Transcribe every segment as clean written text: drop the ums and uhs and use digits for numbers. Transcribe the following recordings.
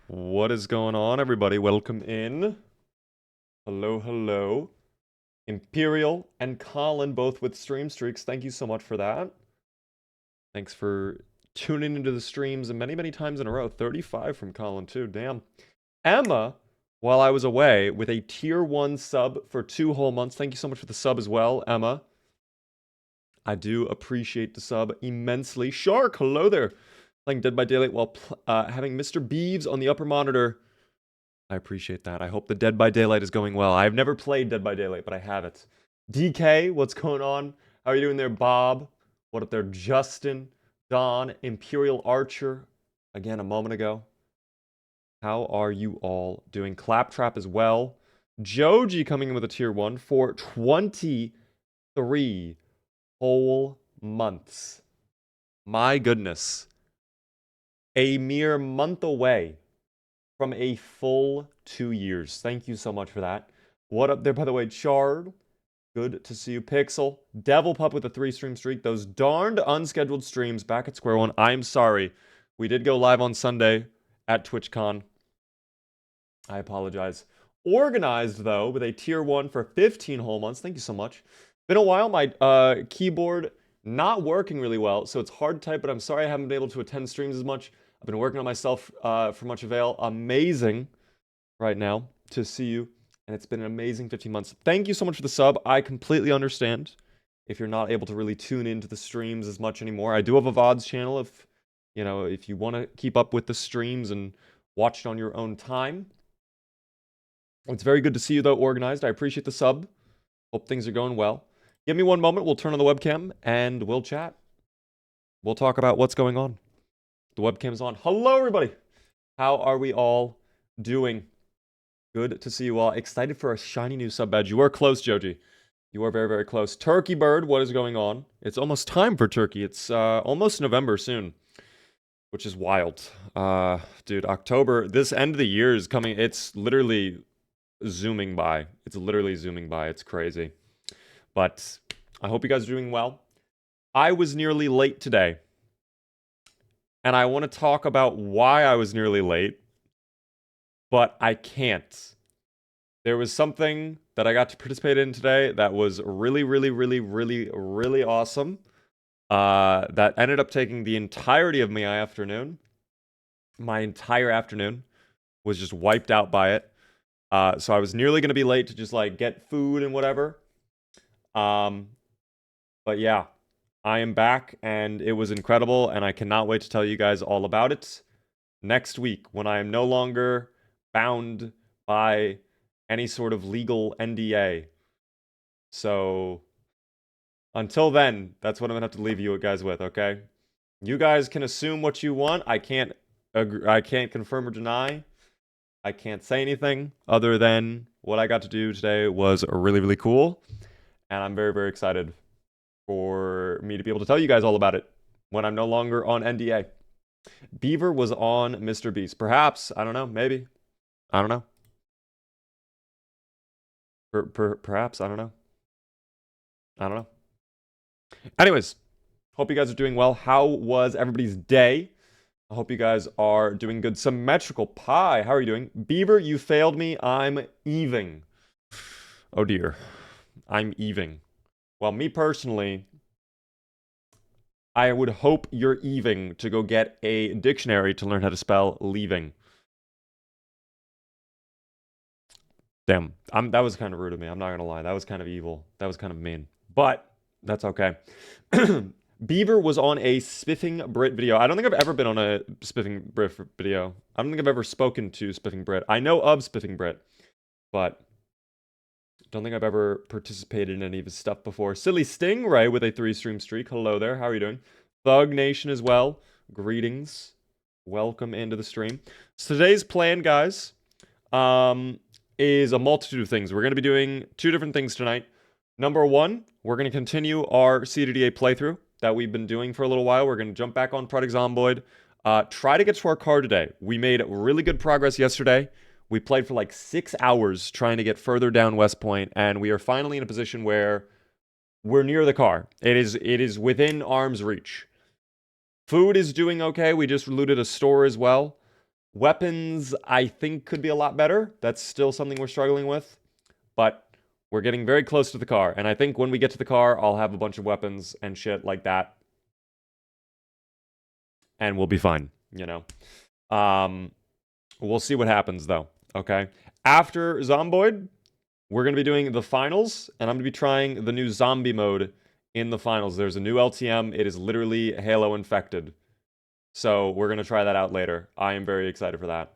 What is going on, everybody? Welcome in. Hello, hello. Imperial and Colin both with stream streaks. Thank you so much for that. Thanks for tuning into the streams many, many times in a row. 35 from Colin, too. Damn. Emma, while I was away, with a tier 1 sub for 2 whole months. Thank you so much for the sub as well, Emma. I do appreciate the sub immensely. Shark, hello there. Playing Dead by Daylight while having Mr. Beeves on the upper monitor. I appreciate that. I hope the Dead by Daylight is going well. I've never played Dead by Daylight, but I have it. DK, what's going on? How are you doing there, Bob? What up there, Justin? Don, Imperial Archer, again a moment ago. How are you all doing? Claptrap as well. Joji coming in with a tier 1 for 23 whole months. My goodness. A mere month away from a full 2 years. Thank you so much for that. What up there, by the way, Chard? Good to see you. Pixel. Devil Pup with a 3-stream streak. Those darned unscheduled streams back at square one. I'm sorry. We did go live on Sunday at TwitchCon. I apologize. Organized, though, with a tier 1 for 15 whole months. Thank you so much. Been a while. My keyboard not working really well, so it's hard to type, but I'm sorry I haven't been able to attend streams as much. I've been working on myself for much avail. Amazing right now to see you. And it's been an amazing 15 months. Thank you so much for the sub. I completely understand if you're not able to really tune into the streams as much anymore. I do have a VODs channel if you want to keep up with the streams and watch it on your own time. It's very good to see you, though, Organized. I appreciate the sub. Hope things are going well. Give me one moment. We'll turn on the webcam and we'll chat. We'll talk about what's going on. The webcam's on. Hello, everybody. How are we all doing? Good to see you all. Excited for a shiny new sub badge. You are close, Joji. You are very, very close. Turkey Bird, what is going on? It's almost time for turkey. It's almost November soon, which is wild. Dude, October, this end of the year is coming. It's literally zooming by. It's literally zooming by. It's crazy. But I hope you guys are doing well. I was nearly late today. And I want to talk about why I was nearly late. But I can't. There was something that I got to participate in today that was really, really, really, really, really awesome. That ended up taking the entirety of my afternoon. My entire afternoon was just wiped out by it. So I was nearly going to be late to just like get food and whatever. But yeah, I am back and it was incredible and I cannot wait to tell you guys all about it next week when I am no longer bound by any sort of legal NDA. So until then, that's what I'm gonna have to leave you guys with, okay? You guys can assume what you want. I can't confirm or deny. I can't say anything other than what I got to do today was really, really cool. And I'm very, very excited for me to be able to tell you guys all about it when I'm no longer on NDA. Beaver was on Mr. Beast. Perhaps. I don't know. Maybe. I don't know. Perhaps. I don't know. I don't know. Anyways, hope you guys are doing well. How was everybody's day? I hope you guys are doing good. Symmetrical Pie, how are you doing? Beaver, you failed me. I'm eving. Oh dear. I'm eving. Well, me personally, I would hope you're eving to go get a dictionary to learn how to spell leaving. Damn, that was kind of rude of me. I'm not gonna lie. That was kind of evil. That was kind of mean. But that's okay. Beaver was on a Spiffing Brit video. I don't think I've ever been on a Spiffing Brit video. I don't think I've ever spoken to Spiffing Brit. I know of Spiffing Brit, but don't think I've ever participated in any of his stuff before. Silly Stingray with a 3-stream streak. Hello there. How are you doing? Thug Nation as well. Greetings. Welcome into the stream. So today's plan, guys, is a multitude of things. We're going to be doing 2 different things tonight. Number 1, we're going to continue our CDDA playthrough that we've been doing for a little while. We're going to jump back on Product Zomboid. Try to get to our car today. We made really good progress yesterday. We played for like 6 hours trying to get further down West Point, and we are finally in a position where we're near the car. It is within arm's reach. Food is doing okay. We just looted a store as well. Weapons, I think, could be a lot better. That's still something we're struggling with. But we're getting very close to the car. And I think when we get to the car, I'll have a bunch of weapons and shit like that. And we'll be fine, you know. We'll see what happens, though, okay? After Zomboid, we're going to be doing the finals, and I'm going to be trying the new zombie mode in the finals. There's a new LTM. It is literally Halo infected. So we're going to try that out later. I am very excited for that.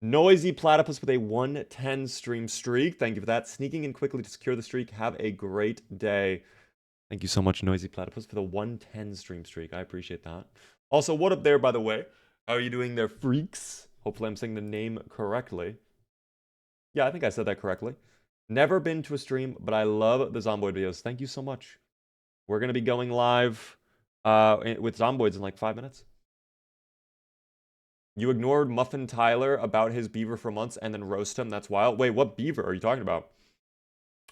Noisy Platypus with a 110 stream streak. Thank you for that. Sneaking in quickly to secure the streak. Have a great day. Thank you so much, Noisy Platypus, for the 110 stream streak. I appreciate that. Also, what up there, by the way? How are you doing there, freaks? Hopefully I'm saying the name correctly. Yeah, I think I said that correctly. Never been to a stream, but I love the Zomboid videos. Thank you so much. We're going to be going live with Zomboids in like 5 minutes. You ignored Muffin Tyler about his beaver for months and then roast him. That's wild. Wait, what beaver are you talking about?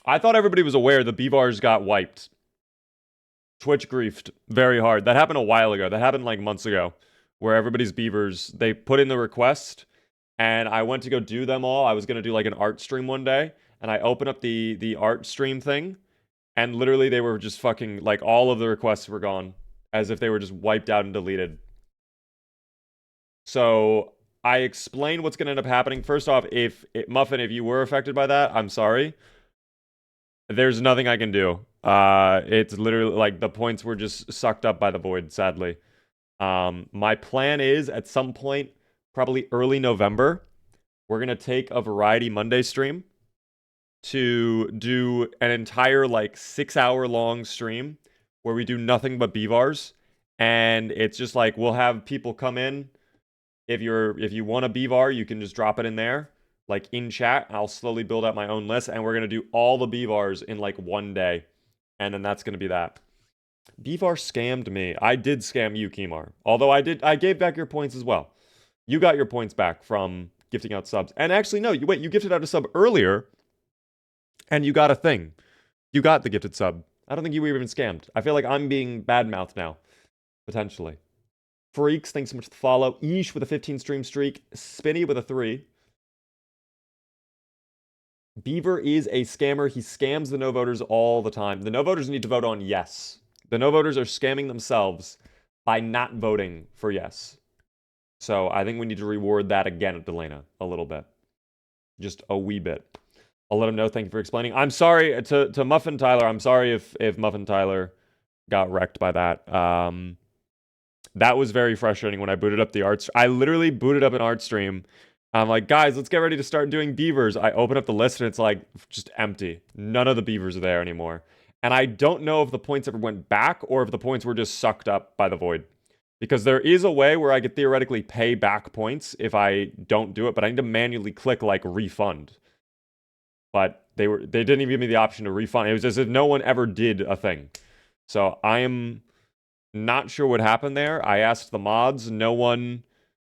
I thought everybody was aware the beavars got wiped. Twitch griefed very hard. That happened a while ago. That happened like months ago, where everybody's beavers, they put in the request, and I went to go do them all. I was going to do like an art stream one day, and I opened up the art stream thing, and literally they were just fucking, like, all of the requests were gone, as if they were just wiped out and deleted. So I explained what's going to end up happening. First off, Muffin, if you were affected by that, I'm sorry. There's nothing I can do. It's literally like the points were just sucked up by the void, sadly. My plan is at some point, probably early November, we're going to take a Variety Monday stream to do an entire like 6-hour long stream where we do nothing but Beavars. And it's just like we'll have people come in. If you want a Beavar, you can just drop it in there, like in chat. I'll slowly build out my own list, and we're gonna do all the Beavars in like one day, and then that's gonna be that. Beavar scammed me. I did scam you, Kimar. Although I gave back your points as well. You got your points back from gifting out subs. And actually, no, you gifted out a sub earlier, and you got a thing. You got the gifted sub. I don't think you were even scammed. I feel like I'm being badmouthed now, potentially. Freaks, thanks so much for the follow. Ish with a 15 stream streak. Spinny with a 3. Beaver is a scammer. He scams the no voters all the time. The no voters need to vote on yes. The no voters are scamming themselves by not voting for yes. So I think we need to reward that again at Delana a little bit. Just a wee bit. I'll let him know. Thank you for explaining. I'm sorry to Muffin Tyler. I'm sorry if Muffin Tyler got wrecked by that. That was very frustrating when I booted up the art. I literally booted up an art stream. I'm like, guys, let's get ready to start doing beavers. I open up the list and it's like just empty. None of the beavers are there anymore. And I don't know if the points ever went back or if the points were just sucked up by the void. Because there is a way where I could theoretically pay back points if I don't do it, but I need to manually click like refund. But they didn't even give me the option to refund. It was as if no one ever did a thing. So I am not sure what happened there. I asked the mods. None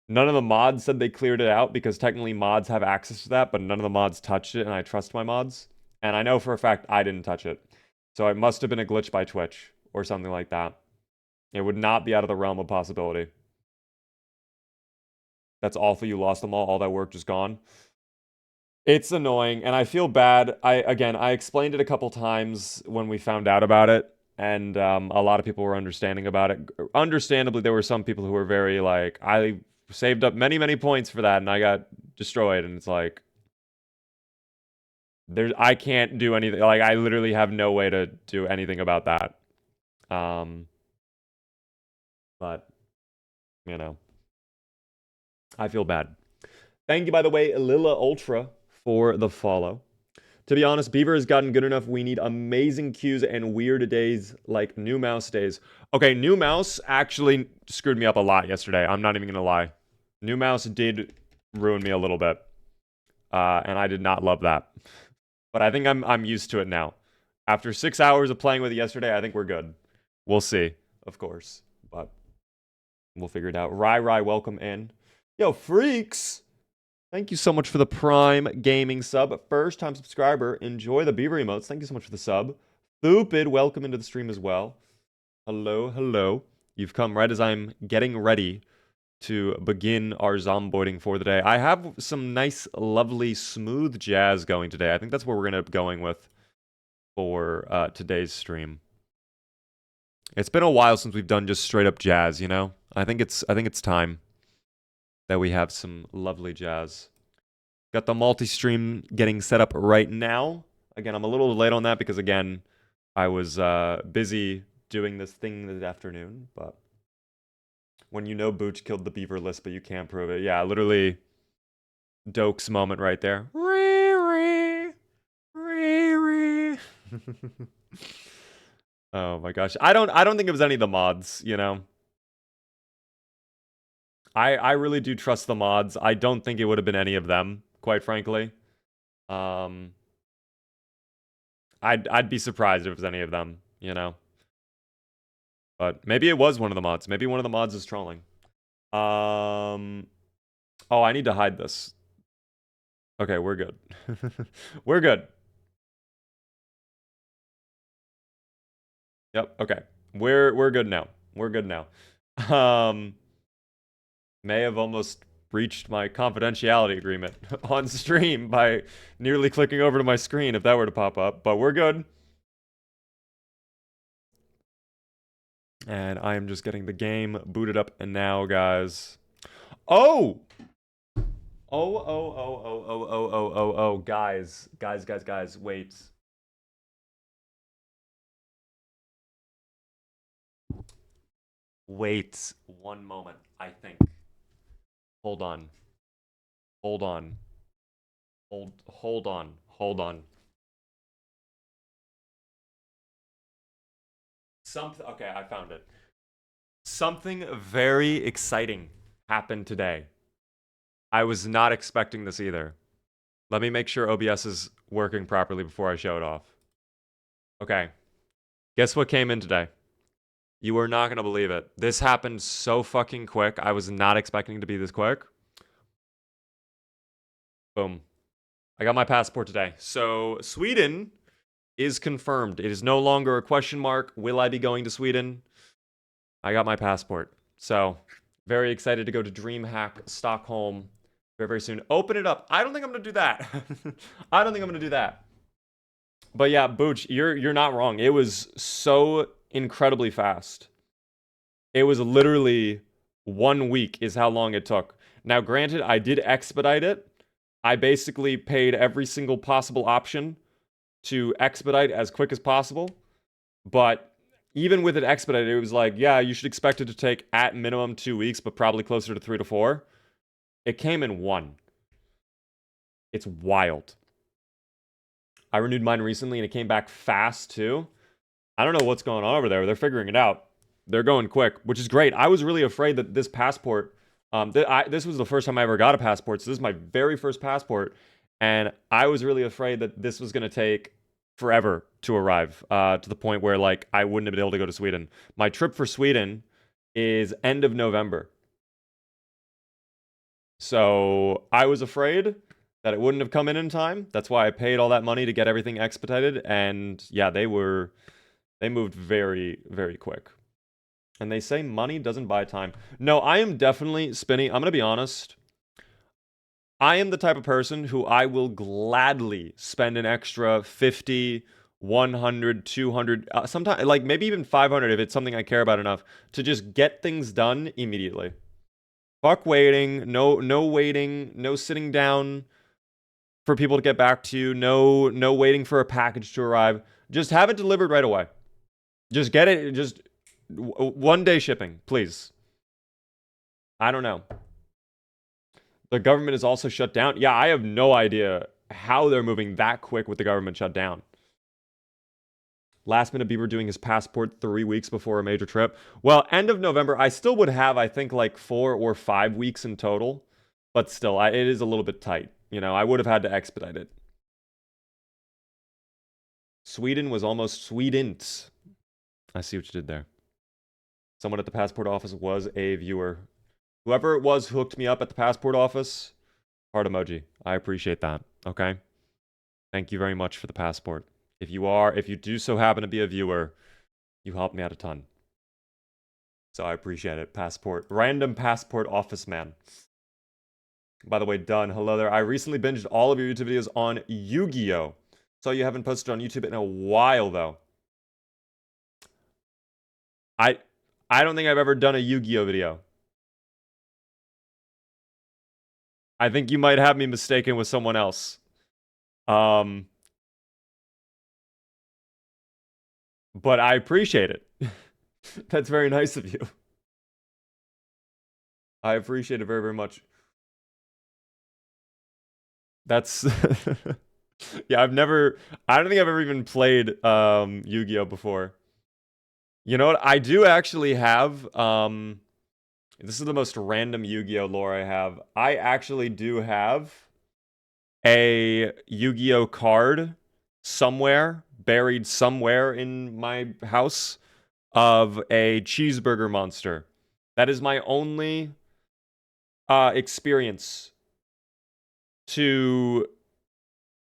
of the mods said they cleared it out because technically mods have access to that, but none of the mods touched it, and I trust my mods. And I know for a fact I didn't touch it. So it must have been a glitch by Twitch or something like that. It would not be out of the realm of possibility. That's awful. You lost them all. All that work just gone. It's annoying, and I feel bad. I explained it a couple times when we found out about it. And a lot of people were understanding about it. Understandably, there were some people who were very like, I saved up many, many points for that, and I got destroyed. And it's like, I can't do anything. Like, I literally have no way to do anything about that. But, you know, I feel bad. Thank you, by the way, Lila Ultra, for the follow. To be honest, Beaver has gotten good enough. We need amazing queues and weird days like New Mouse days. Okay, New Mouse actually screwed me up a lot yesterday. I'm not even going to lie. New Mouse did ruin me a little bit. And I did not love that. But I think I'm used to it now. After 6 hours of playing with it yesterday, I think we're good. We'll see, of course. But we'll figure it out. Rai, welcome in. Yo, freaks! Thank you so much for the Prime Gaming sub. First-time subscriber. Enjoy the Beaver emotes. Thank you so much for the sub. Thupid, welcome into the stream as well. Hello. You've come right as I'm getting ready to begin our zomboiding for the day. I have some nice, lovely, smooth jazz going today. I think that's what we're going to be going with for today's stream. It's been a while since we've done just straight up jazz, you know? I think it's time that we have some lovely jazz. Got the multi-stream getting set up right now. Again, I'm a little late on that because, again, I was busy doing this thing this afternoon. But when you know Booch killed the beaver list, but you can't prove it. Yeah, literally Doke's moment right there. Oh my gosh. I don't think it was any of the mods, you know? I really do trust the mods. I don't think it would have been any of them, quite frankly. I'd be surprised if it was any of them, you know? But maybe it was one of the mods. Maybe one of the mods is trolling. Oh, I need to hide this. Okay, we're good. We're good. Yep, okay. We're good now. We're good now. May have almost breached my confidentiality agreement on stream by nearly clicking over to my screen if that were to pop up, but we're good. And I am just getting the game booted up and now, guys. Oh! Oh, guys, wait. Wait one moment, I think. Hold on. Hold on. Hold on. Hold on. Okay, I found it. Something very exciting happened today. I was not expecting this either. Let me make sure OBS is working properly before I show it off. Okay. Guess what came in today? You are not going to believe it. This happened so fucking quick. I was not expecting it to be this quick. Boom. I got my passport today. So Sweden is confirmed. It is no longer a question mark. Will I be going to Sweden? I got my passport. So very excited to go to DreamHack Stockholm very, very soon. Open it up. I don't think I'm going to do that. I don't think I'm going to do that. But yeah, Booch, you're not wrong. It was so incredibly fast. It was literally 1 week is how long it took. Now, granted, I did expedite it. I basically paid every single possible option to expedite as quick as possible. But even with it expedited, it was like, yeah, you should expect it to take at minimum 2 weeks, but probably closer to 3 to 4. It came in 1. It's wild. I renewed mine recently and it came back fast too. I don't know what's going on over there. They're figuring it out. They're going quick, which is great. I was really afraid that this passport, this was the first time I ever got a passport. So this is my very first passport. And I was really afraid that this was going to take forever to arrive, to the point where like I wouldn't have been able to go to Sweden. My trip for Sweden is end of November. So I was afraid that it wouldn't have come in time. That's why I paid all that money to get everything expedited. And yeah, they moved very, very quick. And they say money doesn't buy time. No, I am definitely Spinny. I'm going to be honest. I am the type of person who I will gladly spend an extra 50, 100, 200, sometimes like maybe even 500 if it's something I care about enough to just get things done immediately. Fuck waiting, no waiting, no sitting down for people to get back to you, no waiting for a package to arrive. Just have it delivered right away. Just get it, just 1 day shipping, please. I don't know. The government is also shut down. Yeah, I have no idea how they're moving that quick with the government shut down. Last minute Bieber doing his passport 3 weeks before a major trip. Well, end of November, I still would have, I think, like 4 or 5 weeks in total. But still, it is a little bit tight. You know, I would have had to expedite it. Sweden was almost Swedent. I see what you did there. Someone at the passport office was a viewer. Whoever it was who hooked me up at the passport office, heart emoji. I appreciate that. Okay? Thank you very much for the passport. If you do so happen to be a viewer, you helped me out a ton. So I appreciate it. Passport. Random passport office man. By the way, done. Hello there. I recently binged all of your YouTube videos on Yu-Gi-Oh! So you haven't posted on YouTube in a while, though. I don't think I've ever done a Yu-Gi-Oh! Video. I think you might have me mistaken with someone else. But I appreciate it. That's very nice of you. I appreciate it very, very much. That's yeah, I don't think I've ever even played Yu-Gi-Oh before. You know what? I do actually have this is the most random Yu-Gi-Oh lore I have. I actually do have a Yu-Gi-Oh card somewhere, buried somewhere in my house, of a cheeseburger monster. That is my only experience to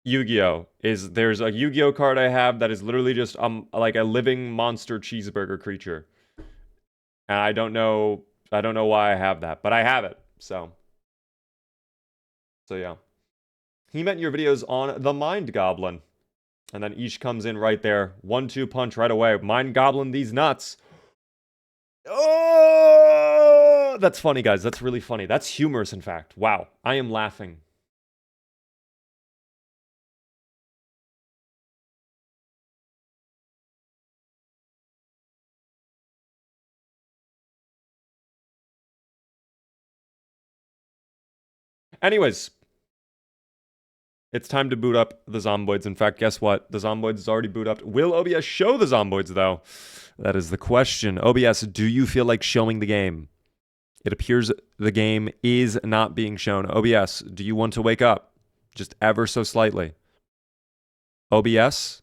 Yu-Gi-Oh! Is there's a Yu-Gi-Oh card I have that is literally just like a living monster cheeseburger creature. And I don't know why I have that, but I have it. So yeah. He meant your videos on the Mind Goblin. And then each comes in right there. 1-2 punch right away. Mind Goblin these nuts. Oh, that's funny, guys. That's really funny. That's humorous, in fact. Wow. I am laughing. Anyways, it's time to boot up the Zomboids. In fact, guess what? The Zomboids is already booted up. Will OBS show the Zomboids, though? That is the question. OBS, do you feel like showing the game? It appears the game is not being shown. OBS, do you want to wake up? Just ever so slightly. OBS?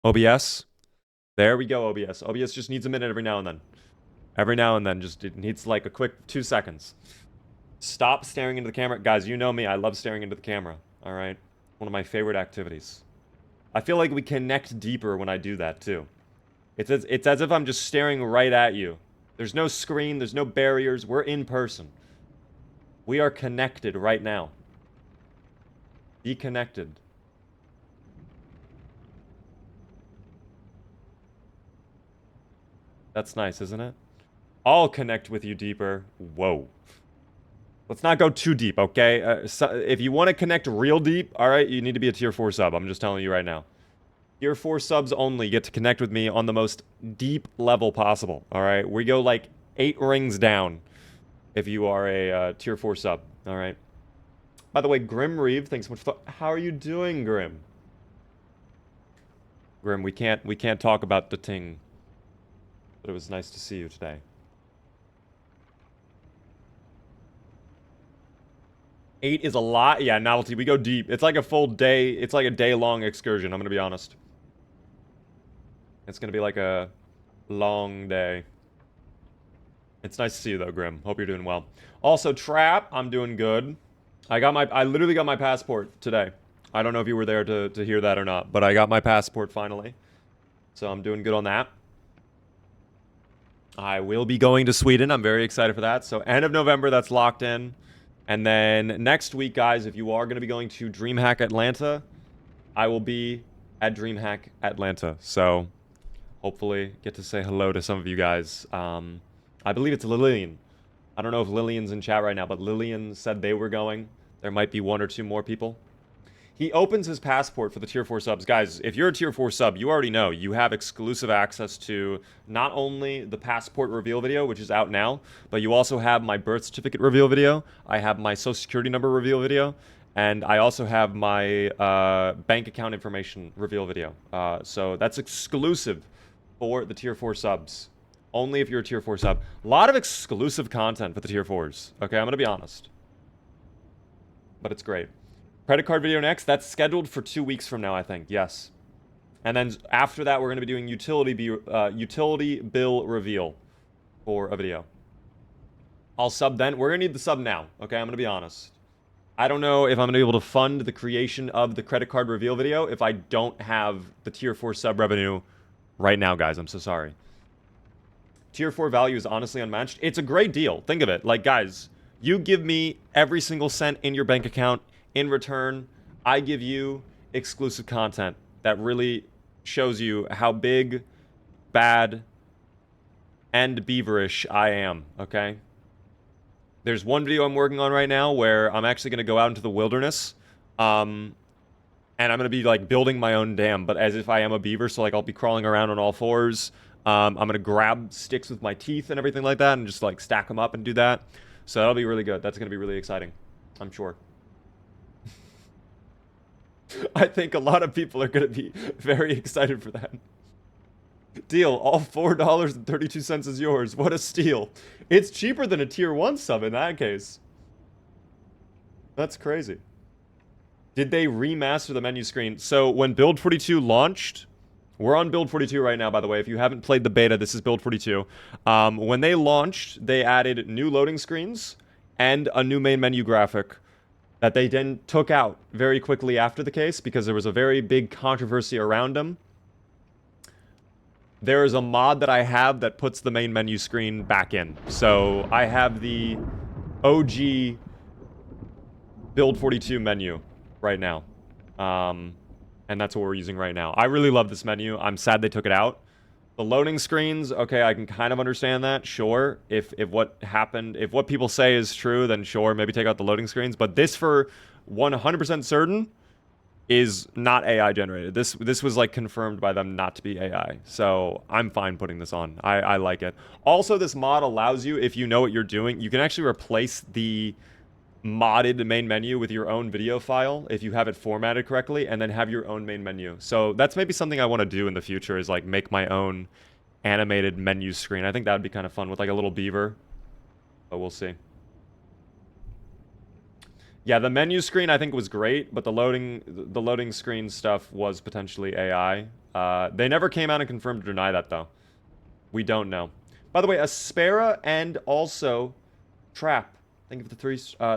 OBS? There we go, OBS. OBS just needs a minute every now and then. Every now and then, just it needs like a quick 2 seconds. Stop staring into the camera. Guys, you know me. I love staring into the camera. All right? One of my favorite activities. I feel like we connect deeper when I do that, too. It's as if I'm just staring right at you. There's no screen. There's no barriers. We're in person. We are connected right now. Be connected. That's nice, isn't it? I'll connect with you deeper. Whoa. Let's not go too deep, okay? So if you want to connect real deep, all right, you need to be a tier 4 sub. I'm just telling you right now. Tier 4 subs only get to connect with me on the most deep level possible, all right? We go like 8 rings down if you are a tier 4 sub, all right? By the way, Grim Reeve, thanks so much for... How are you doing, Grim? Grim, we can't talk about the ting. But it was nice to see you today. 8 is a lot. Yeah, novelty. We go deep. It's like a full day. It's like a day-long excursion. I'm going to be honest. It's going to be like a long day. It's nice to see you, though, Grim. Hope you're doing well. Also, Trap, I'm doing good. I literally got my passport today. I don't know if you were there to hear that or not, but I got my passport finally. So I'm doing good on that. I will be going to Sweden. I'm very excited for that. So end of November, that's locked in. And then next week, guys, if you are going to be going to DreamHack Atlanta, I will be at DreamHack Atlanta. So hopefully get to say hello to some of you guys. I believe it's Lillian. I don't know if Lillian's in chat right now, but Lillian said they were going. There might be 1 or 2 more people. He opens his passport for the tier 4 subs. Guys, if you're a tier 4 sub, you already know you have exclusive access to not only the passport reveal video, which is out now, but you also have my birth certificate reveal video. I have my social security number reveal video. And I also have my bank account information reveal video. So that's exclusive for the tier 4 subs. Only if you're a tier 4 sub. A lot of exclusive content for the tier 4s. Okay, I'm going to be honest. But it's great. Credit card video next. That's scheduled for 2 weeks from now, I think. Yes. And then after that, we're going to be doing utility bill reveal for a video. I'll sub then. We're going to need the sub now. Okay, I'm going to be honest. I don't know if I'm going to be able to fund the creation of the credit card reveal video if I don't have the tier 4 sub revenue right now, guys. I'm so sorry. Tier 4 value is honestly unmatched. It's a great deal. Think of it. Like, guys, you give me every single cent in your bank account. In return, I give you exclusive content that really shows you how big, bad, and beaverish I am, okay? There's one video I'm working on right now where I'm actually going to go out into the wilderness. And I'm going to be, like, building my own dam, but as if I am a beaver, so, like, I'll be crawling around on all fours. I'm going to grab sticks with my teeth and everything like that and just, like, stack them up and do that. So that'll be really good. That's going to be really exciting, I'm sure. I think a lot of people are going to be very excited for that. Deal. All $4.32 is yours. What a steal. It's cheaper than a tier 1 sub in that case. That's crazy. Did they remaster the menu screen? So when Build 42 launched, we're on Build 42 right now, by the way. If you haven't played the beta, this is Build 42. When they launched, they added new loading screens and a new main menu graphic that they then took out very quickly after the case because there was a very big controversy around them. There is a mod that I have that puts the main menu screen back in. So I have the OG Build 42 menu right now. And that's what we're using right now. I really love this menu. I'm sad they took it out. The loading screens, okay, I can kind of understand that, sure. If what happened, if what people say is true, then sure, maybe take out the loading screens. But this, for 100% certain, is not AI generated. This was, like, confirmed by them not to be AI. So I'm fine putting this on. I like it. Also, this mod allows you, if you know what you're doing, you can actually replace the modded main menu with your own video file if you have it formatted correctly, and then have your own main menu. So that's maybe something I want to do in the future, is, like, make my own animated menu screen. I think that would be kind of fun with, like, a little beaver. But we'll see. Yeah, the menu screen I think was great, but the loading screen stuff was potentially AI. They never came out and confirmed or deny that, though. We don't know. By the way, Aspera and also Trap. Think of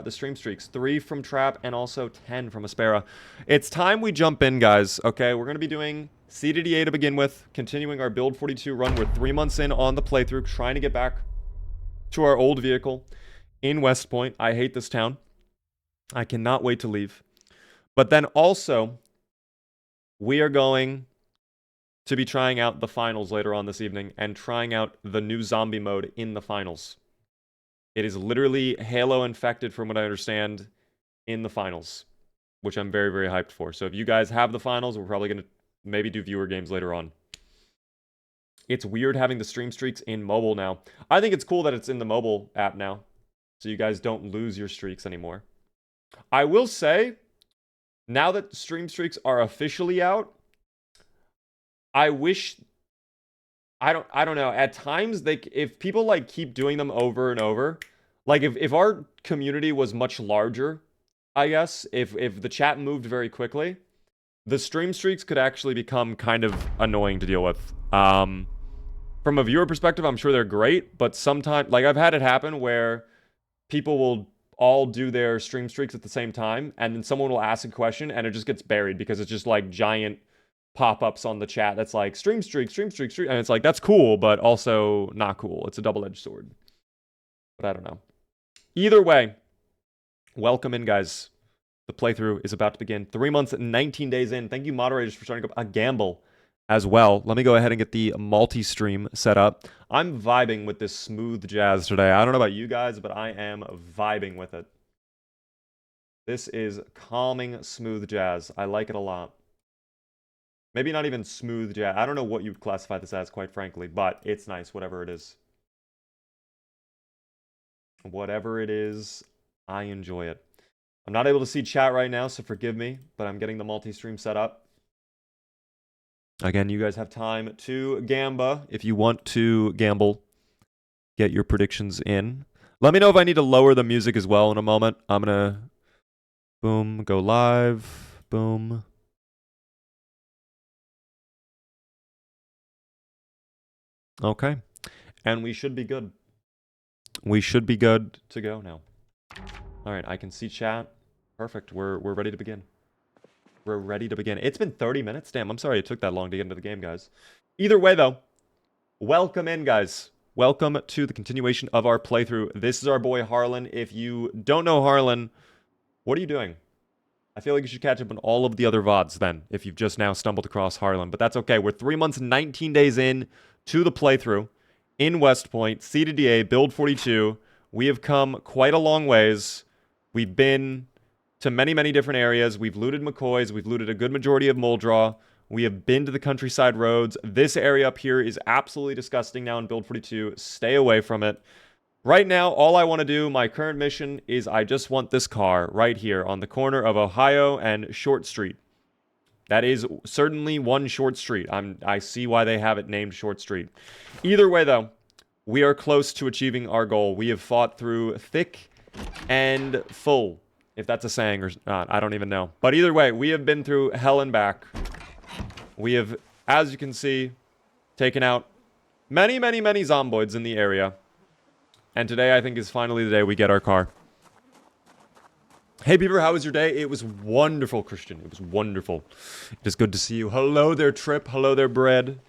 the stream streaks. 3 from Trap and also 10 from Aspera. It's time we jump in, guys. Okay, we're going to be doing CDDA to begin with, continuing our Build 42 run. We're 3 months in on the playthrough, trying to get back to our old vehicle in West Point. I hate this town. I cannot wait to leave. But then also, we are going to be trying out the finals later on this evening and trying out the new zombie mode in the finals. It is literally Halo infected, from what I understand, in the finals, which I'm very, very hyped for. So if you guys have the finals, we're probably going to maybe do viewer games later on. It's weird having the stream streaks in mobile now. I think it's cool that it's in the mobile app now, so you guys don't lose your streaks anymore. I will say, now that stream streaks are officially out, I wish... I don't know. At times, if people, like, keep doing them over and over, like, if our community was much larger, I guess, if the chat moved very quickly, the stream streaks could actually become kind of annoying to deal with. From a viewer perspective, I'm sure they're great, but sometimes, like, I've had it happen where people will all do their stream streaks at the same time, and then someone will ask a question, and it just gets buried because it's just, like, giant pop-ups on the chat that's like, stream streak, and it's like, that's cool, but also not cool. It's a double-edged sword. But I don't know. Either way, welcome in, guys. The playthrough is about to begin. 3 months and 19 days in. Thank you, moderators, for starting up a gamble as well. Let me go ahead and get the multi-stream set up. I'm vibing with this smooth jazz today. I don't know about you guys, but I am vibing with it. This is calming, smooth jazz. I like it a lot. Maybe not even smooth jazz. I don't know what you'd classify this as, quite frankly, but it's nice, whatever it is. Whatever it is, I enjoy it. I'm not able to see chat right now, so forgive me, but I'm getting the multi-stream set up. Again, you guys have time to gamba if you want to gamble. Get your predictions in. Let me know if I need to lower the music as well in a moment. I'm going to, boom, go live, boom. Okay, and we should be good. We should be good to go now. All right, I can see chat. Perfect. We're ready to begin. We're ready to begin. It's been 30 minutes. Damn, I'm sorry it took that long to get into the game, guys. Either way, though, welcome in, guys. Welcome to the continuation of our playthrough. This is our boy Harland. If you don't know Harland, what are you doing? I feel like you should catch up on all of the other VODs then, if you've just now stumbled across Harland. But that's okay. We're 3 months and 19 days in to the playthrough in West Point, CDDA, Build 42. We have come quite a long ways. We've been to many, many different areas. We've looted McCoy's. We've looted a good majority of Muldraw. We have been to the countryside roads. This area up here is absolutely disgusting now in Build 42. Stay away from it. Right now, all I want to do, my current mission, is I just want this car right here on the corner of Ohio and Short Street. That is certainly one Short Street. I see why they have it named Short Street. Either way, though, we are close to achieving our goal. We have fought through thick and full, if that's a saying or not. I don't even know. But either way, we have been through hell and back. We have, as you can see, taken out many, many, many zomboids in the area. And today, I think, is finally the day we get our car. Hey, Beaver, how was your day? It was wonderful, Christian. It was wonderful. It is good to see you. Hello there, Trip. Hello there, Bread.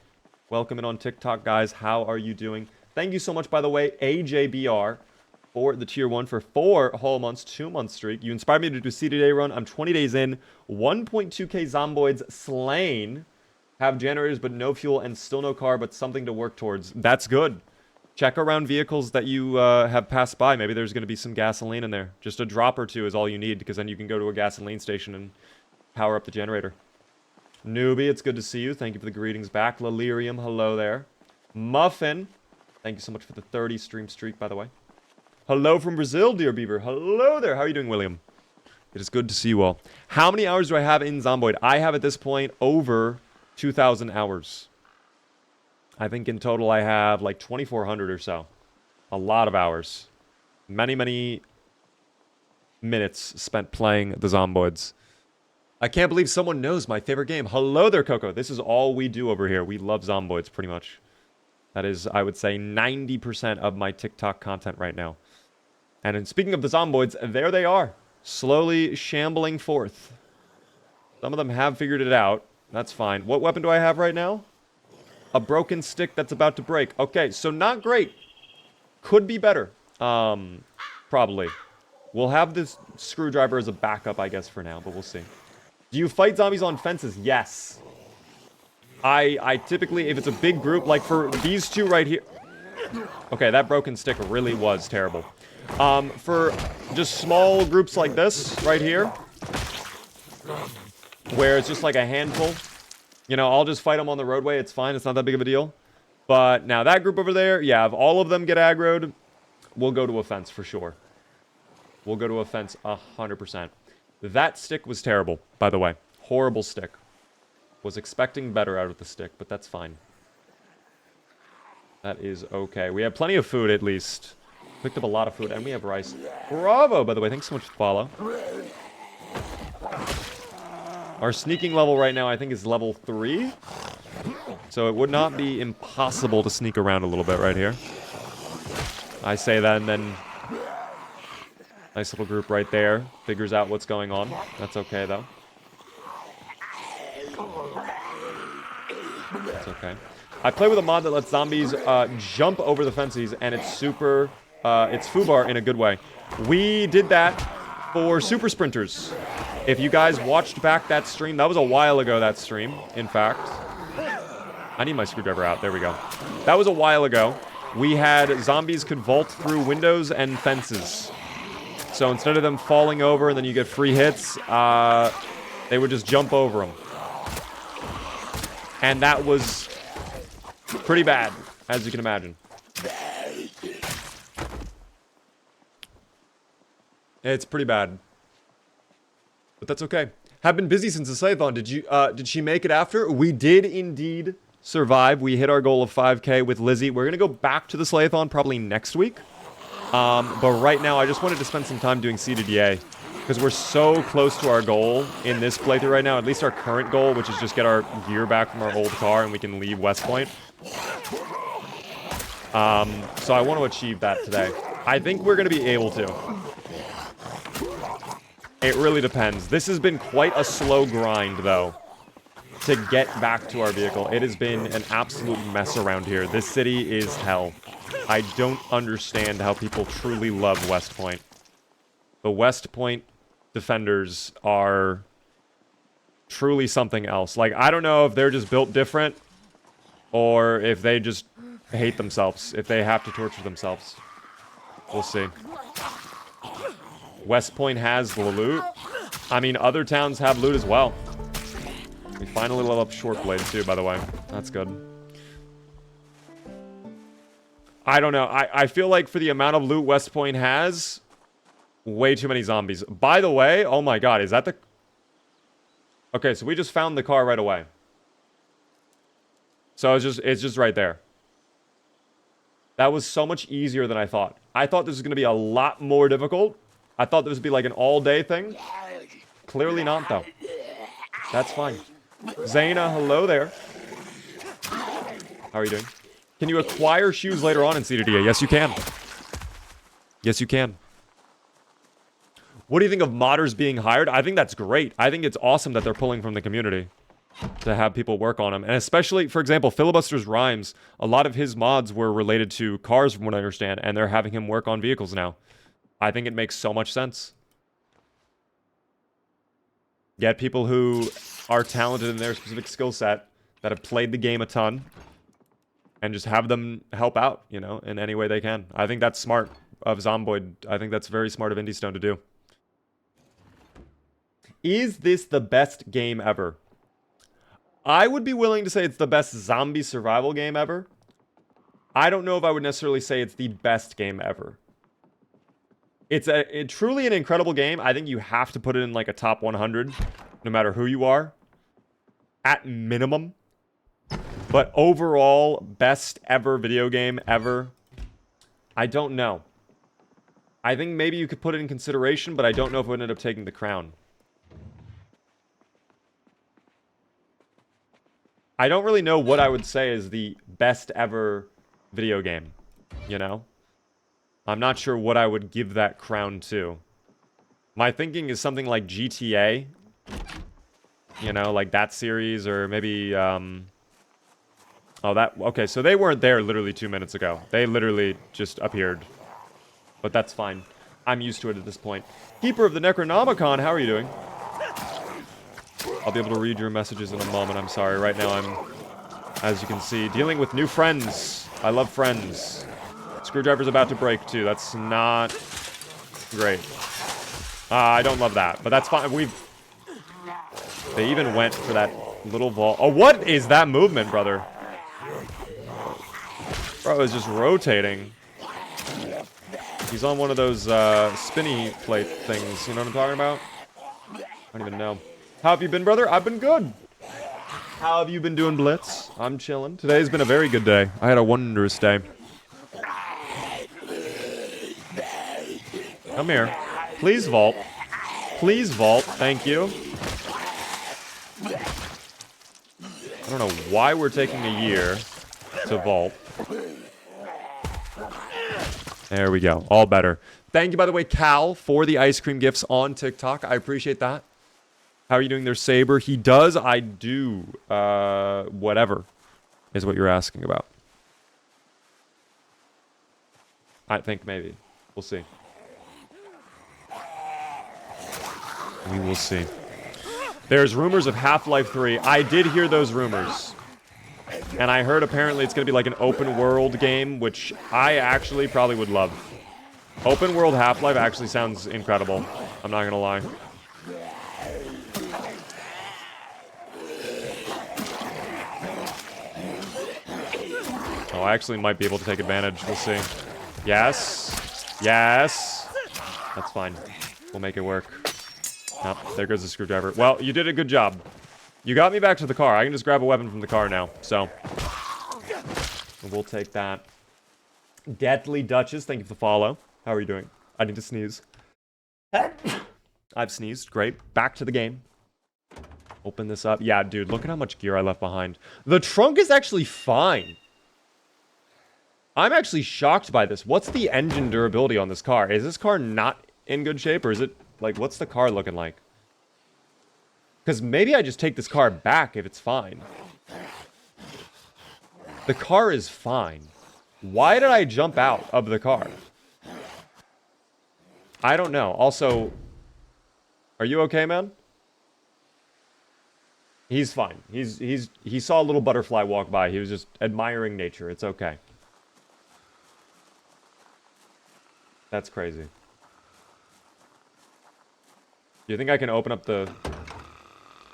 Welcome in on TikTok, guys. How are you doing? Thank you so much, by the way, AJBR, for the tier 1 for 4 whole months, 2-month streak. You inspired me to do a CDDA run. I'm 20 days in. 1.2k zomboids slain. Have generators, but no fuel, and still no car, but something to work towards. That's good. Check around vehicles that you have passed by. Maybe there's going to be some gasoline in there. Just a drop or two is all you need, because then you can go to a gasoline station and power up the generator. Newbie, it's good to see you. Thank you for the greetings back. Lilirium, hello there. Muffin, thank you so much for the 30 stream streak, by the way. Hello from Brazil, dear Beaver. Hello there. How are you doing, William? It is good to see you all. How many hours do I have in Zomboid? I have at this point over 2,000 hours. I think in total I have like 2,400 or so. A lot of hours. Many, many minutes spent playing the Zomboids. I can't believe someone knows my favorite game. Hello there, Coco. This is all we do over here. We love Zomboids, pretty much. That is, I would say, 90% of my TikTok content right now. And in speaking of the Zomboids, there they are. Slowly shambling forth. Some of them have figured it out. That's fine. What weapon do I have right now? A broken stick that's about to break. Okay, so not great. Could be better. Probably. We'll have this screwdriver as a backup, I guess, for now, but we'll see. Do you fight zombies on fences? Yes. I typically, if it's a big group, like for these two right here. Okay, that broken stick really was terrible. For just small groups like this right here, where it's just like a handful, you know, I'll just fight them on the roadway. It's fine. It's not that big of a deal. But now that group over there, yeah, if all of them get aggroed, we'll go to a fence for sure. We'll go to a fence 100%. That stick was terrible, by the way. Horrible stick. Was expecting better out of the stick, but that's fine. That is okay. We have plenty of food, at least. Picked up a lot of food, and we have rice. Bravo, by the way. Thanks so much for the follow. Our sneaking level right now, I think, is level 3. So it would not be impossible to sneak around a little bit right here. I say that, and then... Nice little group right there. Figures out what's going on. That's okay, though. It's okay. I play with a mod that lets zombies jump over the fences, and it's super... it's foobar in a good way. We did that for super sprinters. If you guys watched back that stream, that was a while ago, that stream, in fact. I need my screwdriver out. There we go. That was a while ago. We had zombies could vault through windows and fences. So instead of them falling over and then you get free hits, they would just jump over them. And that was pretty bad, as you can imagine. It's pretty bad. But that's okay. Have been busy since the Slaython. Did she make it after? We did indeed survive. We hit our goal of 5K with Lizzie. We're going to go back to the Slaython probably next week. But right now, I just wanted to spend some time doing CDDA. Because we're so close to our goal in this playthrough right now. At least our current goal, which is just get our gear back from our old car and we can leave West Point. So I want to achieve that today. I think we're going to be able to. It really depends. This has been quite a slow grind, though. to get back to our vehicle. It has been an absolute mess around here. This city is hell. I don't understand how people truly love West Point. The West Point defenders are truly something else. Like, I don't know if they're just built different or if they just hate themselves, if they have to torture themselves. We'll see. West Point has the loot. I mean, other towns have loot as well. We finally level up Short Blade too, by the way. That's good. I don't know. I feel like for the amount of loot West Point has, way too many zombies. By the way, oh my god, is that the... Okay, so we just found the car right away. So it's just right there. That was so much easier than I thought. I thought this was going to be a lot more difficult. I thought this would be like an all-day thing. Clearly not, though. That's fine. Zaina, hello there. How are you doing? Can you acquire shoes later on in CDDA? Yes, you can. Yes, you can. What do you think of modders being hired? I think that's great. I think it's awesome that they're pulling from the community to have people work on them. And especially, for example, Filibuster's Rhymes, a lot of his mods were related to cars from what I understand, and they're having him work on vehicles now. I think it makes so much sense. Get people who are talented in their specific skill set, that have played the game a ton, and just have them help out, you know, in any way they can. I think that's smart of Zomboid. I think that's very smart of IndieStone to do. Is this the best game ever? I would be willing to say it's the best zombie survival game ever. I don't know if I would necessarily say it's the best game ever. It's truly an incredible game. I think you have to put it in like a top 100, no matter who you are, at minimum. But overall, best ever video game ever, I don't know. I think maybe you could put it in consideration, but I don't know if it would end up taking the crown. I don't really know what I would say is the best ever video game, you know? I'm not sure what I would give that crown to. My thinking is something like GTA, you know, like that series, or maybe, oh, that, okay, so they weren't there literally 2 minutes ago. They literally just appeared. But that's fine. I'm used to it at this point. Keeper of the Necronomicon, how are you doing? I'll be able to read your messages in a moment. I'm sorry. Right now I'm, as you can see, dealing with new friends. I love friends. Screwdriver's about to break, too. That's not great. I don't love that, but that's fine. They even went for that little vault. Oh, what is that movement, brother? Bro is just rotating. He's on one of those spinny plate things. You know what I'm talking about? I don't even know. How have you been, brother? I've been good. How have you been doing, Blitz? I'm chilling. Today's been a very good day. I had a wondrous day. Come here. Please vault. Please vault. Thank you. I don't know why we're taking a year to vault. There we go. All better. Thank you, by the way, Cal, for the ice cream gifts on TikTok. I appreciate that. How are you doing there, Saber? He does, I do. Whatever is what you're asking about. I think maybe. We'll see. We will see. There's rumors of Half-Life 3. I did hear those rumors. And I heard apparently it's going to be like an open world game, which I actually probably would love. Open world Half-Life actually sounds incredible. I'm not going to lie. Oh, I actually might be able to take advantage. We'll see. Yes. Yes. That's fine. We'll make it work. Oh, there goes the screwdriver. Well, you did a good job. You got me back to the car. I can just grab a weapon from the car now. So, we'll take that. Deadly Duchess, thank you for the follow. How are you doing? I need to sneeze. I've sneezed. Great. Back to the game. Open this up. Yeah, dude, look at how much gear I left behind. The trunk is actually fine. I'm actually shocked by this. What's the engine durability on this car? Is this car not in good shape, or is it, like, what's the car looking like? Because maybe I just take this car back if it's fine. The car is fine. Why did I jump out of the car? I don't know. Also, are you okay, man? He's fine. He saw a little butterfly walk by. He was just admiring nature. It's okay. That's crazy. Do you think I can open up the...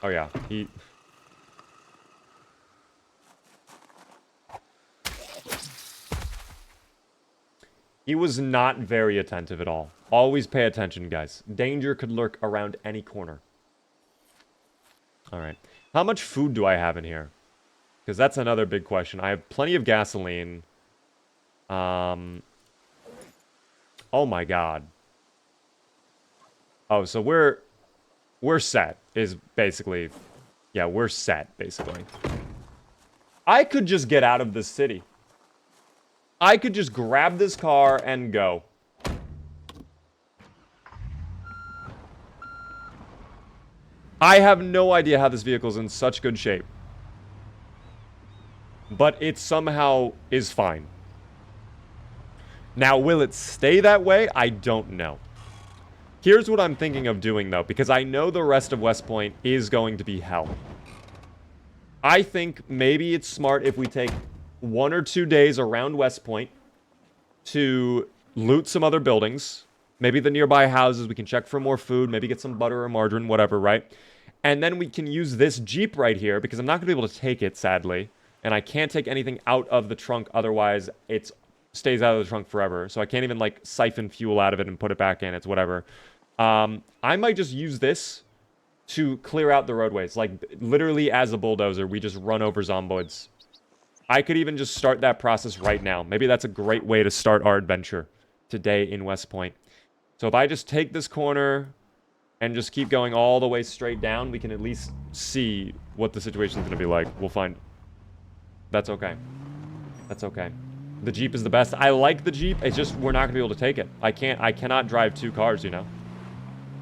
Oh, yeah. He was not very attentive at all. Always pay attention, guys. Danger could lurk around any corner. All right. How much food do I have in here? Because that's another big question. I have plenty of gasoline. Oh my god. Oh, so we're set, is basically... Yeah, we're set, basically. I could just get out of this city. I could just grab this car and go. I have no idea how this vehicle's in such good shape. But it somehow is fine. Now, will it stay that way? I don't know. Here's what I'm thinking of doing, though, because I know the rest of West Point is going to be hell. I think maybe it's smart if we take 1 or 2 days around West Point to loot some other buildings. Maybe the nearby houses. We can check for more food. Maybe get some butter or margarine, whatever, right? And then we can use this Jeep right here, because I'm not going to be able to take it, sadly. And I can't take anything out of the trunk, otherwise it stays out of the trunk forever. So I can't even, like, siphon fuel out of it and put it back in. It's whatever. I might just use this to clear out the roadways. Like, literally as a bulldozer, we just run over zomboids. I could even just start that process right now. Maybe that's a great way to start our adventure today in West Point. So if I just take this corner and just keep going all the way straight down, we can at least see what the situation's going to be like. We'll find... That's okay. That's okay. The Jeep is the best. I like the Jeep. It's just we're not going to be able to take it. I cannot drive 2 cars, you know?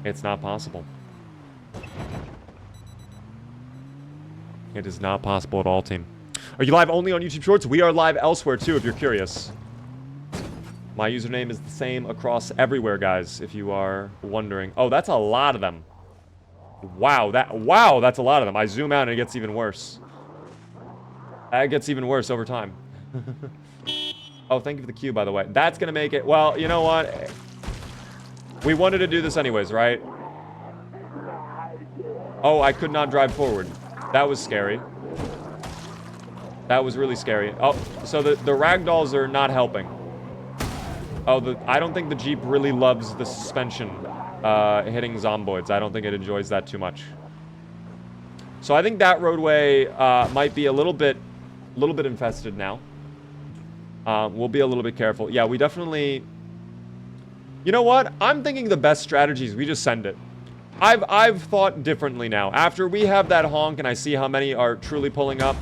It's not possible. It is not possible at all, team. Are you live only on YouTube Shorts? We are live elsewhere, too, if you're curious. My username is the same across everywhere, guys, if you are wondering. Oh, that's a lot of them. Wow, that's a lot of them. I zoom out and it gets even worse. That gets even worse over time. Oh, thank you for the cue, by the way. That's going to make it... Well, you know what? We wanted to do this anyways, right? Oh, I could not drive forward. That was scary. That was really scary. Oh, so the ragdolls are not helping. Oh, I don't think the Jeep really loves the suspension hitting zomboids. I don't think it enjoys that too much. So I think that roadway might be a little bit infested now. We'll be a little bit careful. Yeah, we definitely... You know what? I'm thinking the best strategy is we just send it. I've thought differently now. After we have that honk and I see how many are truly pulling up.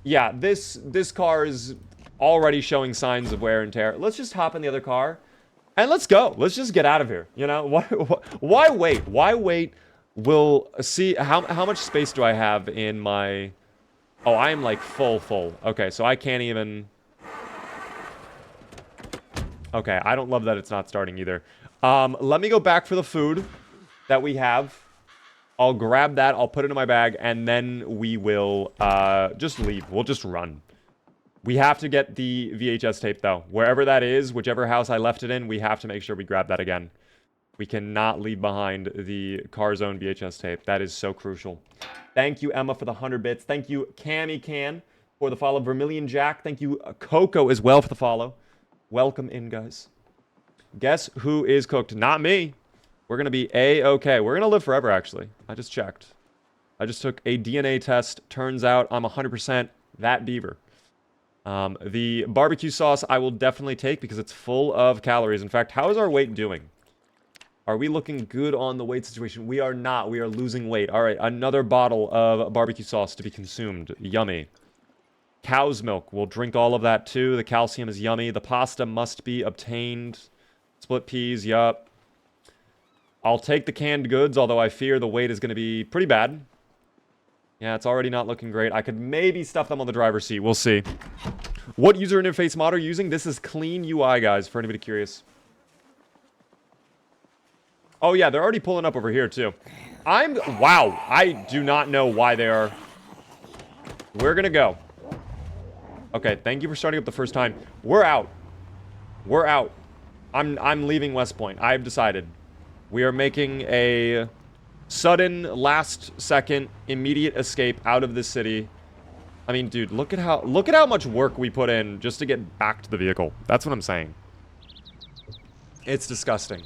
Yeah, this car is already showing signs of wear and tear. Let's just hop in the other car and let's go. Let's just get out of here. You know, why wait? Why wait? We'll see how much space do I have in my... Oh, I am like full. Okay, so I can't even... Okay, I don't love that it's not starting either. Let me go back for the food that we have. I'll grab that, I'll put it in my bag, and then we will just leave. We'll just run. We have to get the VHS tape, though. Wherever that is, whichever house I left it in, we have to make sure we grab that again. We cannot leave behind the car zone VHS tape. That is so crucial. Thank you, Emma, for the 100 bits. Thank you, Cammy Can, for the follow. Vermilion Jack. Thank you, Coco, as well, for the follow. Welcome in, guys. Guess who is cooked? Not me. We're going to be A-okay. We're going to live forever, actually. I just checked. I just took a DNA test. Turns out I'm 100% that beaver. The barbecue sauce I will definitely take because it's full of calories. In fact, how is our weight doing? Are we looking good on the weight situation? We are not. We are losing weight. All right, another bottle of barbecue sauce to be consumed. Yummy. Cow's milk. We'll drink all of that too. The calcium is yummy. The pasta must be obtained. Split peas, yup. I'll take the canned goods, although I fear the wait is going to be pretty bad. Yeah, it's already not looking great. I could maybe stuff them on the driver's seat. We'll see. What user interface mod are you using? This is Clean UI, guys, for anybody curious. Oh, yeah, they're already pulling up over here, too. Wow, I do not know why they are. We're gonna go. Okay, thank you for starting up the first time. We're out. We're out. I'm leaving West Point. I've decided. We are making a sudden, last-second, immediate escape out of this city. I mean, dude, look at how much work we put in just to get back to the vehicle. That's what I'm saying. It's disgusting.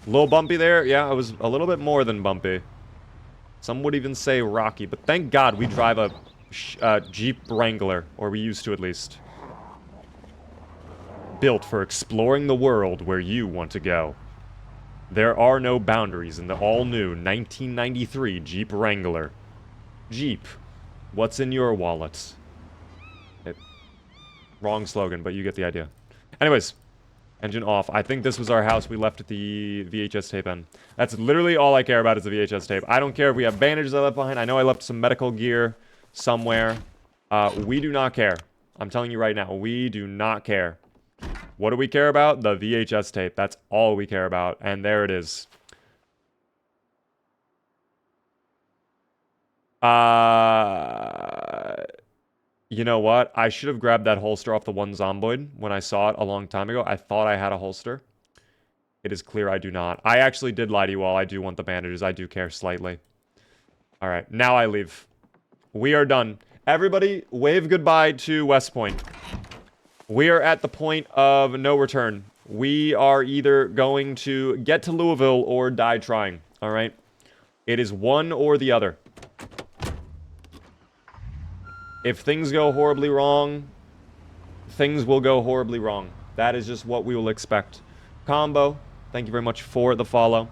A little bumpy there. Yeah, it was a little bit more than bumpy. Some would even say rocky, but thank God we drive a Jeep Wrangler, or we used to at least. Built for exploring the world where you want to go. There are no boundaries in the all-new 1993 Jeep Wrangler. Jeep, what's in your wallet? Wrong slogan, but you get the idea. Anyways, engine off. I think this was our house we left the VHS tape in. That's literally all I care about is the VHS tape. I don't care if we have bandages I left behind. I know I left some medical gear somewhere. We do not care. I'm telling you right now, we do not care. What do we care about? The VHS tape. That's all we care about. And there it is. You know what? I should have grabbed that holster off the one Zomboid when I saw it a long time ago. I thought I had a holster. It is clear I do not. I actually did lie to you all. I do want the bandages. I do care slightly. All right. Now I leave. We are done. Everybody, wave goodbye to West Point. We are at the point of no return. We are either going to get to Louisville or die trying. All right? It is one or the other. If things go horribly wrong, things will go horribly wrong. That is just what we will expect. Combo, thank you very much for the follow.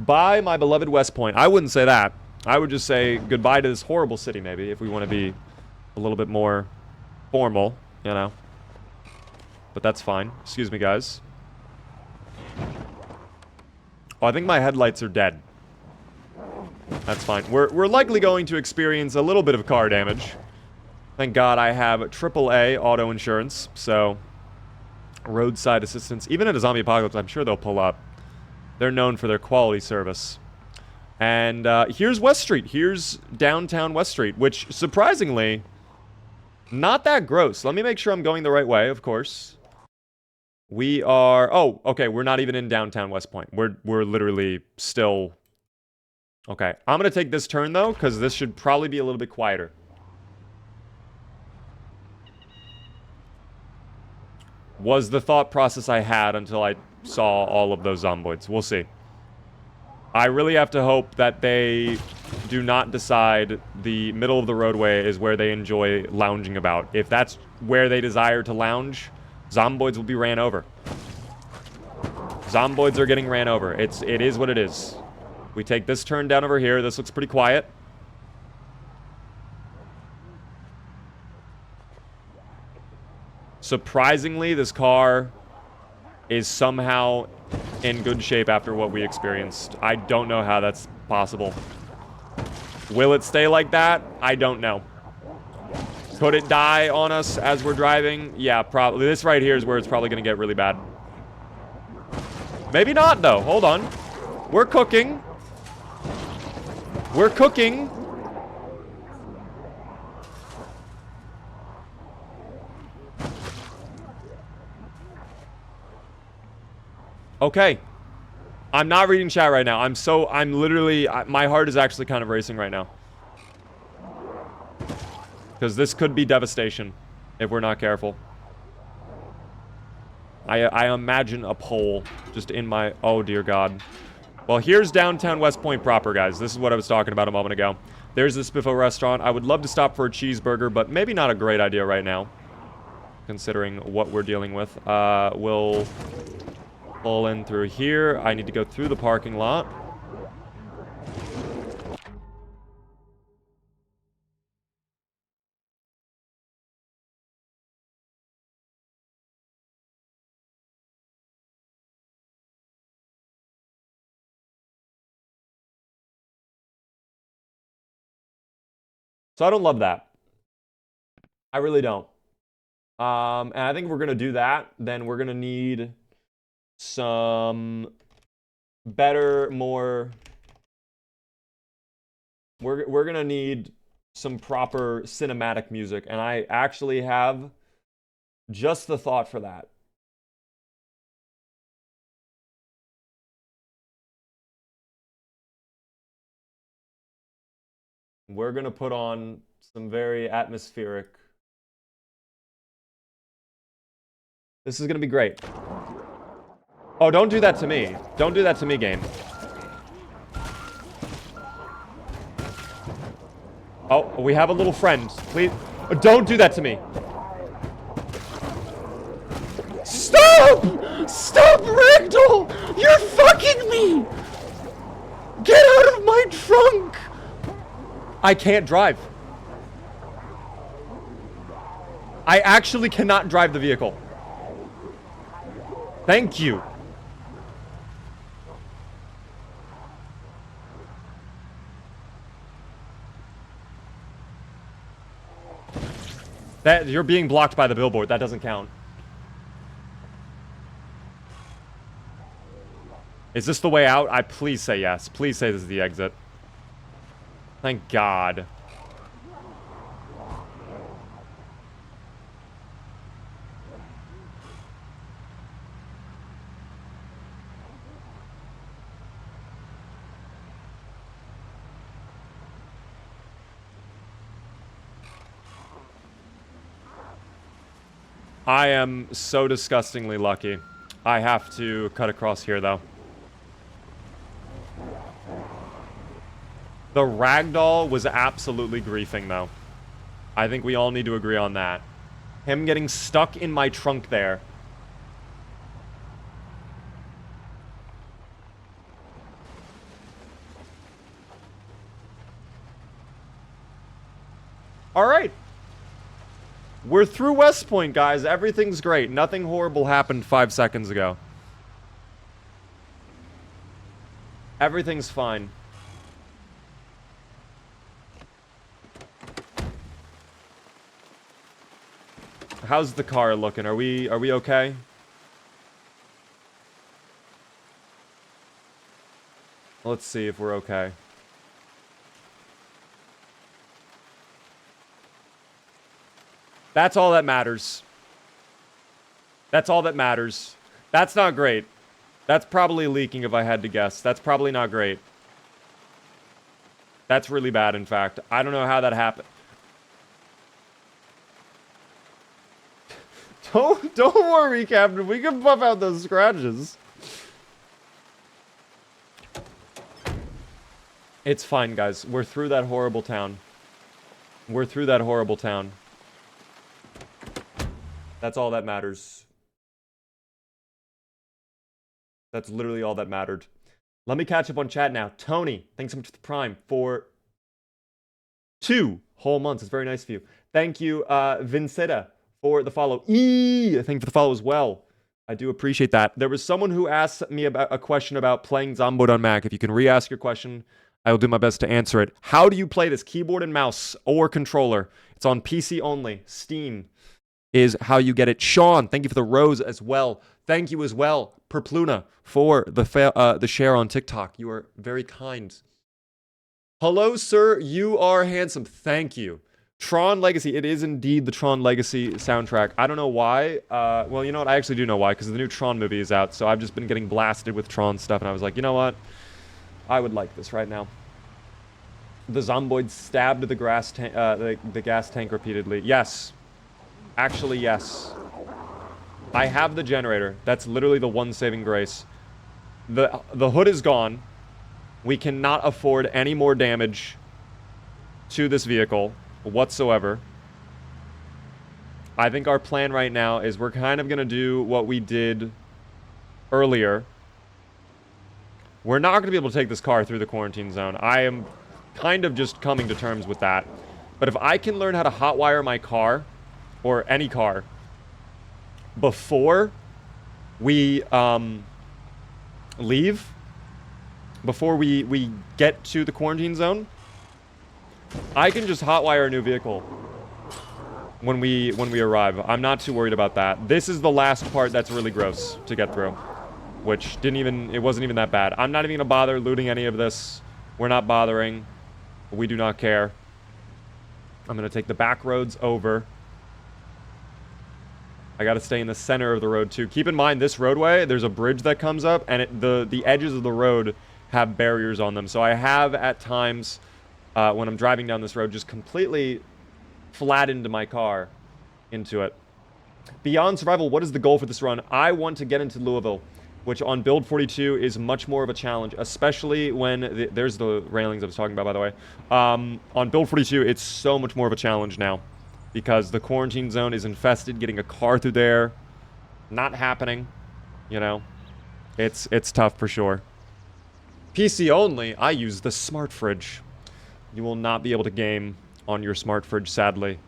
Bye, my beloved West Point. I wouldn't say that. I would just say goodbye to this horrible city, maybe, if we want to be a little bit more formal, you know. But that's fine. Excuse me, guys. Oh, I think my headlights are dead. That's fine. We're likely going to experience a little bit of car damage. Thank God I have AAA auto insurance, so roadside assistance. Even in a zombie apocalypse, I'm sure they'll pull up. They're known for their quality service. And here's West Street. Here's downtown West Street, which, surprisingly, not that gross. Let me make sure I'm going the right way, of course. We are... Oh, okay, we're not even in downtown West Point. We're literally still... Okay, I'm going to take this turn, though, because this should probably be a little bit quieter. Was the thought process I had until I saw all of those zomboids. We'll see. I really have to hope that they do not decide the middle of the roadway is where they enjoy lounging about. If that's where they desire to lounge, zomboids will be ran over. Zomboids are getting ran over. It is what it is. We take this turn down over here. This looks pretty quiet. Surprisingly, this car is somehow in good shape after what we experienced. I don't know how that's possible. Will it stay like that? I don't know. Could it die on us as we're driving? Yeah, probably. This right here is where it's probably going to get really bad. Maybe not, though. Hold on. We're cooking. We're cooking. Okay. I'm not reading chat right now. I'm literally, my heart is actually kind of racing right now. Because this could be devastation if we're not careful. I imagine a pole just in my, oh dear God. Well, here's downtown West Point proper, guys. This is what I was talking about a moment ago. There's the Spiffo restaurant. I would love to stop for a cheeseburger, but maybe not a great idea right now, considering what we're dealing with. We'll pull in through here. I need to go through the parking lot. So I don't love that. I really don't. And I think if we're gonna do that, then we're gonna need some better, more... We're gonna need some proper cinematic music, and I actually have just the thought for that. We're gonna put on some very atmospheric... This is gonna be great. Oh, don't do that to me. Don't do that to me, game. Oh, we have a little friend. Please, don't do that to me. Stop! Stop, Ragdoll! You're fucking me! Get out of my trunk! I can't drive. I actually cannot drive the vehicle. Thank you. You're being blocked by the billboard. That doesn't count. Is this the way out? Please say yes. Please say this is the exit. Thank God. I am so disgustingly lucky. I have to cut across here, though. The ragdoll was absolutely griefing, though. I think we all need to agree on that. Him getting stuck in my trunk there. All right. We're through West Point, guys. Everything's great. Nothing horrible happened 5 seconds ago. Everything's fine. How's the car looking? Are we okay? Let's see if we're okay. That's all that matters. That's all that matters. That's not great. That's probably leaking if I had to guess. That's probably not great. That's really bad, in fact. I don't know how that happened. Don't worry, Captain. We can buff out those scratches. It's fine, guys. We're through that horrible town. We're through that horrible town. That's all that matters. That's literally all that mattered. Let me catch up on chat now. Tony, thanks so much for the Prime for 2 whole months. It's very nice of you. Thank you, Vincetta, for the follow. Thank you for the follow as well. I do appreciate that. There was someone who asked me about a question about playing Zomboid on Mac. If you can re-ask your question, I will do my best to answer it. How do you play this? Keyboard and mouse or controller? It's on PC only. Steam is how you get it. Sean, thank you for the rose as well. Thank you as well, Perpluna, for the share on TikTok. You are very kind. Hello, sir. You are handsome. Thank you. Tron Legacy. It is indeed the Tron Legacy soundtrack. I don't know why. Well, you know what? I actually do know why, because the new Tron movie is out, so I've just been getting blasted with Tron stuff, and I was like, you know what? I would like this right now. The Zomboid stabbed the gas tank repeatedly. Yes. Actually, yes. I have the generator. That's literally the one saving grace. The hood is gone. We cannot afford any more damage to this vehicle whatsoever. I think our plan right now is we're kind of going to do what we did earlier. We're not going to be able to take this car through the quarantine zone. I am kind of just coming to terms with that. But if I can learn how to hotwire my car, or any car, before we leave, before we get to the quarantine zone, I can just hotwire a new vehicle when we arrive. I'm not too worried about that. This is the last part that's really gross to get through, which it wasn't even that bad. I'm not even gonna bother looting any of this. We're not bothering. We do not care. I'm gonna take the back roads over. I gotta stay in the center of the road too. Keep in mind, this roadway, there's a bridge that comes up, and the edges of the road have barriers on them. So I have at times, when I'm driving down this road, just completely flattened my car into it. Beyond survival, what is the goal for this run? I want to get into Louisville, which on build 42 is much more of a challenge, especially when there's the railings I was talking about, by the way. On build 42, it's so much more of a challenge now because the quarantine zone is infested. Getting a car through there, not happening. You know, it's tough for sure. PC only. I use the smart fridge. You will not be able to game on your smart fridge, sadly.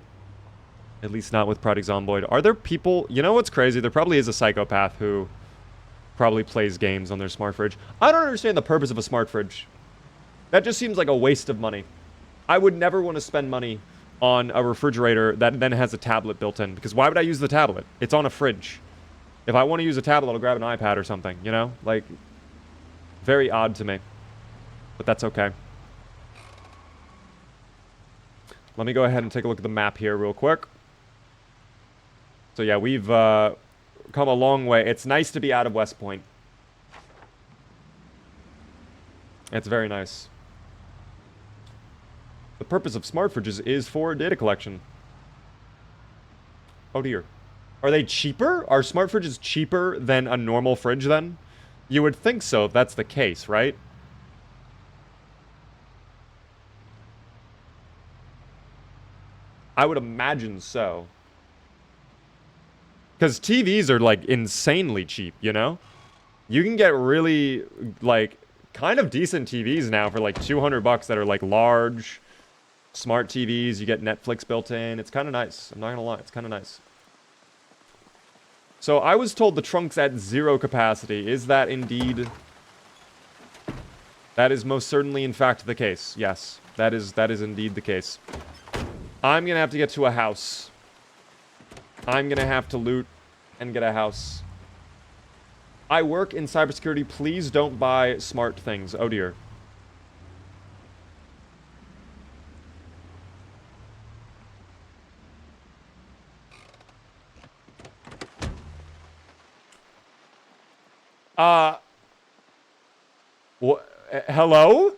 At least not with Project Zomboid. Are there people... You know what's crazy? There probably is a psychopath who probably plays games on their smart fridge. I don't understand the purpose of a smart fridge. That just seems like a waste of money. I would never want to spend money on a refrigerator that then has a tablet built in. Because why would I use the tablet? It's on a fridge. If I want to use a tablet, I'll grab an iPad or something, you know? Like, very odd to me. But that's okay. Let me go ahead and take a look at the map here real quick. So yeah, we've come a long way. It's nice to be out of West Point. It's very nice. The purpose of smart fridges is for data collection. Oh dear. Are they cheaper? Are smart fridges cheaper than a normal fridge then? You would think so if that's the case, right? I would imagine so. Because TVs are, like, insanely cheap, you know? You can get really, like, kind of decent TVs now for, like, 200 bucks that are, like, large, smart TVs. You get Netflix built in. It's kind of nice. I'm not gonna lie. It's kind of nice. So, I was told the trunk's at 0 capacity. Is that indeed... That is most certainly, in fact, the case. Yes. That is indeed the case. I'm gonna have to get to a house. I'm gonna have to loot and get a house. I work in cybersecurity. Please don't buy smart things. Oh dear. What? Hello?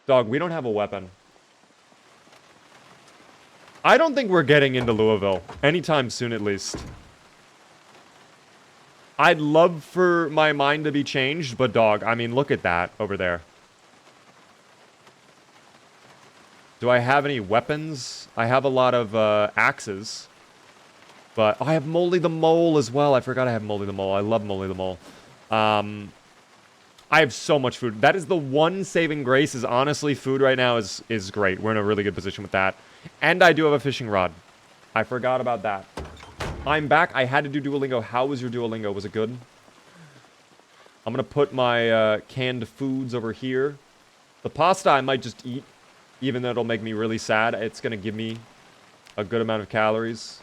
Dog, we don't have a weapon. I don't think we're getting into Louisville. Anytime soon, at least. I'd love for my mind to be changed, but dog, I mean, look at that over there. Do I have any weapons? I have a lot of axes. But I have Molly the Mole as well. I forgot I have Molly the Mole. I love Molly the Mole. I have so much food. That is the one saving grace, is honestly food right now is great. We're in a really good position with that. And I do have a fishing rod. I forgot about that. I'm back. I had to do Duolingo. How was your Duolingo? Was it good? I'm going to put my canned foods over here. The pasta I might just eat, even though it'll make me really sad. It's going to give me a good amount of calories.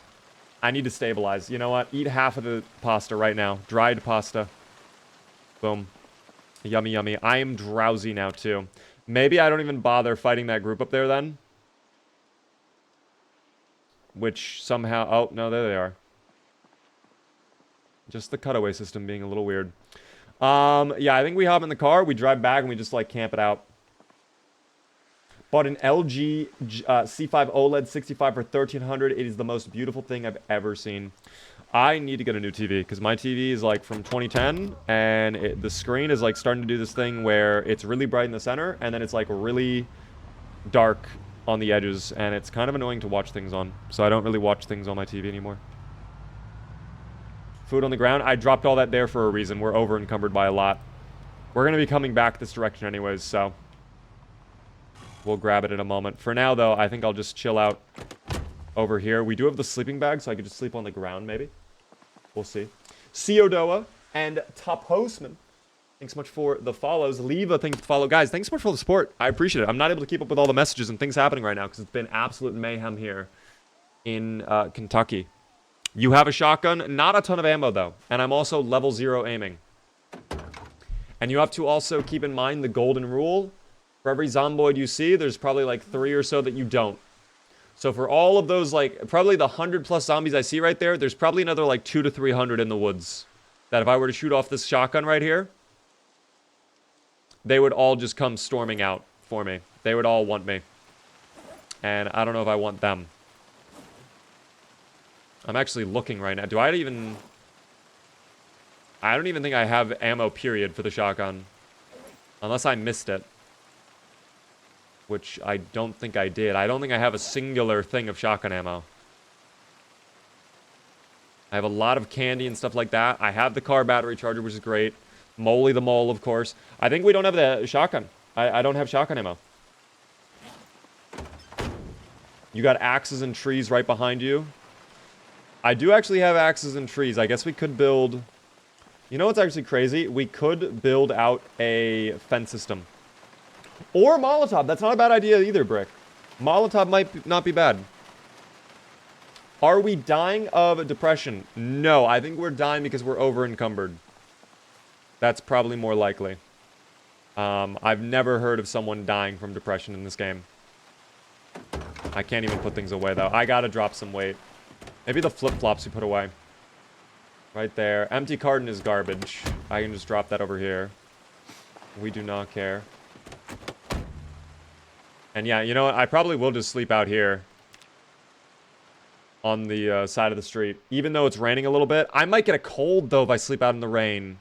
I need to stabilize. You know what? Eat half of the pasta right now. Dried pasta. Boom. Yummy, yummy. I am drowsy now, too. Maybe I don't even bother fighting that group up there, then. Which somehow... Oh, no, there they are. Just the cutaway system being a little weird. Yeah, I think we hop in the car, we drive back, and we just, like, camp it out. Bought an LG C5 OLED 65 for $1,300. It is the most beautiful thing I've ever seen. I need to get a new TV, because my TV is, like, from 2010, and the screen is, like, starting to do this thing where it's really bright in the center, and then it's, like, really dark on the edges, and it's kind of annoying to watch things on. So I don't really watch things on my TV anymore. Food on the ground. I dropped all that there for a reason. We're over encumbered by a lot. We're going to be coming back this direction anyways, so we'll grab it in a moment. For now, though, I think I'll just chill out over here. We do have the sleeping bag, so I could just sleep on the ground, maybe. We'll see. Ciodoa and Top Hostman Thanks so much for the follows. Leva, thanks for the follow. Guys, thanks so much for the support. I appreciate it. I'm not able to keep up with all the messages and things happening right now because it's been absolute mayhem here in Kentucky. You have a shotgun. Not a ton of ammo, though. And I'm also level 0 aiming. And you have to also keep in mind the golden rule. For every zomboid you see, there's probably like 3 or so that you don't. So for all of those, like, probably the 100+ zombies I see right there, there's probably another like 200 to 300 in the woods. That if I were to shoot off this shotgun right here, they would all just come storming out for me. They would all want me. And I don't know if I want them. I'm actually looking right now. I don't even think I have ammo, period, for the shotgun. Unless I missed it. Which I don't think I did. I don't think I have a singular thing of shotgun ammo. I have a lot of candy and stuff like that. I have the car battery charger, which is great. Moly the mole, of course. I think we don't have the shotgun. I don't have shotgun ammo. You got axes and trees right behind you. I do actually have axes and trees. I guess we could build... You know what's actually crazy? We could build out a fence system. Or Molotov. That's not a bad idea either, Brick. Molotov might not be bad. Are we dying of depression? No, I think we're dying because we're over-encumbered. That's probably more likely. I've never heard of someone dying from depression in this game. I can't even put things away, though. I gotta drop some weight. Maybe the flip-flops we put away. Right there. Empty carton is garbage. I can just drop that over here. We do not care. And yeah, you know what? I probably will just sleep out here. On the side of the street. Even though it's raining a little bit. I might get a cold, though, if I sleep out in the rain.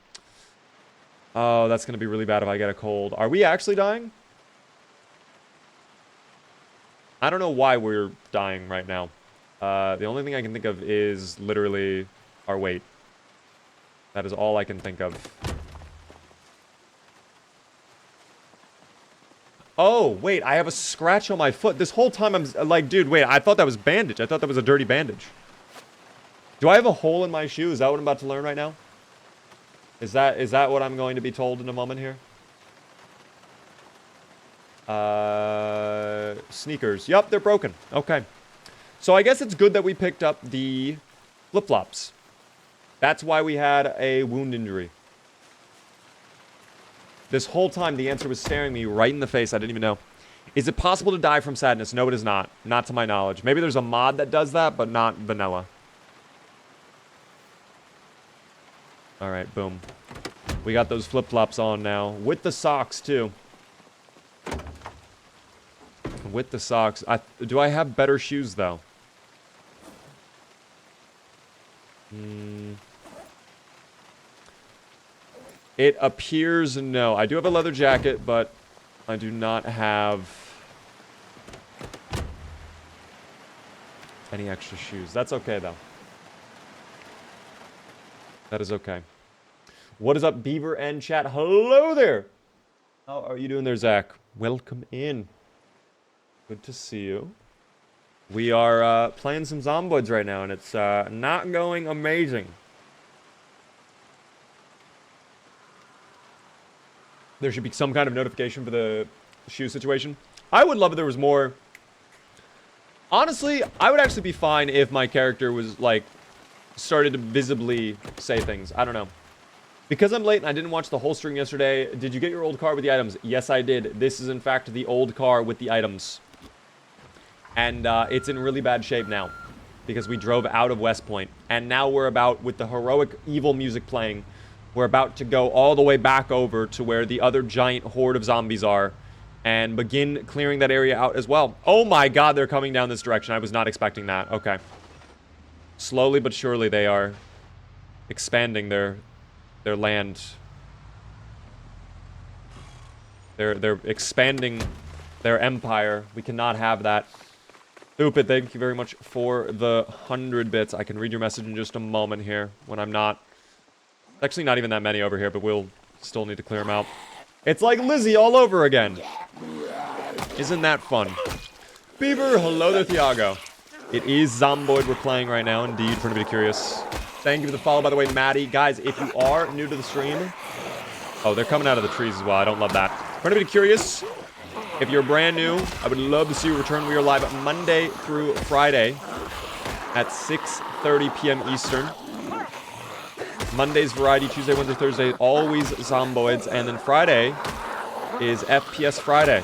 Oh, that's going to be really bad if I get a cold. Are we actually dying? I don't know why we're dying right now. The only thing I can think of is literally our weight. That is all I can think of. Oh, wait, I have a scratch on my foot. This whole time I'm like, dude, wait, I thought that was bandage. I thought that was a dirty bandage. Do I have a hole in my shoe? Is that what I'm about to learn right now? Is that what I'm going to be told in a moment here? Sneakers. Yup, they're broken. Okay. So I guess it's good that we picked up the flip-flops. That's why we had a wound injury. This whole time, the answer was staring me right in the face. I didn't even know. Is it possible to die from sadness? No, it is not. Not to my knowledge. Maybe there's a mod that does that, but not vanilla. Alright, boom. We got those flip-flops on now. With the socks, too. With the socks. Do I have better shoes, though? It appears no. I do have a leather jacket, but I do not have any extra shoes. That's okay, though. That is okay. What is up, Beaver and chat? Hello there! How are you doing there, Zach? Welcome in. Good to see you. We are playing some zomboids right now, and it's not going amazing. There should be some kind of notification for the shoe situation. I would love if there was more. Honestly, I would actually be fine if my character was, like, started to visibly say things. I don't know. Because I'm late and I didn't watch the whole stream yesterday, did you get your old car with the items? Yes, I did. This is, in fact, the old car with the items. And it's in really bad shape now. Because we drove out of West Point. And now we're about, with the heroic evil music playing, we're about to go all the way back over to where the other giant horde of zombies are. And begin clearing that area out as well. Oh my god, they're coming down this direction. I was not expecting that. Okay. Slowly but surely they are expanding their land. They're expanding their empire. We cannot have that. Stupid, thank you very much for the 100 bits. I can read your message in just a moment here when I'm not. It's actually not even that many over here, but we'll still need to clear them out. It's like Lizzie all over again. Isn't that fun? Beaver, hello there, Thiago. It is Zomboid we're playing right now, indeed, for anybody curious. Thank you for the follow, by the way, Maddie. Guys, if you are new to the stream, Oh, they're coming out of the trees as well. I don't love that. For anybody curious, if you're brand new, I would love to see you return. We are live Monday through Friday at 6:30 p.m. Eastern. Monday's Variety, Tuesday, Wednesday, Thursday, always Zomboids. And then Friday is FPS Friday,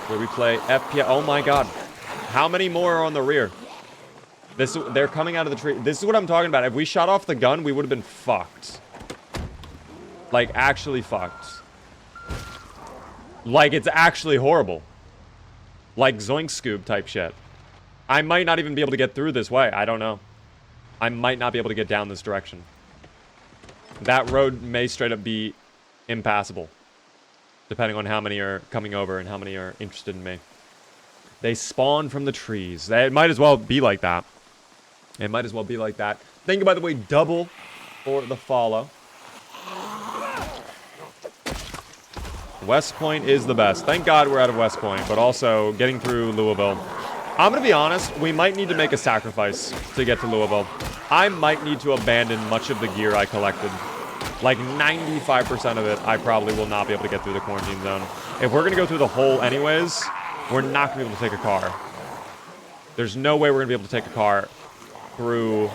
where we play FPS. Oh my god. How many more are on the rear? They're coming out of the tree. This is what I'm talking about. If we shot off the gun, we would have been fucked. Like, actually fucked. Like, it's actually horrible. Like, Zoink Scoob type shit. I might not even be able to get through this way. I don't know. I might not be able to get down this direction. That road may straight up be impassable. Depending on how many are coming over and how many are interested in me. They spawn from the trees. It might as well be like that. It might as well be like that. Thank you, by the way, Double, for the follow. West Point is the best. Thank God we're out of West Point, but also getting through Louisville. I'm going to be honest, we might need to make a sacrifice to get to Louisville. I might need to abandon much of the gear I collected. Like 95% of it, I probably will not be able to get through the quarantine zone. If we're going to go through the hole anyways, we're not going to be able to take a car. There's no way we're going to be able to take a car through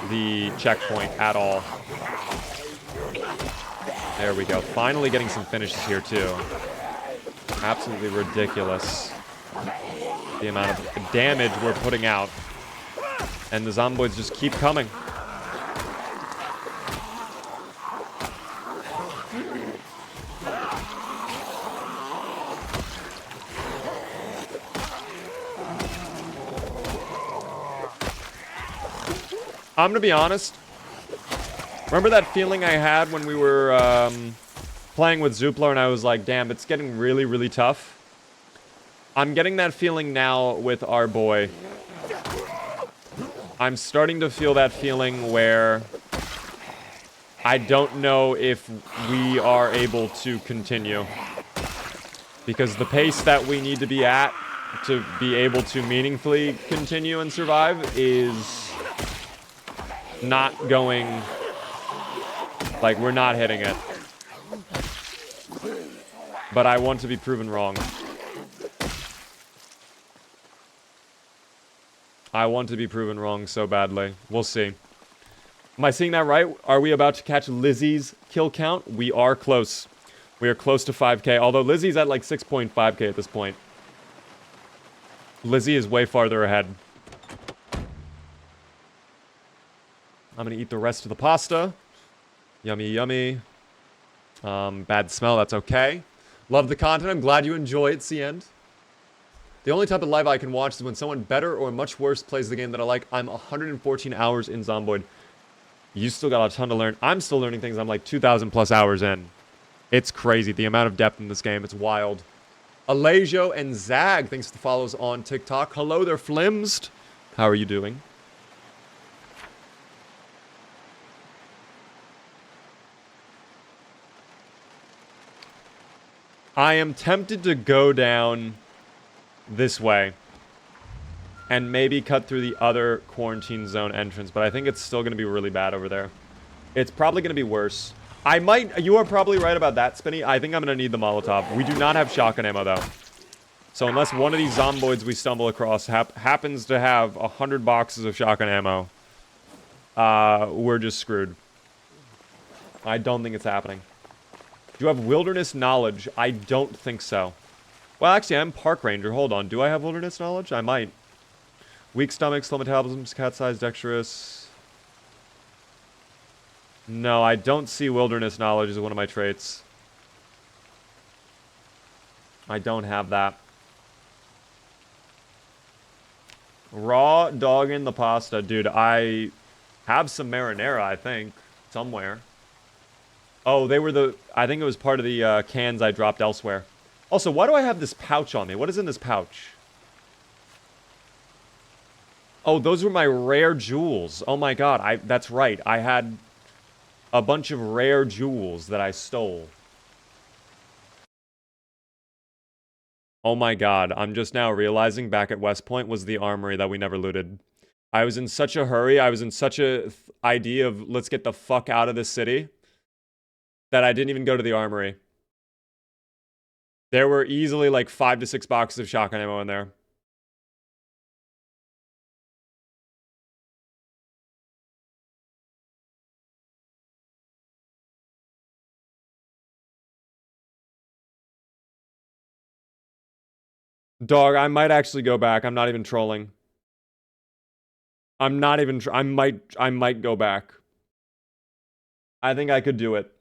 the checkpoint at all. There we go. Finally getting some finishes here, too. Absolutely ridiculous. The amount of damage we're putting out. And the zomboids just keep coming. I'm gonna be honest. Remember that feeling I had when we were playing with Zoopla and I was like, damn, it's getting really, really tough? I'm getting that feeling now with our boy. I'm starting to feel that feeling where I don't know if we are able to continue. Because the pace that we need to be at to be able to meaningfully continue and survive is not going, like, we're not hitting it. But I want to be proven wrong. I want to be proven wrong so badly. We'll see. Am I seeing that right? Are we about to catch Lizzie's kill count? We are close. We are close to 5K, although Lizzie's at like 6.5K at this point. Lizzie is way farther ahead. I'm gonna eat the rest of the pasta. Yummy, yummy. Bad smell, that's okay. Love the content, I'm glad you enjoy it, the end. The only type of live I can watch is when someone better or much worse plays the game that I like. I'm 114 hours in Zomboid. You still got a ton to learn. I'm still learning things. I'm like 2,000 plus hours in. It's crazy, the amount of depth in this game. It's wild. Alajo and Zag, thanks for the follows on TikTok. Hello there, Flimsed. How are you doing? I am tempted to go down this way and maybe cut through the other quarantine zone entrance, but I think it's still going to be really bad over there. It's probably going to be worse. You are probably right about that, Spinny. I think I'm going to need the Molotov. We do not have shotgun ammo, though. So unless one of these zomboids we stumble across happens to have 100 boxes of shotgun ammo, we're just screwed. I don't think it's happening. Do you have wilderness knowledge? I don't think so. Well, actually, I'm park ranger. Hold on. Do I have wilderness knowledge? I might. Weak stomach, slow metabolism, cat size, dexterous. No, I don't see wilderness knowledge as one of my traits. I don't have that. Raw dog in the pasta. Dude, I have some marinara, I think, somewhere. Oh, they were I think it was part of the cans I dropped elsewhere. Also, why do I have this pouch on me? What is in this pouch? Oh, those were my rare jewels. Oh my god, that's right. I had a bunch of rare jewels that I stole. Oh my god, I'm just now realizing back at West Point was the armory that we never looted. I was in such a hurry. I was in such a idea of let's get the fuck out of this city that I didn't even go to the armory. There were easily like 5 to 6 boxes of shotgun ammo in there. Dog, I might actually go back. I'm not even trolling. I'm not even I might go back. I think I could do it.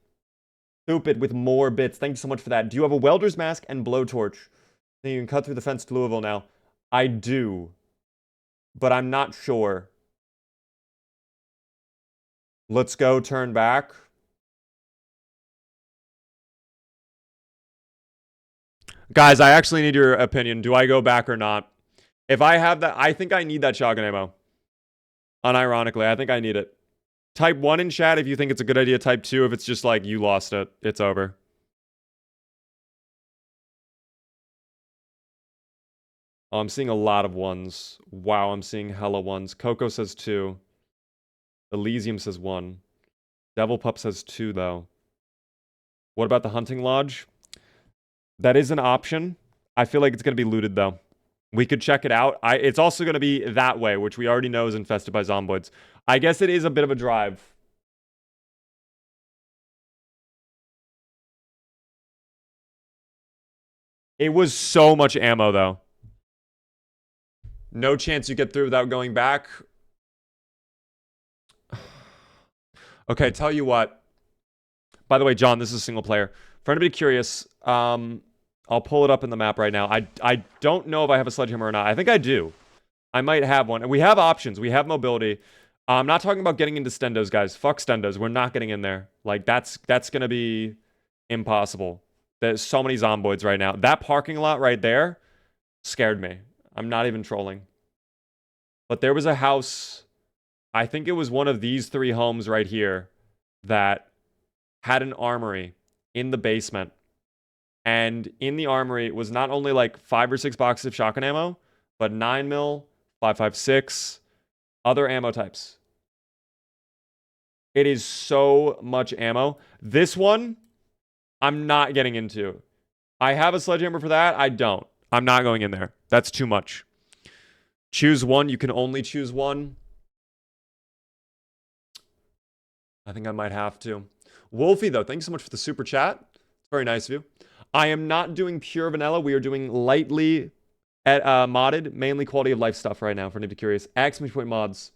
Stupid with more bits. Thank you so much for that. Do you have a welder's mask and blowtorch? Then you can cut through the fence to Louisville now. I do. But I'm not sure. Let's go turn back. Guys, I actually need your opinion. Do I go back or not? If I have that, I think I need that shotgun ammo. Unironically, I think I need it. Type 1 in chat if you think it's a good idea. Type 2 if it's just like, you lost it. It's over. Oh, I'm seeing a lot of ones. Wow, I'm seeing hella ones. Coco says 2. Elysium says 1. Devil Pup says 2, though. What about the Hunting Lodge? That is an option. I feel like it's going to be looted, though. We could check it out. It's also going to be that way, which we already know is infested by zomboids. I guess it is a bit of a drive. It was so much ammo, though. No chance you get through without going back. Okay, tell you what. By the way, John, this is single player. For anybody curious, I'll pull it up in the map right now. I don't know if I have a sledgehammer or not. I think I do. I might have one. And we have options. We have mobility. I'm not talking about getting into stendos, guys. Fuck stendos. We're not getting in there. Like, that's going to be impossible. There's so many zomboids right now. That parking lot right there scared me. I'm not even trolling. But there was a house, I think it was one of these 3 homes right here, that had an armory in the basement. And in the armory, it was not only like 5 or 6 boxes of shotgun ammo, but 9mm, 5.56, other ammo types. It is so much ammo. This one, I'm not getting into. I have a sledgehammer for that. I don't. I'm not going in there. That's too much. Choose one. You can only choose one. I think I might have to. Wolfie, though, thanks so much for the super chat. It's very nice of you. I am not doing pure vanilla. We are doing lightly modded, mainly quality of life stuff right now, for anybody curious. Exclamation point mods.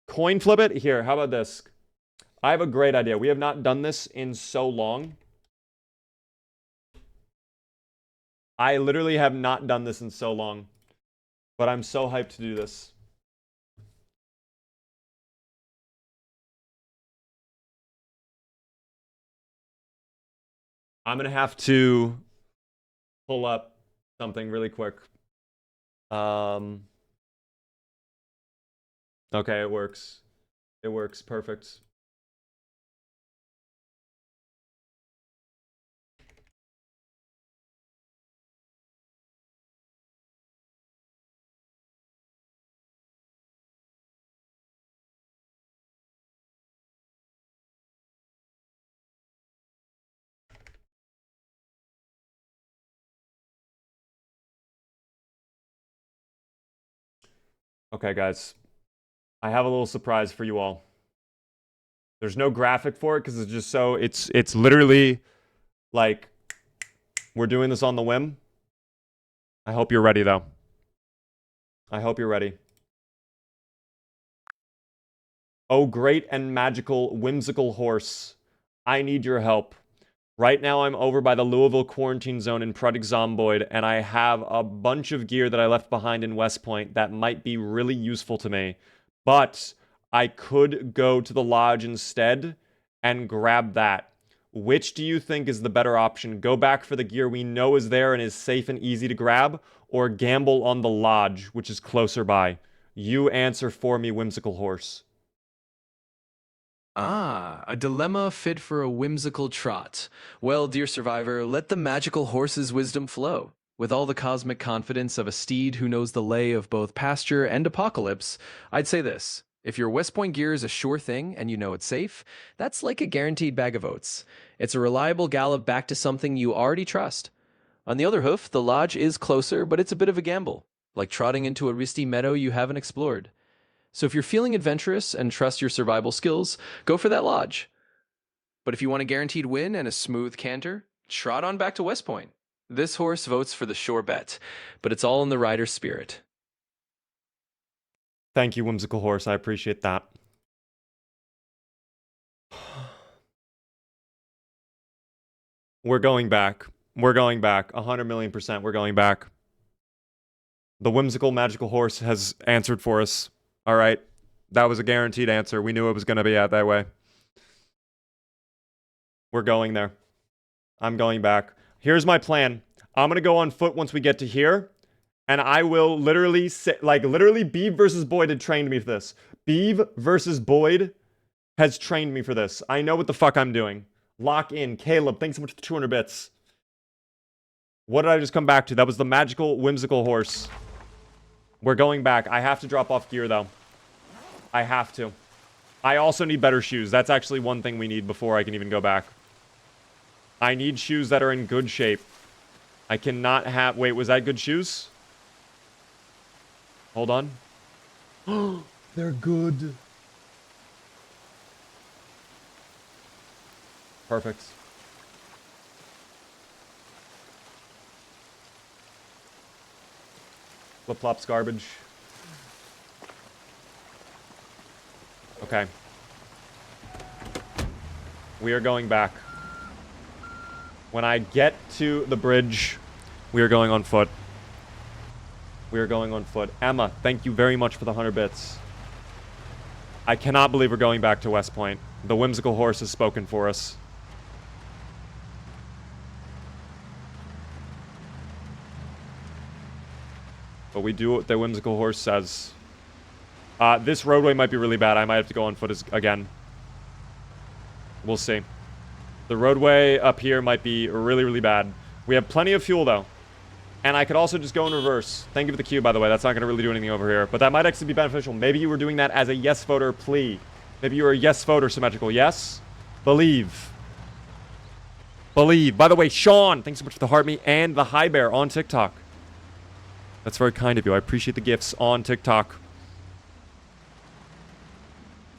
Coin flip it? Here, how about this? I have a great idea. We have not done this in so long. I literally have not done this in so long. But I'm so hyped to do this. I'm going to have to pull up something really quick. Okay, it works. It works. Perfect. Okay, guys. I have a little surprise for you all. There's no graphic for it because it's just so... It's literally like... We're doing this on the whim. I hope you're ready, though. I hope you're ready. Oh, great and magical, whimsical horse. I need your help. Right now, I'm over by the Louisville quarantine zone in Project Zomboid, and I have a bunch of gear that I left behind in West Point that might be really useful to me. But I could go to the lodge instead and grab that. Which do you think is the better option? Go back for the gear we know is there and is safe and easy to grab, or gamble on the lodge, which is closer by? You answer for me, whimsical horse. Ah, a dilemma fit for a whimsical trot. Well, dear survivor, let the magical horse's wisdom flow. With all the cosmic confidence of a steed who knows the lay of both pasture and apocalypse, I'd say this. If your West Point gear is a sure thing and you know it's safe, that's like a guaranteed bag of oats. It's a reliable gallop back to something you already trust. On the other hoof, the lodge is closer, but it's a bit of a gamble, like trotting into a misty meadow you haven't explored. So if you're feeling adventurous and trust your survival skills, go for that lodge. But if you want a guaranteed win and a smooth canter, trot on back to West Point. This horse votes for the sure bet, but it's all in the rider's spirit. Thank you, Whimsical Horse. I appreciate that. We're going back. We're going back. 100,000,000%. We're going back. The Whimsical Magical Horse has answered for us. All right. That was a guaranteed answer. We knew it was going to be out that way. We're going there. I'm going back. Here's my plan. I'm going to go on foot once we get to here. And I will literally say, literally, Beeve versus Boyd had trained me for this. Beeve versus Boyd has trained me for this. I know what the fuck I'm doing. Lock in. Caleb, thanks so much for the 200 bits. What did I just come back to? That was the magical, whimsical horse. We're going back. I have to drop off gear, though. I have to. I also need better shoes. That's actually one thing we need before I can even go back. I need shoes that are in good shape. I cannot have... Wait, was that good shoes? Hold on. They're good. Perfect. Flip-flops garbage. Okay. We are going back. When I get to the bridge, we are going on foot. We are going on foot. Emma, thank you very much for the 100 bits. I cannot believe we're going back to West Point. The Whimsical Horse has spoken for us. But we do what the Whimsical Horse says. This roadway might be really bad. I might have to go on foot again. We'll see. The roadway up here might be really, really bad. We have plenty of fuel, though. And I could also just go in reverse. Thank you for the cue, by the way. That's not going to really do anything over here. But that might actually be beneficial. Maybe you were doing that as a yes voter plea. Maybe you were a yes voter symmetrical. Yes? Believe. Believe. By the way, Sean, thanks so much for the heart me and the hi bear on TikTok. That's very kind of you. I appreciate the gifts on TikTok.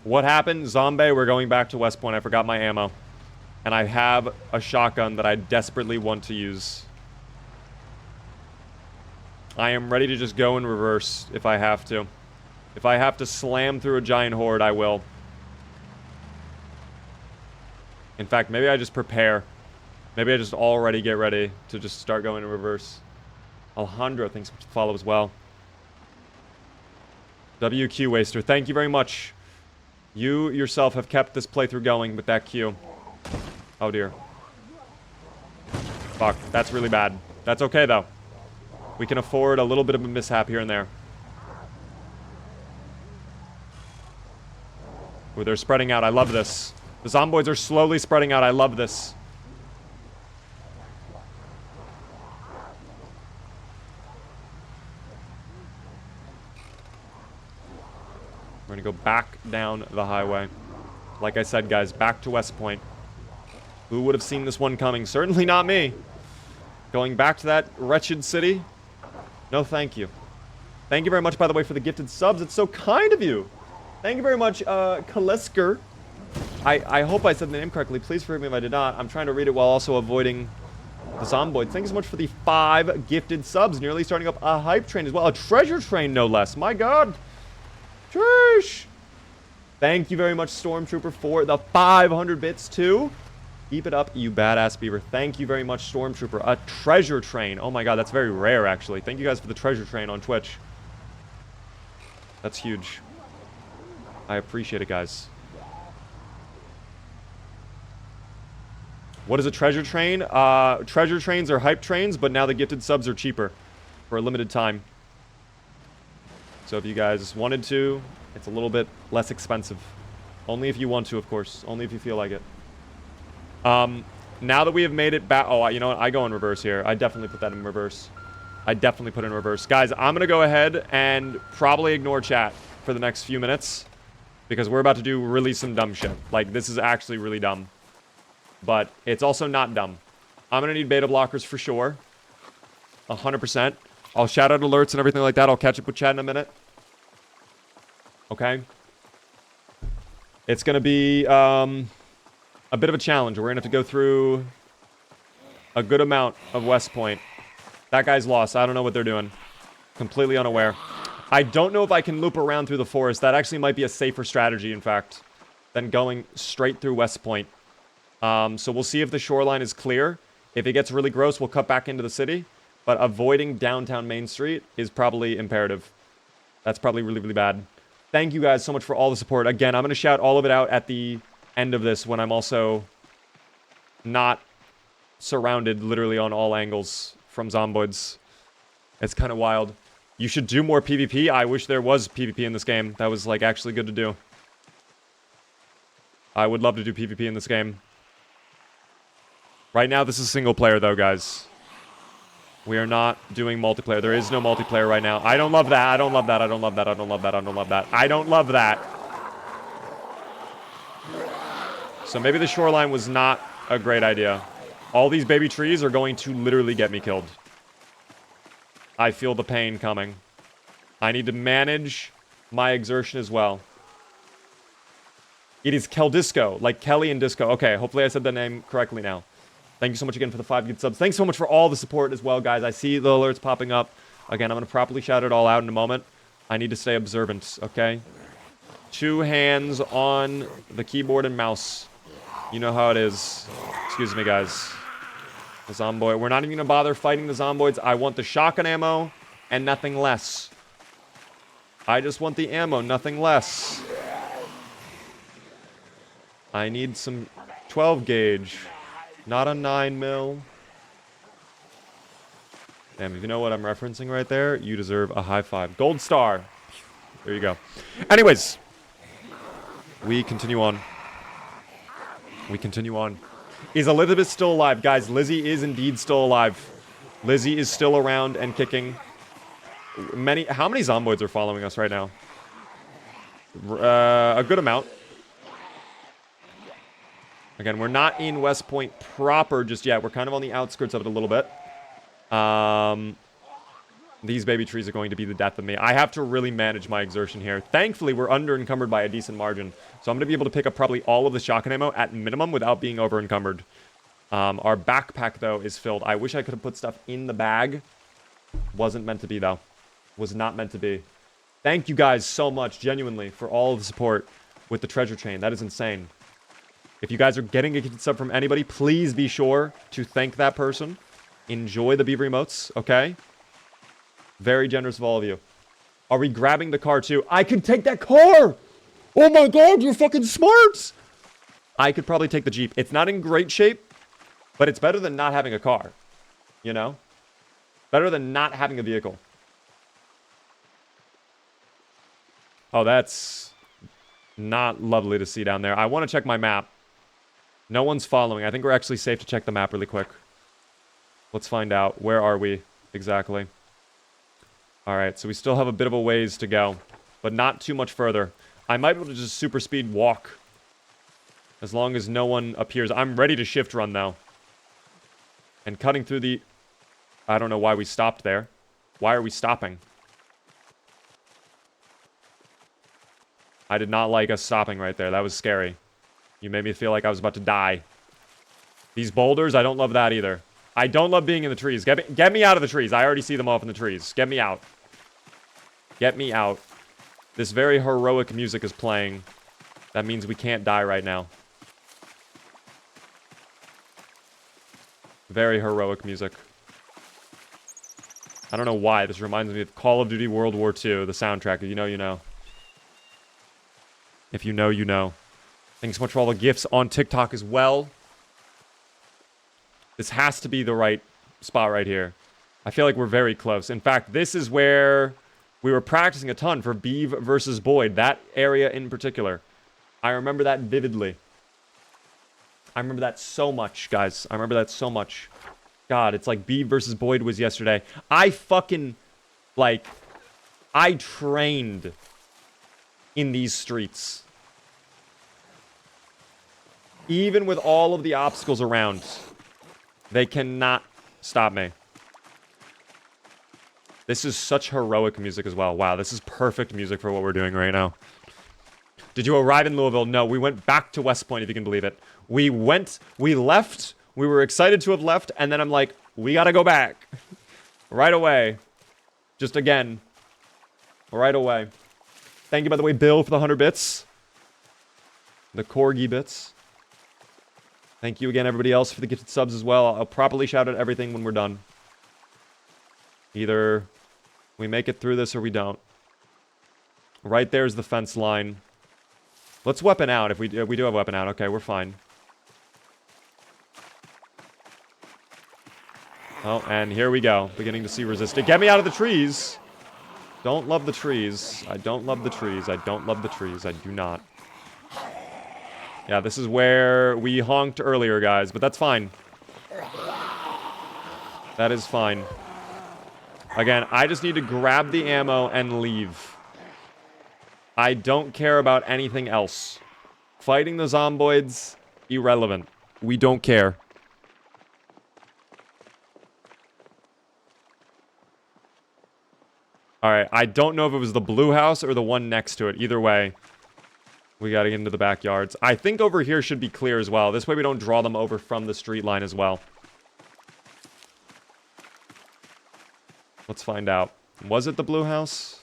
What happened? Zombie, we're going back to West Point. I forgot my ammo. And I have a shotgun that I desperately want to use. I am ready to just go in reverse if I have to. If I have to slam through a giant horde, I will. In fact, maybe I just prepare. Maybe I just already get ready to just start going in reverse. Alejandro, thanks for the follow as well. WQ Waster, thank you very much. You yourself have kept this playthrough going with that Q. Oh dear. Fuck, that's really bad. That's okay though. We can afford a little bit of a mishap here and there. Ooh, they're spreading out. I love this. The zomboids are slowly spreading out. I love this. We're gonna go back down the highway. Like I said, guys, back to West Point. Who would have seen this one coming? Certainly not me. Going back to that wretched city? No, thank you. Thank you very much, by the way, for the gifted subs. It's so kind of you. Thank you very much, Kalesker. I hope I said the name correctly. Please forgive me if I did not. I'm trying to read it while also avoiding the zomboid. Thank you so much for the 5 gifted subs. Nearly starting up a hype train as well. A treasure train, no less. My God. Trish. Thank you very much, Stormtrooper, for the 500 bits, too. Keep it up, you badass beaver. Thank you very much, Stormtrooper. A treasure train. Oh my God, that's very rare, actually. Thank you guys for the treasure train on Twitch. That's huge. I appreciate it, guys. What is a treasure train? Treasure trains are hype trains, but now the gifted subs are cheaper for a limited time. So if you guys wanted to, it's a little bit less expensive. Only if you want to, of course. Only if you feel like it. Now that we have made it back... Oh, you know what? I go in reverse here. I definitely put that in reverse. I definitely put it in reverse. Guys, I'm going to go ahead and probably ignore chat for the next few minutes. Because we're about to do really some dumb shit. Like, this is actually really dumb. But it's also not dumb. I'm going to need beta blockers for sure. 100%. I'll shout out alerts and everything like that. I'll catch up with chat in a minute. Okay. It's going to be a bit of a challenge. We're going to have to go through a good amount of West Point. That guy's lost. I don't know what they're doing. Completely unaware. I don't know if I can loop around through the forest. That actually might be a safer strategy, in fact, than going straight through West Point. So we'll see if the shoreline is clear. If it gets really gross, we'll cut back into the city. But avoiding downtown Main Street is probably imperative. That's probably really, really bad. Thank you guys so much for all the support. Again, I'm going to shout all of it out at the end of this when I'm also not surrounded literally on all angles from zomboids. It's kind of wild. You should do more PvP. I wish there was PvP in this game. That was, like, actually good to do. I would love to do PvP in this game. Right now, this is single player, though, guys. We are not doing multiplayer. There is no multiplayer right now. I don't love that. I don't love that. I don't love that. I don't love that. I don't love that. I don't love that. So maybe the shoreline was not a great idea. All these baby trees are going to literally get me killed. I feel the pain coming. I need to manage my exertion as well. It is Keldisco, like Kelly and Disco. Okay, hopefully I said the name correctly now. Thank you so much again for the 5 good subs. Thanks so much for all the support as well, guys. I see the alerts popping up. Again, I'm going to properly shout it all out in a moment. I need to stay observant, okay? 2 hands on the keyboard and mouse. You know how it is. Excuse me, guys. The zomboid. We're not even going to bother fighting the zomboids. I want the shotgun ammo and nothing less. I just want the ammo, nothing less. I need some 12 gauge. Not a 9mm. Damn, if you know what I'm referencing right there, you deserve a high five. Gold star. There you go. Anyways. We continue on. We continue on. Is Elizabeth still alive? Guys, Lizzie is indeed still alive. Lizzie is still around and kicking. How many zomboids are following us right now? A good amount. Again, we're not in West Point proper just yet. We're kind of on the outskirts of it a little bit. These baby trees are going to be the death of me. I have to really manage my exertion here. Thankfully, we're under-encumbered by a decent margin. So I'm going to be able to pick up probably all of the shotgun ammo at minimum without being over-encumbered. Our backpack, though, is filled. I wish I could have put stuff in the bag. Wasn't meant to be, though. Was not meant to be. Thank you guys so much, genuinely, for all of the support with the treasure chain. That is insane. If you guys are getting a gifted sub from anybody, please be sure to thank that person. Enjoy the beaver emotes, okay? Very generous of all of you. Are we grabbing the car too? I could take that car! Oh my god, you're fucking smart! I could probably take the Jeep. It's not in great shape, but it's better than not having a car. You know? Better than not having a vehicle. Oh, that's not lovely to see down there. I want to check my map. No one's following. I think we're actually safe to check the map really quick. Let's find out. Where are we exactly? Alright, so we still have a bit of a ways to go. But not too much further. I might be able to just super speed walk. As long as no one appears. I'm ready to shift run, though. And cutting through the... I don't know why we stopped there. Why are we stopping? I did not like us stopping right there. That was scary. You made me feel like I was about to die. These boulders, I don't love that either. I don't love being in the trees. Get me out of the trees. I already see them off in the trees. Get me out. Get me out. This very heroic music is playing. That means we can't die right now. Very heroic music. I don't know why. This reminds me of Call of Duty World War II, the soundtrack. If you know, you know. If you know, you know. Thanks so much for all the gifts on TikTok as well. This has to be the right spot right here. I feel like we're very close. In fact, this is where we were practicing a ton for Beeve versus Boyd. That area in particular. I remember that vividly. I remember that so much, guys. I remember that so much. God, it's like Beeve versus Boyd was yesterday. I fucking, like, I trained in these streets. Even with all of the obstacles around, they cannot stop me. This is such heroic music as well. Wow, this is perfect music for what we're doing right now. Did you arrive in Louisville? No, we went back to West Point, if you can believe it. We left, we were excited to have left, and then I'm like, we gotta go back. Right away. Just again. Right away. Thank you, by the way, Bill, for the 100 bits. The Corgi bits. Thank you again, everybody else, for the gifted subs as well. I'll properly shout out everything when we're done. Either we make it through this or we don't. Right there's the fence line. Let's weapon out. If we do have weapon out. Okay, we're fine. Oh, and here we go. Beginning to see resistance. Get me out of the trees! Don't love the trees. I don't love the trees. I don't love the trees. I do not. Yeah, this is where we honked earlier, guys. But that's fine. That is fine. Again, I just need to grab the ammo and leave. I don't care about anything else. Fighting the zomboids, irrelevant. We don't care. Alright, I don't know if it was the blue house or the one next to it. Either way, we gotta get into the backyards. I think over here should be clear as well. This way we don't draw them over from the street line as well. Let's find out. Was it the blue house?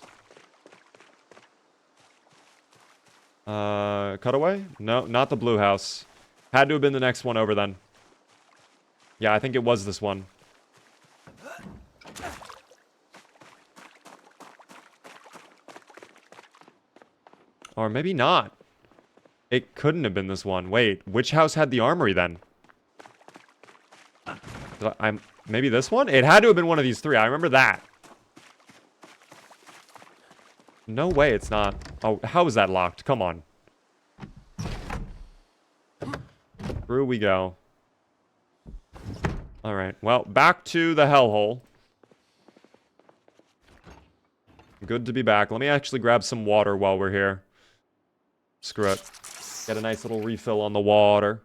Cutaway? No, not the blue house. Had to have been the next one over then. Yeah, I think it was this one. Or maybe not. It couldn't have been this one. Wait, which house had the armory then? Maybe this one? It had to have been one of these three. I remember that. No way it's not. Oh, how is that locked? Come on. Through we go. Alright, well, back to the hellhole. Good to be back. Let me actually grab some water while we're here. Screw it. Get a nice little refill on the water.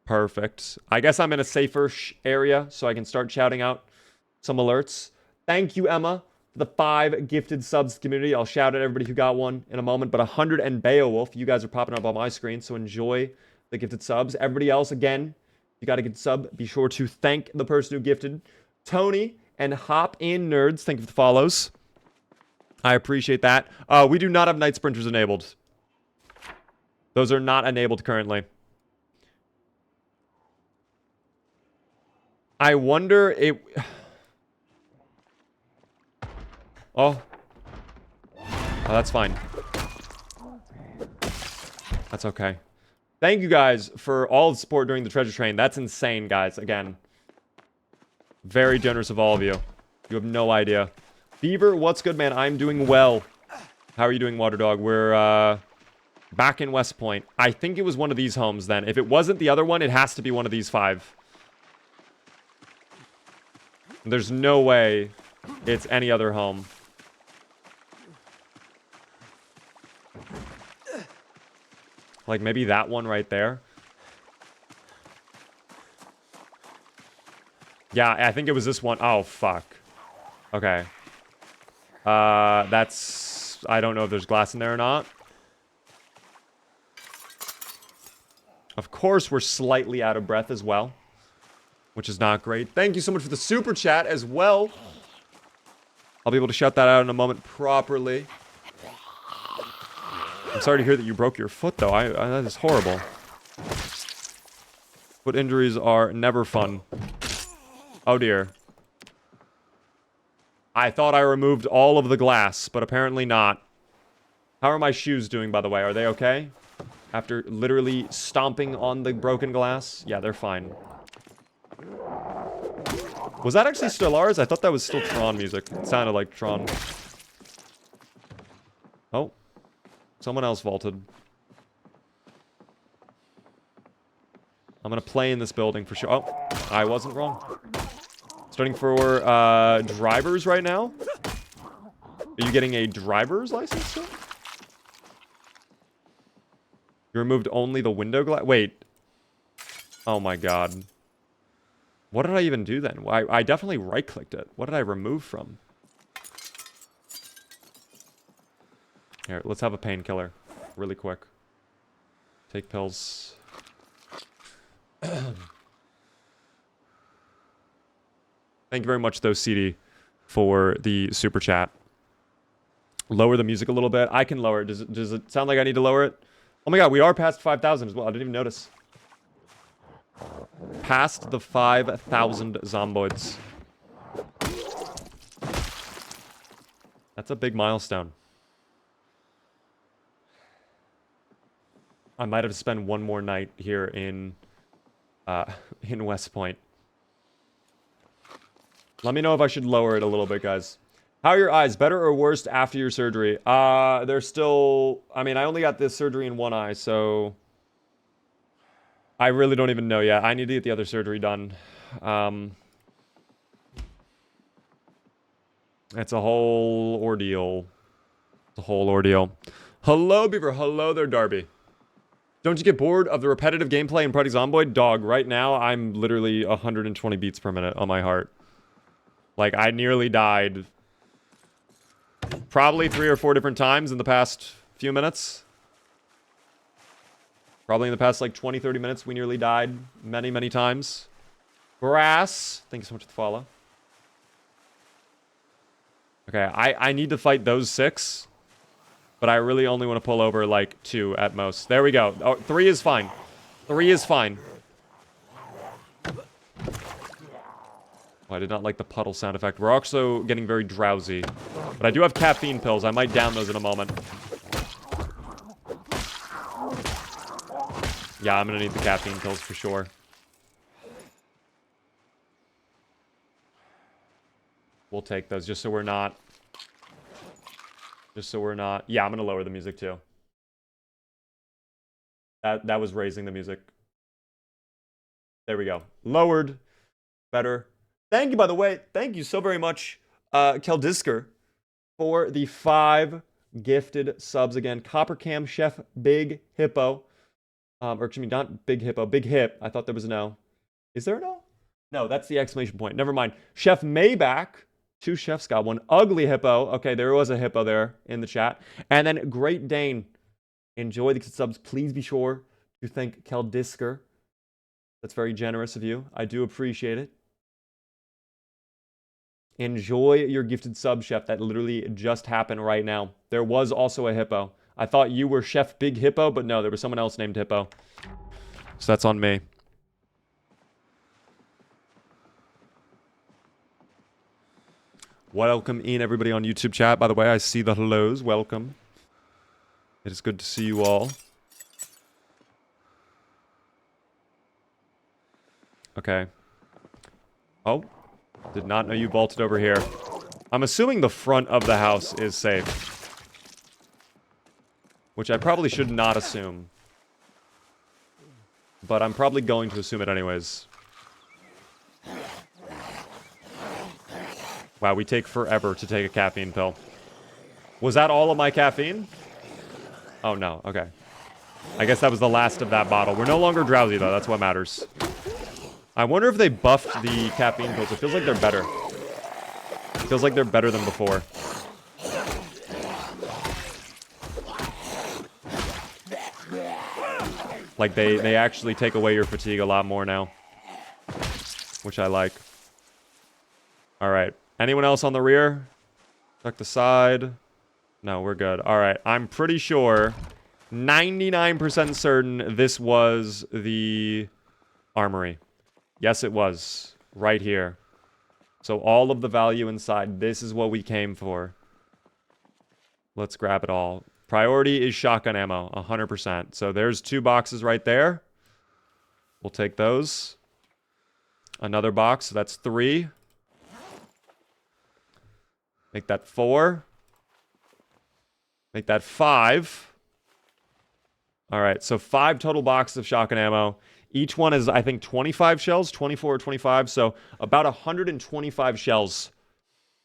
Perfect. I guess I'm in a safer area, so I can start shouting out some alerts. Thank you, Emma, for the 5 gifted subs to the community. I'll shout at everybody who got one in a moment. But 100 and Beowulf, you guys are popping up on my screen, so enjoy the gifted subs. Everybody else, again, if you got a good sub, be sure to thank the person who gifted. Tony and Hop In Nerds, thank you for the follows. I appreciate that. We do not have night sprinters enabled. Those are not enabled currently. I wonder it... Oh. Oh, that's fine. That's okay. Thank you guys for all the support during the treasure train. That's insane, guys. Again. Very generous of all of you. You have no idea. Beaver, what's good, man? I'm doing well. How are you doing, Water Dog? We're, back in West Point. I think it was one of these homes then. If it wasn't the other one, it has to be one of these 5. There's no way it's any other home. Like maybe that one right there. Yeah, I think it was this one. Oh, fuck. Okay. That's... I don't know if there's glass in there or not. Of course, we're slightly out of breath as well, which is not great. Thank you so much for the super chat as well. I'll be able to shout that out in a moment properly. I'm sorry to hear that you broke your foot, though. That is horrible. Foot injuries are never fun. Oh, dear. I thought I removed all of the glass, but apparently not. How are my shoes doing, by the way? Are they okay? After literally stomping on the broken glass? Yeah, they're fine. Was that actually still ours? I thought that was still Tron music. It sounded like Tron. Oh. Someone else vaulted. I'm gonna play in this building for sure. Oh, I wasn't wrong. Starting for drivers right now. Are you getting a driver's license still? You removed only the window glass? Wait, Oh my god. What did I even do then? I definitely right-clicked it. What did I remove from? Here, let's have a painkiller. Really quick. Take pills. Thank you very much, though, CD, for the super chat. Lower the music a little bit. I can lower it. Does it sound like I need to lower it? Oh my god, we are past 5,000 as well. I didn't even notice. Past the 5,000 zomboids. That's a big milestone. I might have to spend one more night here in West Point. Let me know if I should lower it a little bit, guys. How are your eyes? Better or worse after your surgery? They're still... I mean, I only got this surgery in one eye, so... I really don't even know yet. I need to get the other surgery done. It's a whole ordeal. It's a whole ordeal. Hello, Beaver. Hello there, Darby. Don't you get bored of the repetitive gameplay in Project Zomboid? Dog, right now, I'm literally 120 beats per minute on my heart. Like, I nearly died probably 3 or 4 different times in the past few minutes. Probably in the past, like, 20, 30 minutes, we nearly died many, many times. Grass, thank you so much for the follow. Okay, I need to fight those 6. But I really only want to pull over, like, 2 at most. There we go. Oh, 3 is fine. 3 is fine. Oh, I did not like the puddle sound effect. We're also getting very drowsy. But I do have caffeine pills. I might down those in a moment. Yeah, I'm going to need the caffeine pills for sure. We'll take those just so we're not... Yeah, I'm going to lower the music too. That was raising the music. There we go. Lowered. Better. Thank you, by the way. Thank you so very much, Keldisker, for the 5 gifted subs again. Copper Cam, Chef Big Hippo. Or excuse me, not Big Hippo, Big Hip. I thought there was a no. Is there a no? No, that's the exclamation point. Never mind. Chef Maybach. 2 chefs got 1. Ugly Hippo. Okay, there was a hippo there in the chat. And then Great Dane. Enjoy the subs. Please be sure to thank Keldisker. That's very generous of you. I do appreciate it. Enjoy your gifted sub, Chef. That literally just happened right now. There was also a hippo. I thought you were Chef Big Hippo, but no, there was someone else named Hippo. So that's on me. Welcome in, everybody on YouTube chat. By the way, I see the hellos. Welcome. It is good to see you all. Okay. Oh. Did not know you vaulted over here. I'm assuming the front of the house is safe. Which I probably should not assume. But I'm probably going to assume it anyways. Wow, we take forever to take a caffeine pill. Was that all of my caffeine? Oh, no. Okay. I guess that was the last of that bottle. We're no longer drowsy, though. That's what matters. I wonder if they buffed the caffeine pills. It feels like they're better. It feels like they're better than before. Like, they actually take away your fatigue a lot more now. Which I like. Alright. Anyone else on the rear? Check the side. No, we're good. Alright. I'm pretty sure, 99% certain this was the armory. Yes, it was. Right here. So all of the value inside, this is what we came for. Let's grab it all. Priority is shotgun ammo, 100%. So there's 2 boxes right there. We'll take those. Another box, so that's 3. Make that 4. Make that 5. All right, so 5 total boxes of shotgun ammo. Each one is, I think, 25 shells, 24 or 25. So about 125 shells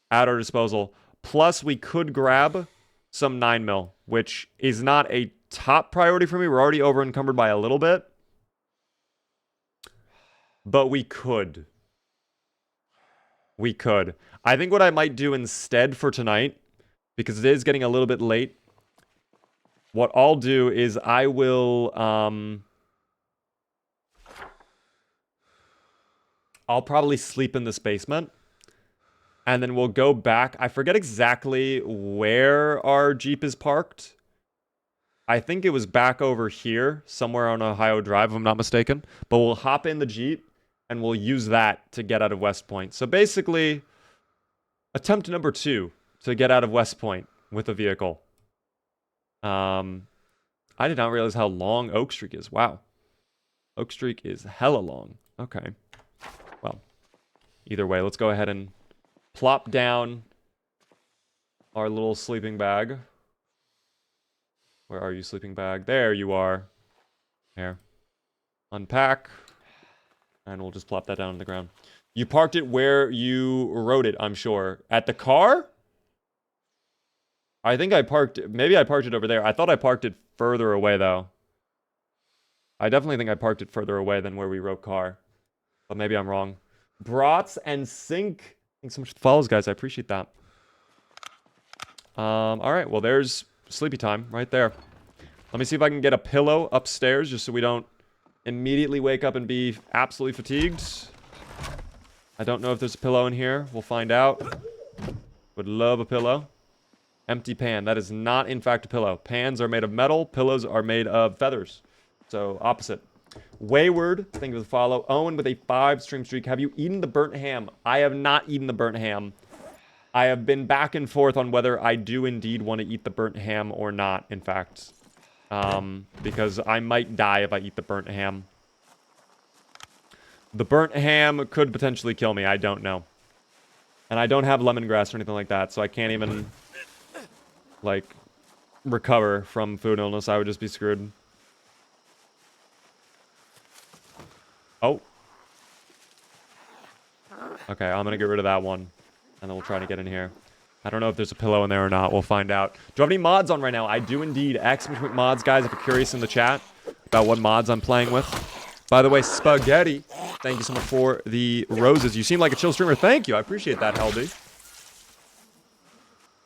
at our disposal. Plus, we could grab some 9mm, which is not a top priority for me. We're already over encumbered by a little bit. But we could. We could. I think what I might do instead for tonight, because it is getting a little bit late, what I'll do is I will, I'll probably sleep in this basement. And then we'll go back. I forget exactly where our Jeep is parked. I think it was back over here, somewhere on Ohio Drive, if I'm not mistaken. But we'll hop in the Jeep, and we'll use that to get out of West Point. So basically, attempt number 2 to get out of West Point with a vehicle. I did not realize how long Oak Street is. Wow. Oak Street is hella long. Okay. Well, either way, let's go ahead and plop down our little sleeping bag. Where are you, sleeping bag? There you are. There. Unpack. And we'll just plop that down on the ground. You parked it where you wrote it, I'm sure. At the car? I think I parked... Maybe I parked it over there. I thought I parked it further away, though. I definitely think I parked it further away than where we wrote car. But maybe I'm wrong. Brats and Sink. Thanks so much for the follows, guys. I appreciate that. Alright, well, there's sleepy time right there. Let me see if I can get a pillow upstairs just so we don't immediately wake up and be absolutely fatigued. I don't know if there's a pillow in here. We'll find out. Would love a pillow. Empty pan. That is not, in fact, a pillow. Pans are made of metal. Pillows are made of feathers. So, opposite. Wayward, thank you for the follow. Owen with a 5-stream streak. Have you eaten the burnt ham? I have not eaten the burnt ham. I have been back and forth on whether I do indeed want to eat the burnt ham or not, in fact. Because I might die if I eat the burnt ham. The burnt ham could potentially kill me. I don't know. And I don't have lemongrass or anything like that, so I can't even, like, recover from food illness. I would just be screwed. Oh. Okay, I'm gonna get rid of that one. And then we'll try to get in here. I don't know if there's a pillow in there or not. We'll find out. Do I have any mods on right now? I do indeed. !mods, guys, if you're curious in the chat about what mods I'm playing with. By the way, Spaghetti, thank you so much for the roses. You seem like a chill streamer. Thank you. I appreciate that, Heldy.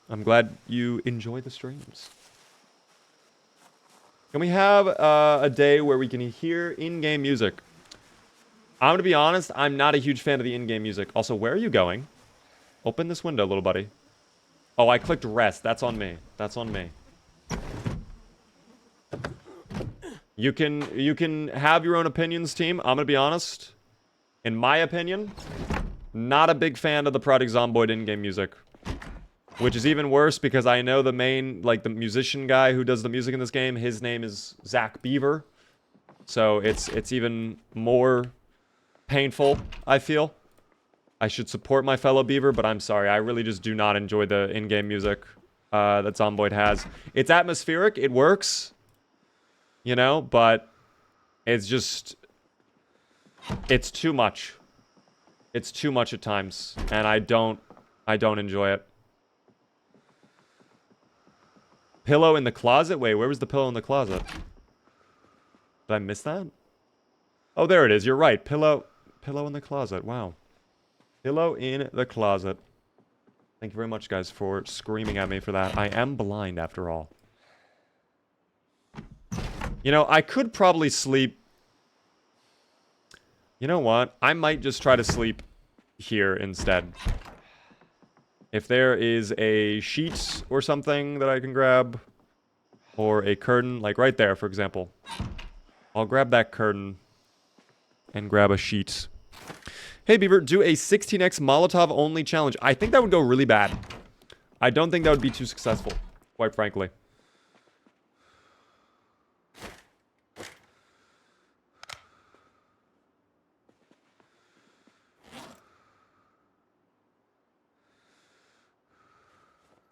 I'm glad you enjoy the streams. Can we have a day where we can hear in-game music? I'm going to be honest, I'm not a huge fan of the in-game music. Also, where are you going? Open this window, little buddy. Oh, I clicked rest. That's on me. That's on me. You can have your own opinions, team. I'm going to be honest. In my opinion, not a big fan of the Project Zomboid in-game music. Which is even worse because I know the main, like, the musician guy who does the music in this game, his name is Zach Beaver. So it's even more painful, I feel. I should support my fellow Beaver, but I'm sorry. I really just do not enjoy the in-game music that Zomboid has. It's atmospheric. It works. You know, but it's just... It's too much. It's too much at times. And I don't enjoy it. Pillow in the closet? Wait, where was the pillow in the closet? Did I miss that? Oh, there it is. You're right. Pillow in the closet. Wow. Pillow in the closet. Thank you very much, guys, for screaming at me for that. I am blind, after all. You know, I could probably sleep... You know what? I might just try to sleep here instead. If there is a sheet or something that I can grab, or a curtain, like right there, for example. I'll grab that curtain and grab a sheet. Hey, Beaver, do a 16x Molotov only challenge. I think that would go really bad. I don't think that would be too successful, quite frankly.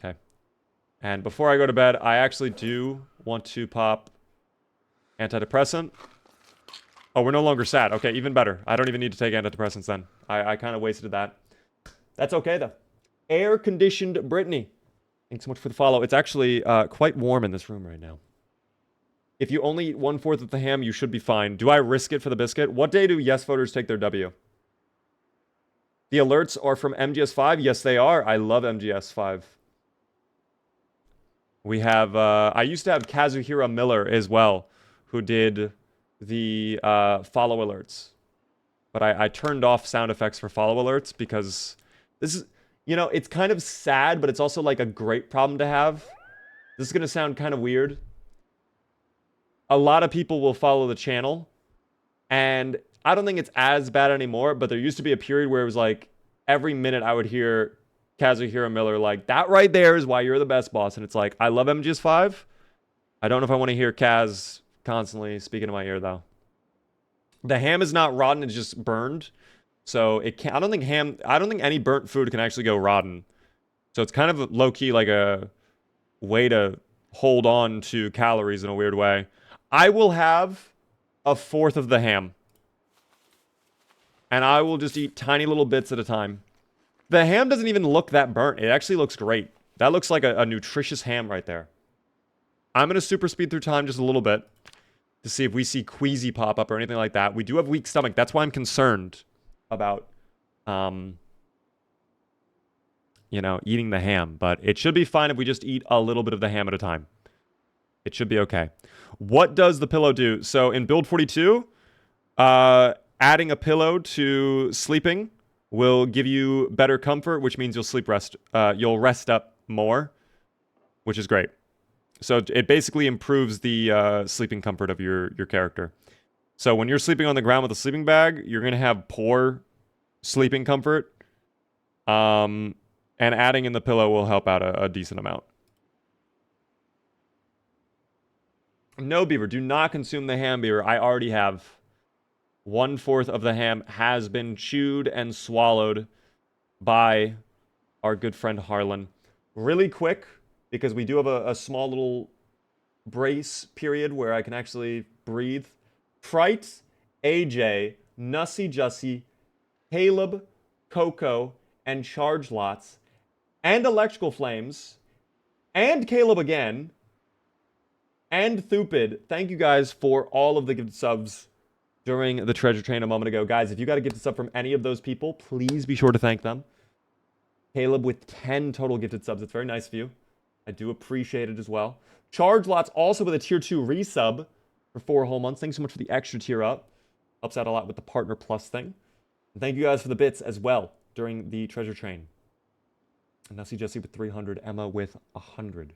Okay. And before I go to bed, I actually do want to pop antidepressant. Oh, we're no longer sad. Okay, even better. I don't even need to take antidepressants then. I kind of wasted that. That's okay, though. Air-conditioned Brittany. Thanks so much for the follow. It's actually quite warm in this room right now. If you only eat 1/4 of the ham, you should be fine. Do I risk it for the biscuit? What day do yes voters take their W? The alerts are from MGS5? Yes, they are. I love MGS5. We have, I used to have Kazuhira Miller as well, who did the follow alerts. But I turned off sound effects for follow alerts because this is, you know, it's kind of sad, but it's also like a great problem to have. This is going to sound kind of weird. A lot of people will follow the channel, and I don't think it's as bad anymore, but there used to be a period where it was like every minute I would hear Kazuhira Miller like, that right there is why you're the best, boss. And it's like, I love MGS5. I don't know if I want to hear Kaz constantly speaking in my ear, though. The ham is not rotten, it's just burned. So it can't, I don't think any burnt food can actually go rotten. So it's kind of low-key like a way to hold on to calories in a weird way. I will have 1/4 of the ham. And I will just eat tiny little bits at a time. The ham doesn't even look that burnt. It actually looks great. That looks like a nutritious ham right there. I'm going to super speed through time just a little bit to see if we see queasy pop up or anything like that. We do have weak stomach. That's why I'm concerned about, you know, eating the ham. But it should be fine if we just eat a little bit of the ham at a time. It should be okay. What does the pillow do? So in build 42, adding a pillow to sleeping will give you better comfort, which means you'll rest up more, which is great. So it basically improves the sleeping comfort of your character. So when you're sleeping on the ground with a sleeping bag, you're going to have poor sleeping comfort. And adding in the pillow will help out a decent amount. No, Beaver, do not consume the ham, Beaver. I already have. 1/4 of the ham has been chewed and swallowed by our good friend Harland. Really quick, because we do have a small little brace period where I can actually breathe. Fright, AJ, Nussy Jussie, Caleb, Coco, and Charge Lots, and Electrical Flames, and Caleb again, and Thupid. Thank you guys for all of the gifted subs during the treasure train a moment ago. Guys, if you got a gifted sub from any of those people, please be sure to thank them. Caleb with 10 total gifted subs. It's very nice of you. I do appreciate it as well. Charge Lots also with a tier 2 resub for 4 whole months. Thanks so much for the extra tier up. Helps out a lot with the Partner Plus thing. And thank you guys for the bits as well during the treasure train. And Nussy Jesse with 300. Emma with 100.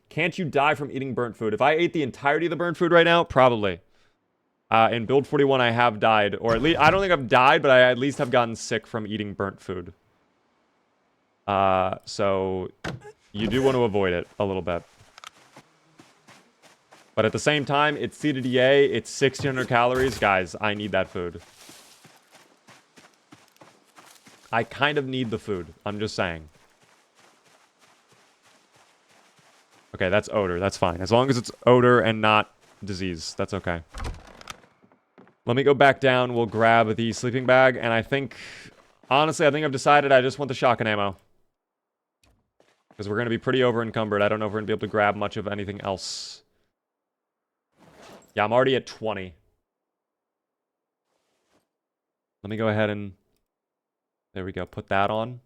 Can't you die from eating burnt food? If I ate the entirety of the burnt food right now, probably. In build 41, I have died. Or at least, I don't think I've died, but I at least have gotten sick from eating burnt food. So you do want to avoid it a little bit. But at the same time, it's CDDA, it's 1,600 calories. Guys, I need that food. I kind of need the food. I'm just saying. Okay, that's odor. That's fine. As long as it's odor and not disease, that's okay. Let me go back down. We'll grab the sleeping bag. And I think, honestly, I think I've decided I just want the shotgun ammo. Because we're going to be pretty over encumbered. I don't know if we're going to be able to grab much of anything else. Yeah, I'm already at 20. Let me go ahead and... There we go. Put that on.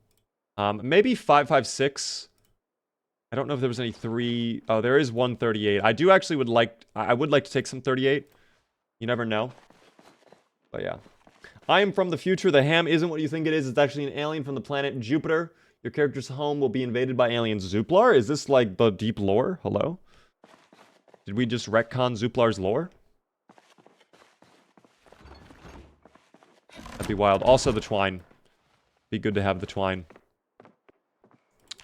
Maybe 5.56. I don't know if there was any 3... Oh, there is 138. I do actually would like... I would like to take some 38. You never know. But yeah. I am from the future. The ham isn't what you think it is. It's actually an alien from the planet Jupiter. Your character's home will be invaded by aliens. Zooplar? Is this like the deep lore? Hello? Did we just retcon Zooplar's lore? That'd be wild. Also the twine. Be good to have the twine.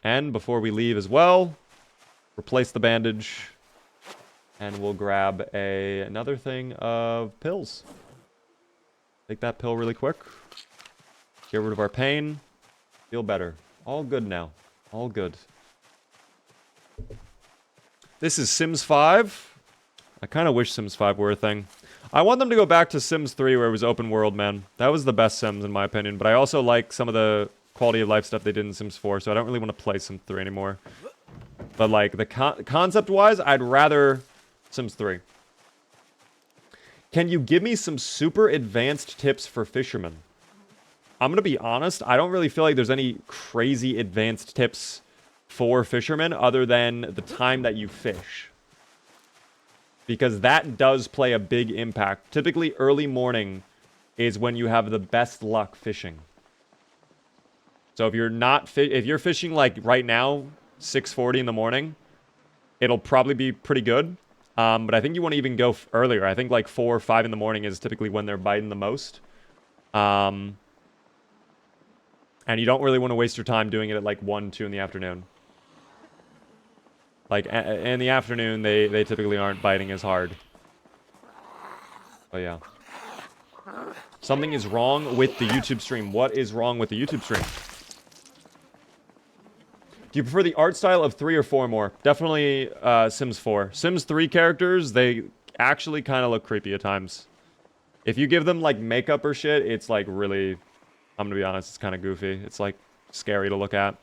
And before we leave as well, replace the bandage. And we'll grab another thing of pills. Take that pill really quick. Get rid of our pain. Feel better. All good now. All good. This is Sims 5. I kind of wish Sims 5 were a thing. I want them to go back to Sims 3 where it was open world, man. That was the best Sims in my opinion. But I also like some of the quality of life stuff they did in Sims 4. So I don't really want to play Sims 3 anymore. But like the concept-wise, I'd rather Sims 3. Can you give me some super advanced tips for fishermen? I'm going to be honest, I don't really feel like there's any crazy advanced tips for fishermen other than the time that you fish. Because that does play a big impact. Typically, early morning is when you have the best luck fishing. So if you're not if you're fishing like right now, 6:40 in the morning, it'll probably be pretty good. But I think you want to even go earlier. I think like 4 or 5 in the morning is typically when they're biting the most. And you don't really want to waste your time doing it at like 1, 2 in the afternoon. Like in the afternoon, they typically aren't biting as hard. But yeah. Something is wrong with the YouTube stream. What is wrong with the YouTube stream? Do you prefer the art style of 3 or 4 more? Definitely Sims 4. Sims 3 characters, they actually kind of look creepy at times. If you give them like makeup or shit, it's like really, I'm gonna be honest, it's kind of goofy. It's like scary to look at.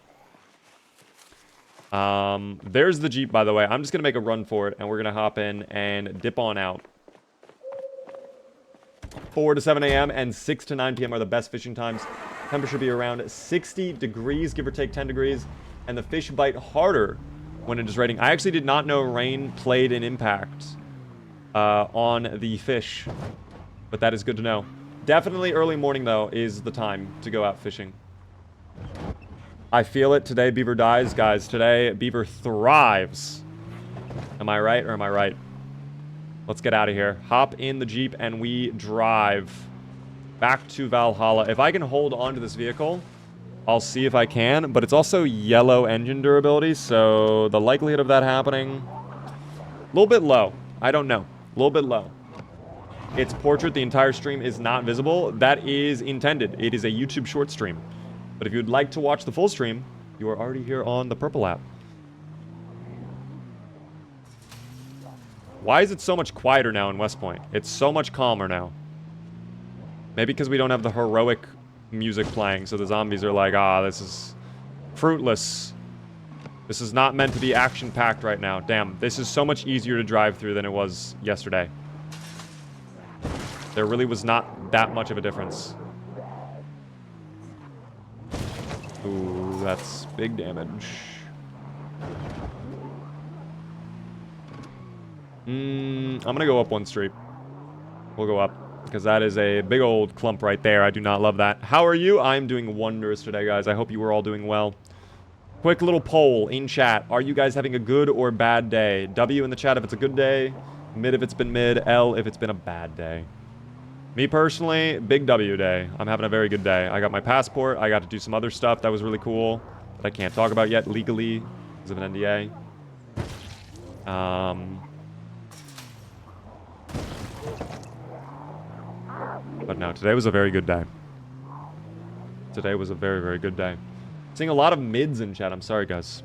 There's the Jeep, by the way. I'm just gonna make a run for it, and we're gonna hop in and dip on out. 4 to 7 a.m. and 6 to 9 p.m. are the best fishing times. Temperature should be around 60 degrees, give or take 10 degrees. And the fish bite harder when it is raining. I actually did not know rain played an impact on the fish. But that is good to know. Definitely early morning, though, is the time to go out fishing. I feel it. Today, Beaver dies. Guys, today, Beaver thrives. Am I right or am I right? Let's get out of here. Hop in the Jeep and we drive back to Valhalla. If I can hold on to this vehicle, I'll see if I can. But it's also yellow engine durability, so the likelihood of that happening, a little bit low. I don't know. A little bit low. Its portrait, the entire stream is not visible. That is intended. It is a YouTube short stream. But if you'd like to watch the full stream, you are already here on the Purple app. Why is it so much quieter now in West Point? It's so much calmer now. Maybe because we don't have the heroic music playing, so the zombies are like, this is fruitless. This is not meant to be action-packed right now. Damn, this is so much easier to drive through than it was yesterday. There really was not that much of a difference. Ooh, that's big damage. I'm gonna go up one street. We'll go up, because that is a big old clump right there. I do not love that. How are you? I'm doing wonders today, guys. I hope you were all doing well. Quick little poll in chat. Are you guys having a good or bad day? W in the chat if it's a good day. Mid if it's been mid. L if it's been a bad day. Me personally, big W day. I'm having a very good day. I got my passport. I got to do some other stuff that was really cool that I can't talk about yet legally because of an NDA. But no, today was a very good day. Today was a very, very good day. Seeing a lot of mids in chat. I'm sorry, guys.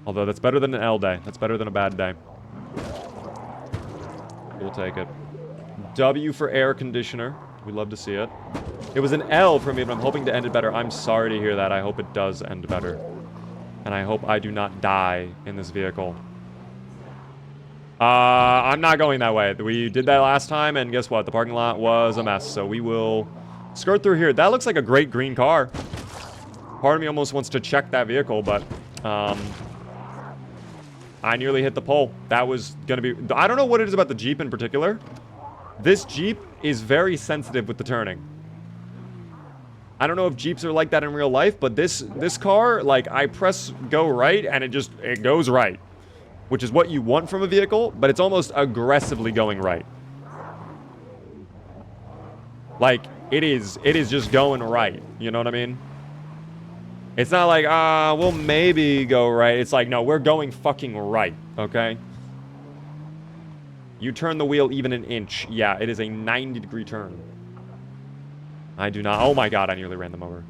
Although that's better than an L day. That's better than a bad day. We'll take it. W for air conditioner. We'd love to see it. It was an L for me, but I'm hoping to end it better. I'm sorry to hear that. I hope it does end better. And I hope I do not die in this vehicle. I'm not going that way. We did that last time, and guess what? The parking lot was a mess, so we will skirt through here. That looks like a great green car. Part of me almost wants to check that vehicle, but I nearly hit the pole. That was going to be... I don't know what it is about the Jeep in particular. This Jeep is very sensitive with the turning. I don't know if Jeeps are like that in real life, but this car, like, I press go right, and it goes right. Which is what you want from a vehicle, but it's almost aggressively going right. Like, it is just going right. You know what I mean? It's not like, we'll maybe go right. It's like, no, we're going fucking right, okay? You turn the wheel even an inch. Yeah, it is a 90-degree turn. I do not... Oh my god, I nearly ran them over.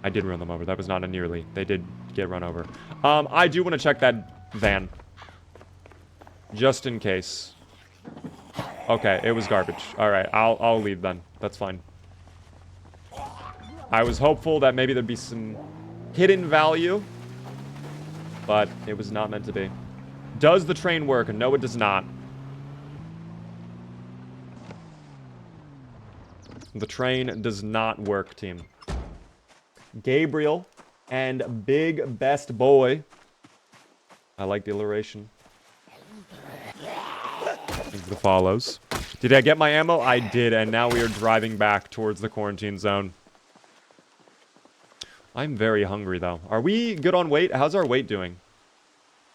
I did run them over. That was not a nearly. They did get run over. I do want to check that van. Just in case. Okay, it was garbage. Alright, I'll leave then. That's fine. I was hopeful that maybe there'd be some hidden value. But it was not meant to be. Does the train work? No, it does not. The train does not work, team. Gabriel and Big Best Boy. I like the alliteration. Thanks for the follows. Did I get my ammo? I did, and now we are driving back towards the quarantine zone. I'm very hungry, though. Are we good on weight? How's our weight doing?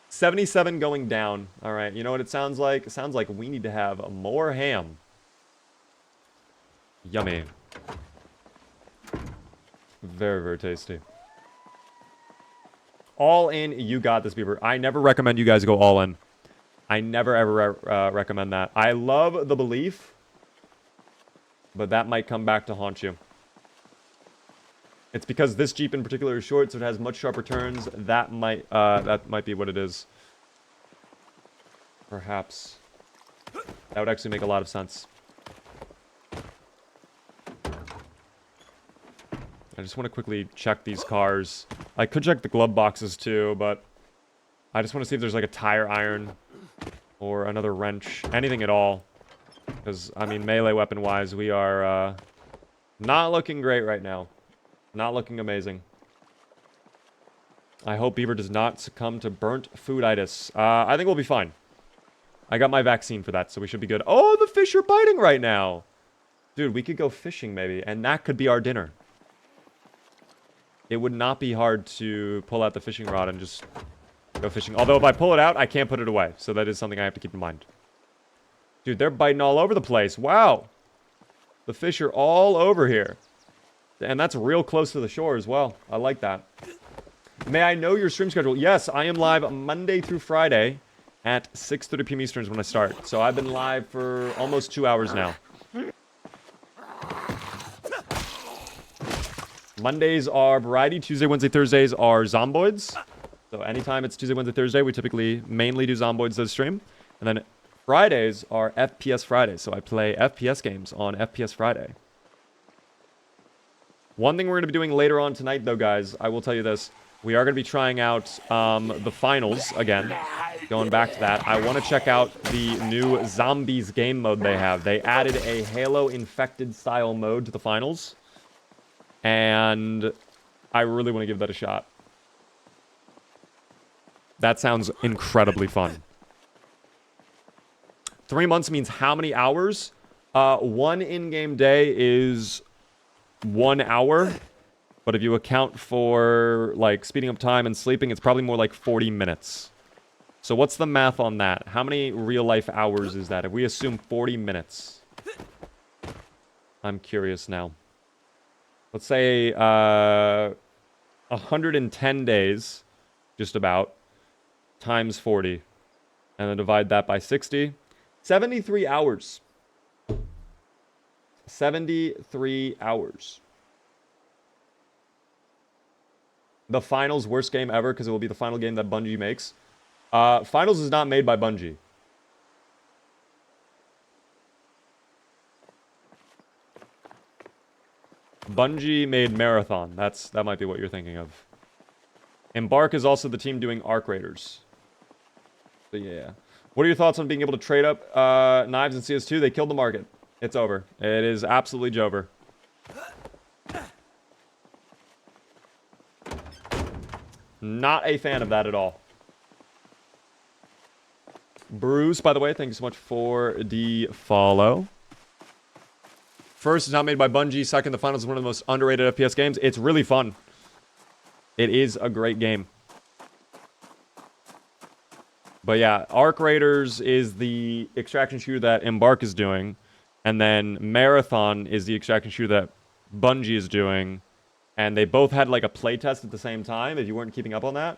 77 going down. All right, you know what it sounds like? It sounds like we need to have more ham. Yummy. Very, very tasty. All in, you got this, Beaver. I never recommend you guys go all in. I never, ever recommend that. I love the belief, but that might come back to haunt you. It's because this Jeep in particular is short, so it has much sharper turns. That might be what it is. Perhaps. That would actually make a lot of sense. I just want to quickly check these cars. I could check the glove boxes too, but I just want to see if there's like a tire iron or another wrench. Anything at all. Because, I mean, melee weapon-wise, we are not looking great right now. Not looking amazing. I hope Beaver does not succumb to burnt fooditis. I think we'll be fine. I got my vaccine for that, so we should be good. Oh, the fish are biting right now. Dude, we could go fishing maybe, and that could be our dinner. It would not be hard to pull out the fishing rod and just go fishing. Although if I pull it out, I can't put it away. So that is something I have to keep in mind. Dude, they're biting all over the place. Wow. The fish are all over here. And that's real close to the shore as well. I like that. May I know your stream schedule? Yes, I am live Monday through Friday at 6:30 p.m. Eastern is when I start. So I've been live for almost 2 hours now. Mondays are variety. Tuesday, Wednesday, Thursdays are zomboids. So anytime it's Tuesday, Wednesday, Thursday, we typically mainly do zomboids this stream. And then Fridays are FPS Fridays. So I play FPS games on FPS Friday. One thing we're going to be doing later on tonight, though, guys, I will tell you this. We are going to be trying out the finals again. Going back to that, I want to check out the new Zombies game mode they have. They added a Halo Infected style mode to the finals. And I really want to give that a shot. That sounds incredibly fun. 3 months means how many hours? One in-game day is 1 hour. But if you account for, like, speeding up time and sleeping, it's probably more like 40 minutes. So what's the math on that? How many real-life hours is that? If we assume 40 minutes. I'm curious now. Let's say 110 days, just about, times 40. And then divide that by 60. 73 hours. 73 hours. The finals, worst game ever, because it will be the final game that Bungie makes. Finals is not made by Bungie. Bungie made Marathon. That might be what you're thinking of. Embark is also the team doing Arc Raiders. So yeah. What are your thoughts on being able to trade up knives in CS2? They killed the market. It's over. It is absolutely Jover. Not a fan of that at all. Bruce, by the way, thank you so much for the follow. First, it's not made by Bungie. Second, the finals is one of the most underrated FPS games. It's really fun. It is a great game. But yeah, Arc Raiders is the extraction shooter that Embark is doing. And then Marathon is the extraction shooter that Bungie is doing. And they both had like a playtest at the same time, if you weren't keeping up on that.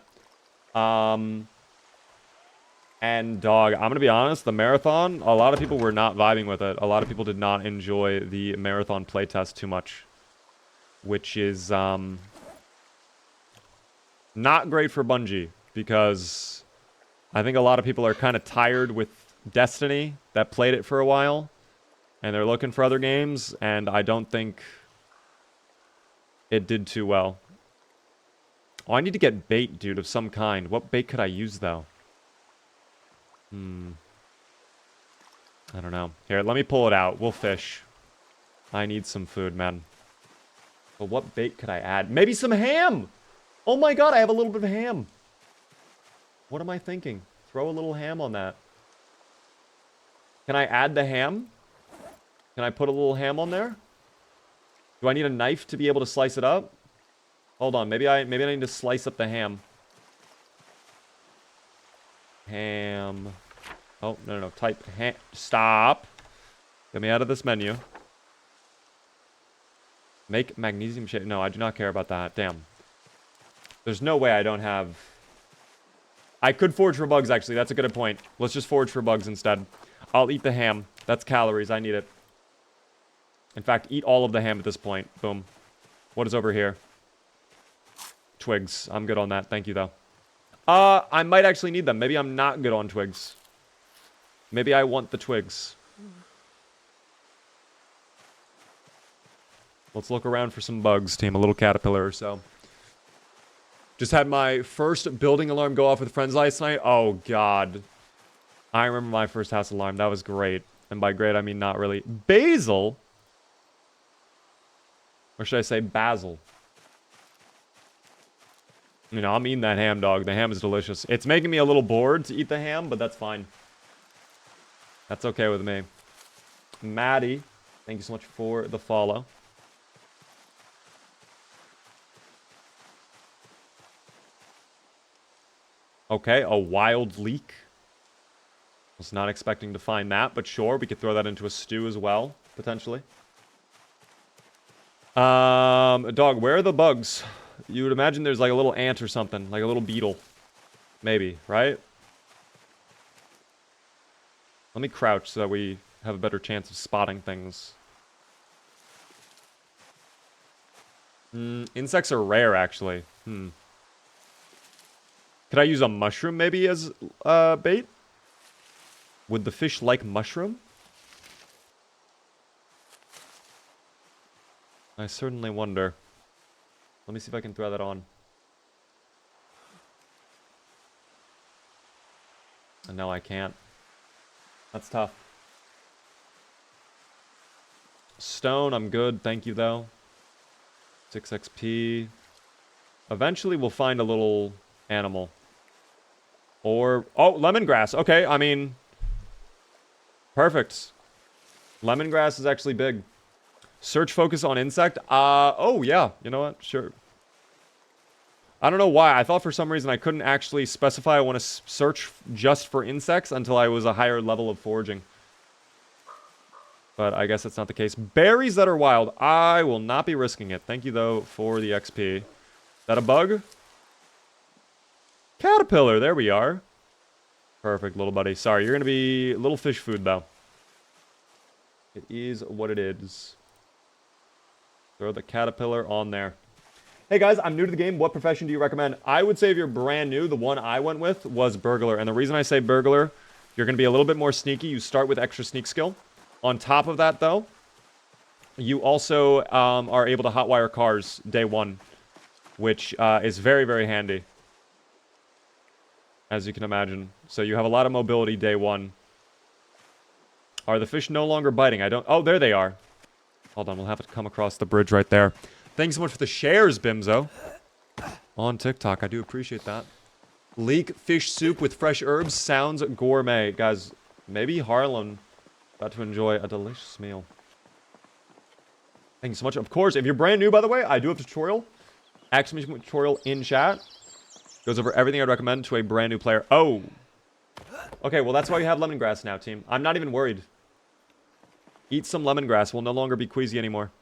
And dog, I'm going to be honest, the Marathon, a lot of people were not vibing with it. A lot of people did not enjoy the Marathon playtest too much. Which is not great for Bungie, because I think a lot of people are kind of tired with Destiny that played it for a while. And they're looking for other games, and I don't think it did too well. Oh, I need to get bait, dude, of some kind. What bait could I use, though? I don't know. Here, let me pull it out. We'll fish. I need some food, man. But what bait could I add? Maybe some ham! Oh my god, I have a little bit of ham. What am I thinking? Throw a little ham on that. Can I add the ham? Can I put a little ham on there? Do I need a knife to be able to slice it up? Hold on, maybe I need to slice up the ham. Ham. Oh, no. Type ham. Stop. Get me out of this menu. Make magnesium shake. No, I do not care about that. Damn. There's no way I don't have... I could forage for bugs, actually. That's a good point. Let's just forage for bugs instead. I'll eat the ham. That's calories. I need it. In fact, eat all of the ham at this point. Boom. What is over here? Twigs. I'm good on that. Thank you, though. I might actually need them. Maybe I'm not good on twigs. Maybe I want the twigs. Let's look around for some bugs, team. A little caterpillar or so. Just had my first building alarm go off with friends last night. Oh, God. I remember my first house alarm. That was great. And by great, I mean not really. Basil? Or should I say basil? You know, I'm eating that ham, dog. The ham is delicious. It's making me a little bored to eat the ham, but that's fine. That's okay with me. Maddie, thank you so much for the follow. Okay, a wild leek. Was not expecting to find that, but sure, we could throw that into a stew as well, potentially. Dog, where are the bugs? You would imagine there's like a little ant or something, like a little beetle. Maybe, right? Let me crouch so that we have a better chance of spotting things. Insects are rare, actually. Could I use a mushroom maybe as bait? Would the fish like mushroom? I certainly wonder. Let me see if I can throw that on. And no, I can't. That's tough. Stone, I'm good. Thank you, though. 6 XP. Eventually, we'll find a little animal. Or... oh, lemongrass. Okay, I mean... perfect. Lemongrass is actually big. Search focus on insect. Oh, yeah. You know what? Sure. I don't know why. I thought for some reason I couldn't actually specify I want to search just for insects until I was a higher level of foraging. But I guess that's not the case. Berries that are wild. I will not be risking it. Thank you, though, for the XP. Is that a bug? Caterpillar. There we are. Perfect, little buddy. Sorry, you're going to be little fish food, though. It is what it is. Throw the caterpillar on there. Hey guys, I'm new to the game. What profession do you recommend? I would say if you're brand new, the one I went with was burglar. And the reason I say burglar, you're going to be a little bit more sneaky. You start with extra sneak skill. On top of that, though, you also are able to hotwire cars day one, which is very, very handy, as you can imagine. So you have a lot of mobility day one. Are the fish no longer biting? I don't... oh, there they are. Hold on, we'll have to come across the bridge right there. Thanks so much for the shares, Bimzo. On TikTok, I do appreciate that. Leek fish soup with fresh herbs sounds gourmet. Guys, maybe Harland about to enjoy a delicious meal. Thank you so much. Of course, if you're brand new, by the way, I do have a tutorial. Exclamation point tutorial in chat. Goes over everything I'd recommend to a brand new player. Oh. Okay, well, that's why you have lemongrass now, team. I'm not even worried. Eat some lemongrass. We'll no longer be queasy anymore.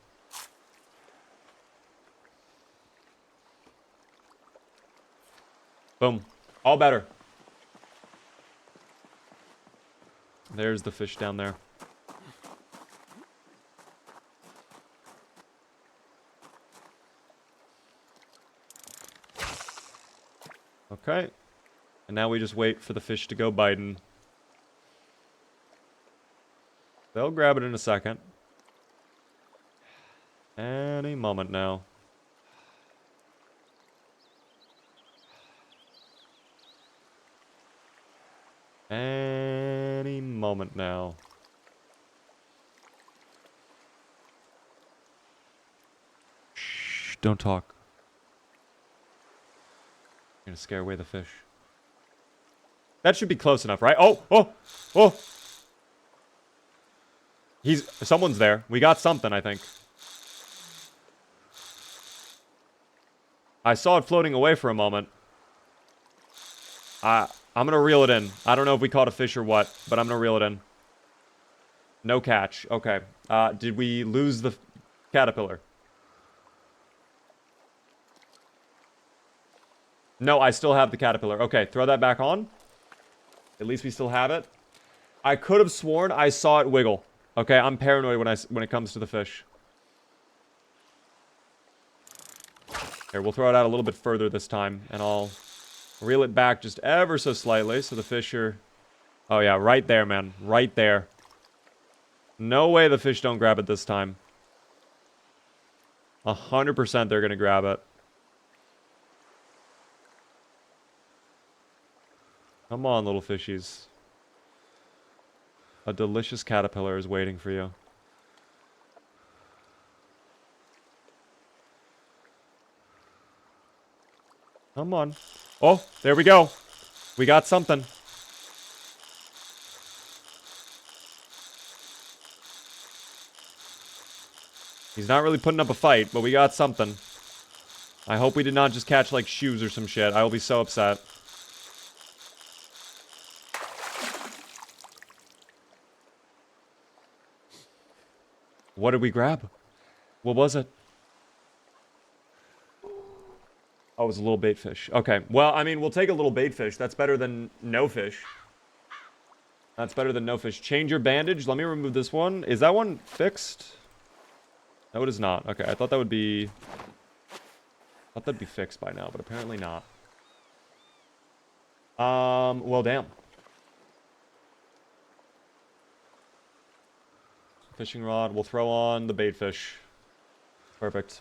Boom. All better. There's the fish down there. Okay. And now we just wait for the fish to go biting. They'll grab it in a second. Any moment now. Any moment now. Shh, don't talk. You're gonna scare away the fish. That should be close enough, right? Oh, oh, oh. Someone's there. We got something, I think. I saw it floating away for a moment. I'm gonna reel it in. I don't know if we caught a fish or what, but I'm gonna reel it in. No catch. Okay. Did we lose the caterpillar? No, I still have the caterpillar. Okay, throw that back on. At least we still have it. I could have sworn I saw it wiggle. Okay, I'm paranoid when it comes to the fish. Here, we'll throw it out a little bit further this time, and I'll reel it back just ever so slightly so the fish are... Oh yeah, right there, man. Right there. No way the fish don't grab it this time. 100% they're gonna grab it. Come on, little fishies. A delicious caterpillar is waiting for you. Come on. Oh, there we go. We got something. He's not really putting up a fight, but we got something. I hope we did not just catch, like, shoes or some shit. I will be so upset. What did we grab? What was it? Oh, it was a little bait fish. Okay. Well, I mean, we'll take a little bait fish. That's better than no fish. That's better than no fish. Change your bandage. Let me remove this one. Is that one fixed? No, it is not. Okay, I thought that would be... I thought that'd be fixed by now, but apparently not. Well, damn. Fishing rod. We'll throw on the bait fish. Perfect.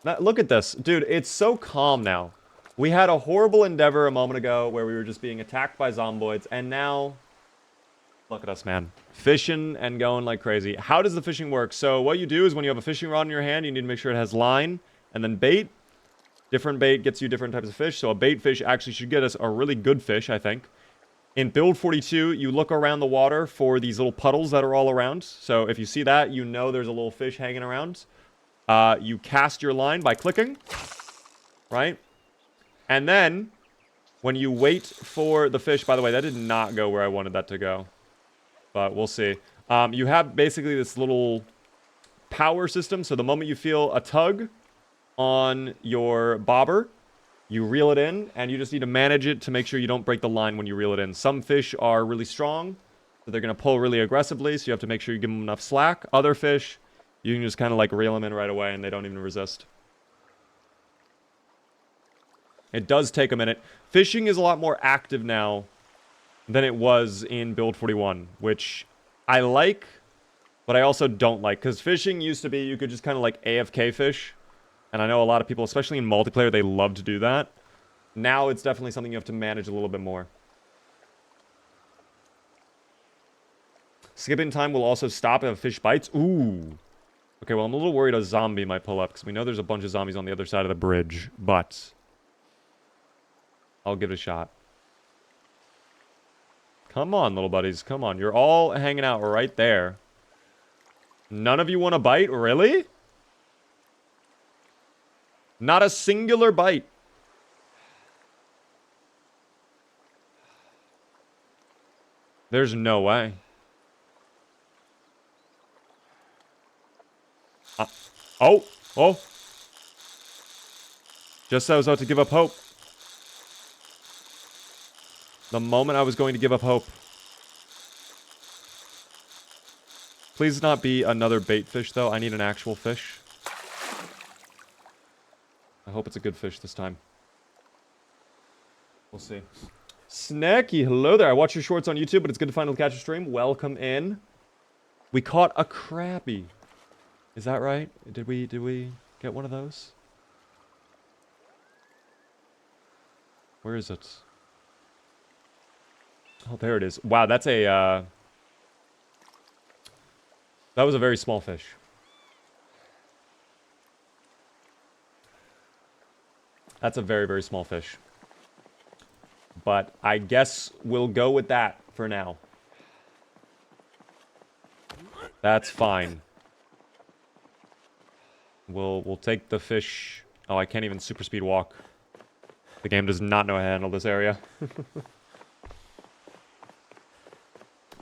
Now, look at this. Dude, it's so calm now. We had a horrible endeavor a moment ago where we were just being attacked by zomboids, and now... Look at us, man. Fishing and going like crazy. How does the fishing work? So what you do is when you have a fishing rod in your hand, you need to make sure it has line and then bait. Different bait gets you different types of fish. So a bait fish actually should get us a really good fish, I think. In build 42, you look around the water for these little puddles that are all around. So if you see that, you know there's a little fish hanging around. You cast your line by clicking, right? And then when you wait for the fish, by the way, that did not go where I wanted that to go. But we'll see. You have basically this little power system. So the moment you feel a tug on your bobber, you reel it in, and you just need to manage it to make sure you don't break the line when you reel it in. Some fish are really strong, so they're going to pull really aggressively, so you have to make sure you give them enough slack. Other fish, you can just kind of like reel them in right away, and they don't even resist. It does take a minute. Fishing is a lot more active now than it was in build 41, which I like, but I also don't like. Because fishing used to be, you could just kind of like AFK fish. And I know a lot of people, especially in multiplayer, they love to do that. Now it's definitely something you have to manage a little bit more. Skipping time will also stop if a fish bites. Ooh. Okay, well, I'm a little worried a zombie might pull up, because we know there's a bunch of zombies on the other side of the bridge. But I'll give it a shot. Come on, little buddies. Come on. You're all hanging out right there. None of you want to bite? Really? Not a singular bite. There's no way. Oh. Just as I was about to give up hope. The moment I was going to give up hope. Please not be another bait fish, though. I need an actual fish. I hope it's a good fish this time. We'll see. Snacky, hello there. I watch your shorts on YouTube, but it's good to finally catch a stream. Welcome in. We caught a crappie. Is that right? Did we get one of those? Where is it? Oh, there it is. Wow, that's a, that was a very small fish. That's a very, very small fish. But I guess we'll go with that for now. That's fine. We'll take the fish. Oh, I can't even super speed walk. The game does not know how to handle this area.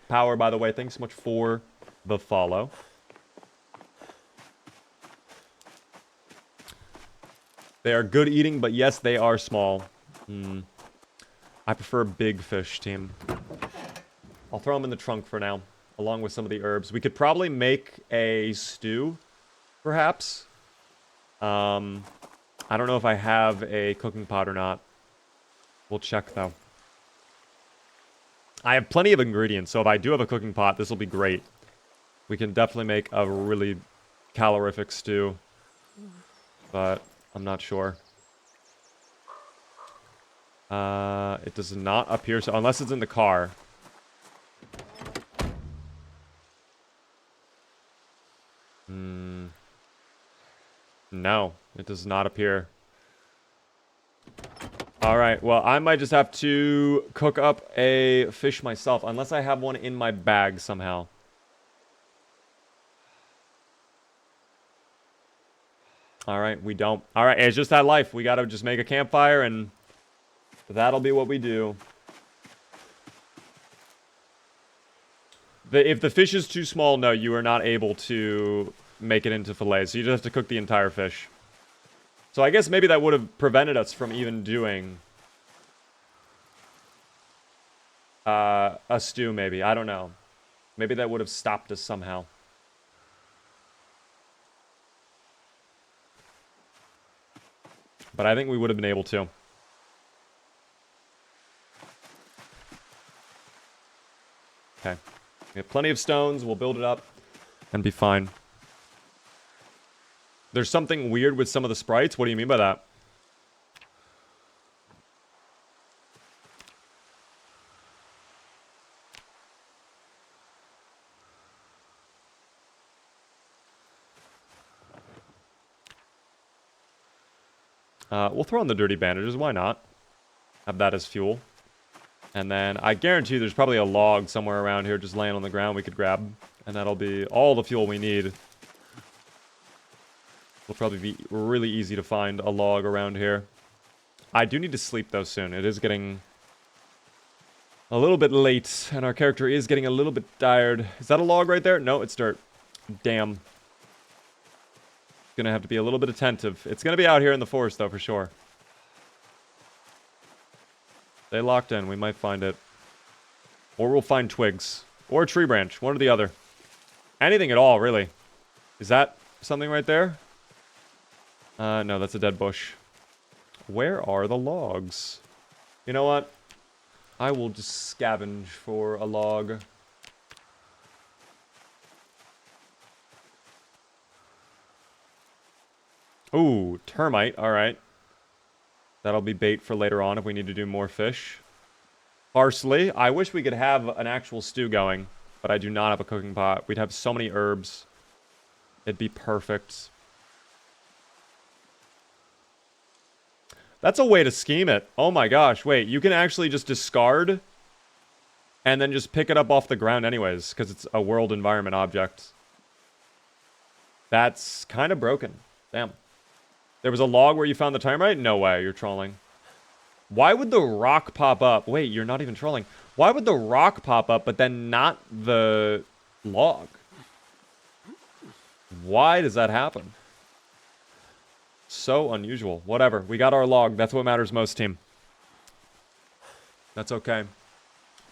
Power, by the way, thanks so much for the follow. They are good eating, but yes, they are small. I prefer big fish, team. I'll throw them in the trunk for now, along with some of the herbs. We could probably make a stew, perhaps. I don't know if I have a cooking pot or not. We'll check, though. I have plenty of ingredients, so if I do have a cooking pot, this will be great. We can definitely make a really calorific stew. But I'm not sure. It does not appear so, unless it's in the car. No, it does not appear. Alright, well, I might just have to cook up a fish myself, unless I have one in my bag somehow. Alright, we don't. Alright, it's just that life. We gotta just make a campfire, and that'll be what we do. If the fish is too small, no, you are not able to make it into fillets. So you just have to cook the entire fish. So I guess maybe that would have prevented us from even doing a stew, maybe. I don't know. Maybe that would have stopped us somehow. But I think we would have been able to. Okay. We have plenty of stones. We'll build it up and be fine. There's something weird with some of the sprites. What do you mean by that? We'll throw in the dirty bandages. Why not? Have that as fuel. And then I guarantee there's probably a log somewhere around here just laying on the ground we could grab. And that'll be all the fuel we need. It'll probably be really easy to find a log around here. I do need to sleep, though, soon. It is getting a little bit late, and our character is getting a little bit tired. Is that a log right there? No, it's dirt. Damn. Gonna have to be a little bit attentive. It's gonna be out here in the forest, though, for sure. Stay locked in. We might find it. Or we'll find twigs. Or a tree branch. One or the other. Anything at all, really. Is that something right there? No, that's a dead bush. Where are the logs? You know what? I will just scavenge for a log. Ooh, termite. Alright. That'll be bait for later on if we need to do more fish. Parsley. I wish we could have an actual stew going, but I do not have a cooking pot. We'd have so many herbs. It'd be perfect. That's a way to scheme it. Oh my gosh, wait. You can actually just discard and then just pick it up off the ground anyways, because it's a world environment object. That's kind of broken. Damn. There was a log where you found the termite? No way, you're trolling. Why would the rock pop up? Wait, you're not even trolling. Why would the rock pop up, but then not the log? Why does that happen? So unusual. Whatever. We got our log. That's what matters most, team. That's okay.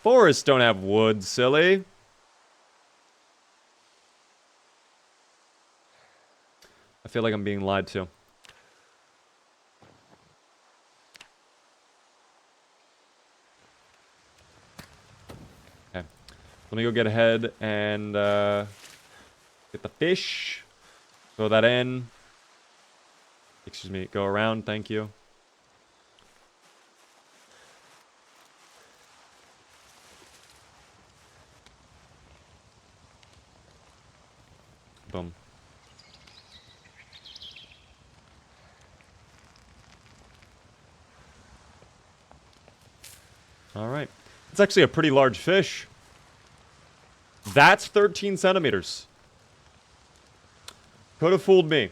Forests don't have wood, silly. I feel like I'm being lied to. Okay. Let me go get ahead and get the fish. Throw that in. Excuse me, go around, thank you. Boom. All right. It's actually a pretty large fish. That's 13 centimeters. Could have fooled me.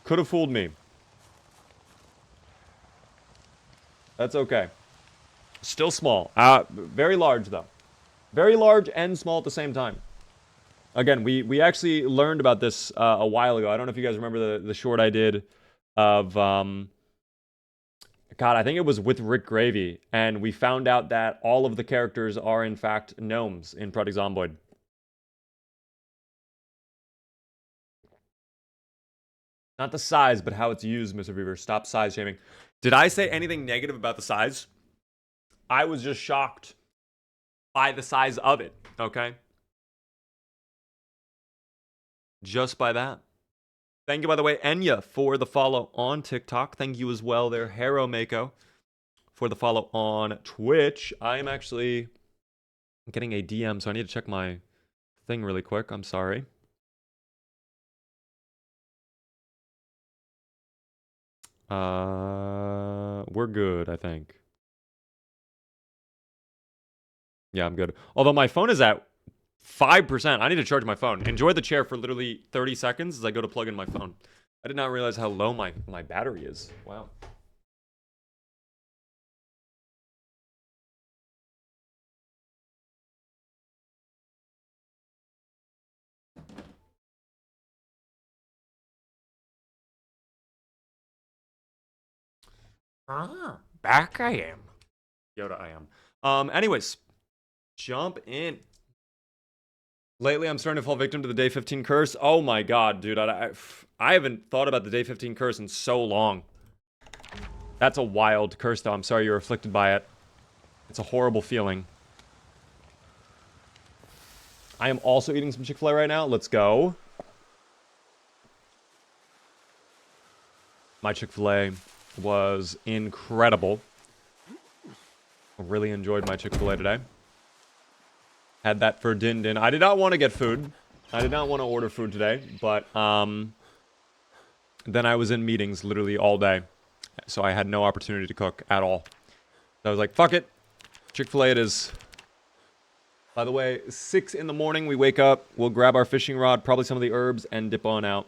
Could have fooled me. That's okay. Still small. Very large, though. Very large and small at the same time. Again, we actually learned about this a while ago. I don't know if you guys remember the short I did of... God, I think it was with Rick Gravy. And we found out that all of the characters are, in fact, gnomes in Project Zomboid. Not the size, but how it's used, Mr. Beaver. Stop size shaming. Did I say anything negative about the size? I was just shocked by the size of it, okay? Just by that. Thank you, by the way, Enya, for the follow on TikTok. Thank you as well there, Hero Mako, for the follow on Twitch. I am actually getting a DM, so I need to check my thing really quick. I'm sorry. We're good, I think. Yeah, I'm good. Although my phone is at 5%. I need to charge my phone. Enjoy the chair for literally 30 seconds as I go to plug in my phone. I did not realize how low my battery is. Wow. Back I am. Yoda I am. Anyways, jump in. Lately, I'm starting to fall victim to the day 15 curse. Oh my god, dude. I haven't thought about the day 15 curse in so long. That's a wild curse, though. I'm sorry you're afflicted by it. It's a horrible feeling. I am also eating some Chick-fil-A right now. Let's go. My Chick-fil-A was incredible. I really enjoyed my Chick-fil-A today. Had that for Din Din. I did not want to get food. I did not want to order food today, but then I was in meetings literally all day, so I had no opportunity to cook at all. So I was like, fuck it. Chick-fil-A it is. By the way, 6 in the morning, we wake up, we'll grab our fishing rod, probably some of the herbs, and dip on out.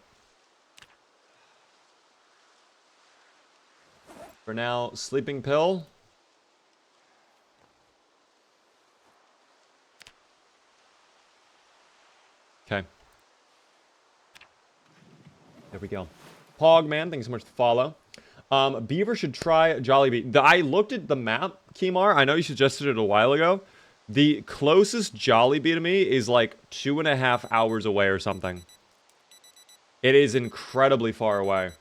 For now, sleeping pill. Okay. There we go. Pogman, thanks so much for the follow. Beaver should try Jollibee. I looked at the map, Kimar. I know you suggested it a while ago. The closest Jollibee to me is like 2.5 hours away or something. It is incredibly far away.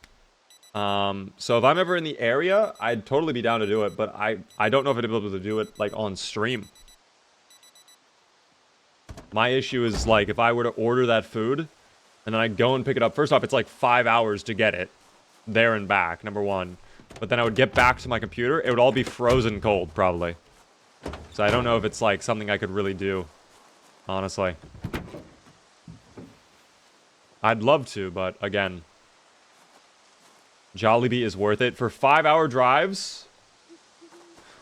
So if I'm ever in the area, I'd totally be down to do it, but I don't know if I'd be able to do it like on stream. My issue is, like, if I were to order that food, and then I go and pick it up, first off, it's like 5 hours to get it. There and back, number one. But then I would get back to my computer, it would all be frozen cold, probably. So I don't know if it's, like, something I could really do. Honestly. I'd love to, but, again. Jollibee is worth it. For 5-hour drives...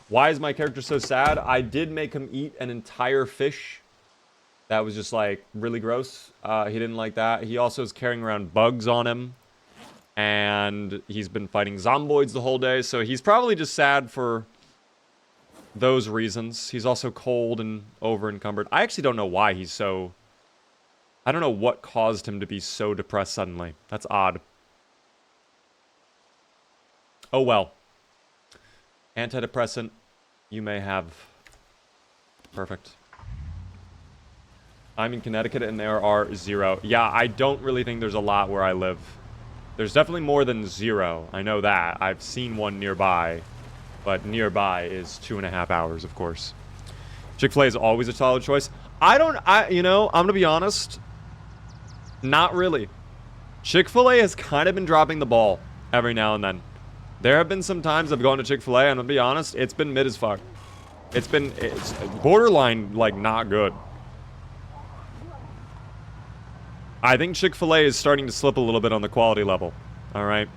Why is my character so sad? I did make him eat an entire fish. That was just, like, really gross. He didn't like that. He also is carrying around bugs on him. And he's been fighting zomboids the whole day. So he's probably just sad for those reasons. He's also cold and over-encumbered. I actually don't know why he's so... I don't know what caused him to be so depressed suddenly. That's odd. Oh, well. Antidepressant, you may have. Perfect. I'm in Connecticut and there are 0. Yeah, I don't really think there's a lot where I live. There's definitely more than 0. I know that. I've seen one nearby. But nearby is 2.5 hours, of course. Chick-fil-A is always a solid choice. You know, I'm gonna be honest. Not really. Chick-fil-A has kind of been dropping the ball every now and then. There have been some times I've gone to Chick-fil-A, and I'll be honest, it's been mid as fuck. It's borderline, like, not good. I think Chick-fil-A is starting to slip a little bit on the quality level. Alright?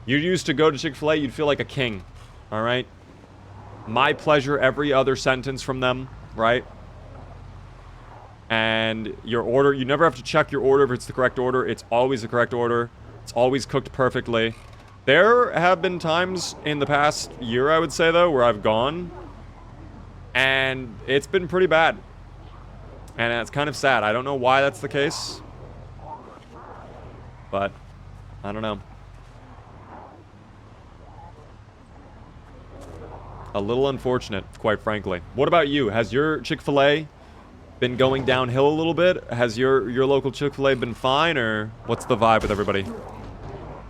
You used to go to Chick-fil-A, you'd feel like a king. All right? My pleasure every other sentence from them, right? And your order, you never have to check your order if it's the correct order. It's always the correct order. It's always cooked perfectly. There have been times in the past year, I would say, though, where I've gone, and it's been pretty bad. And it's kind of sad. I don't know why that's the case, but I don't know. A little unfortunate, quite frankly. What about you? Has your Chick-fil-A been going downhill a little bit? Has your local Chick-fil-A been fine, or what's the vibe with everybody?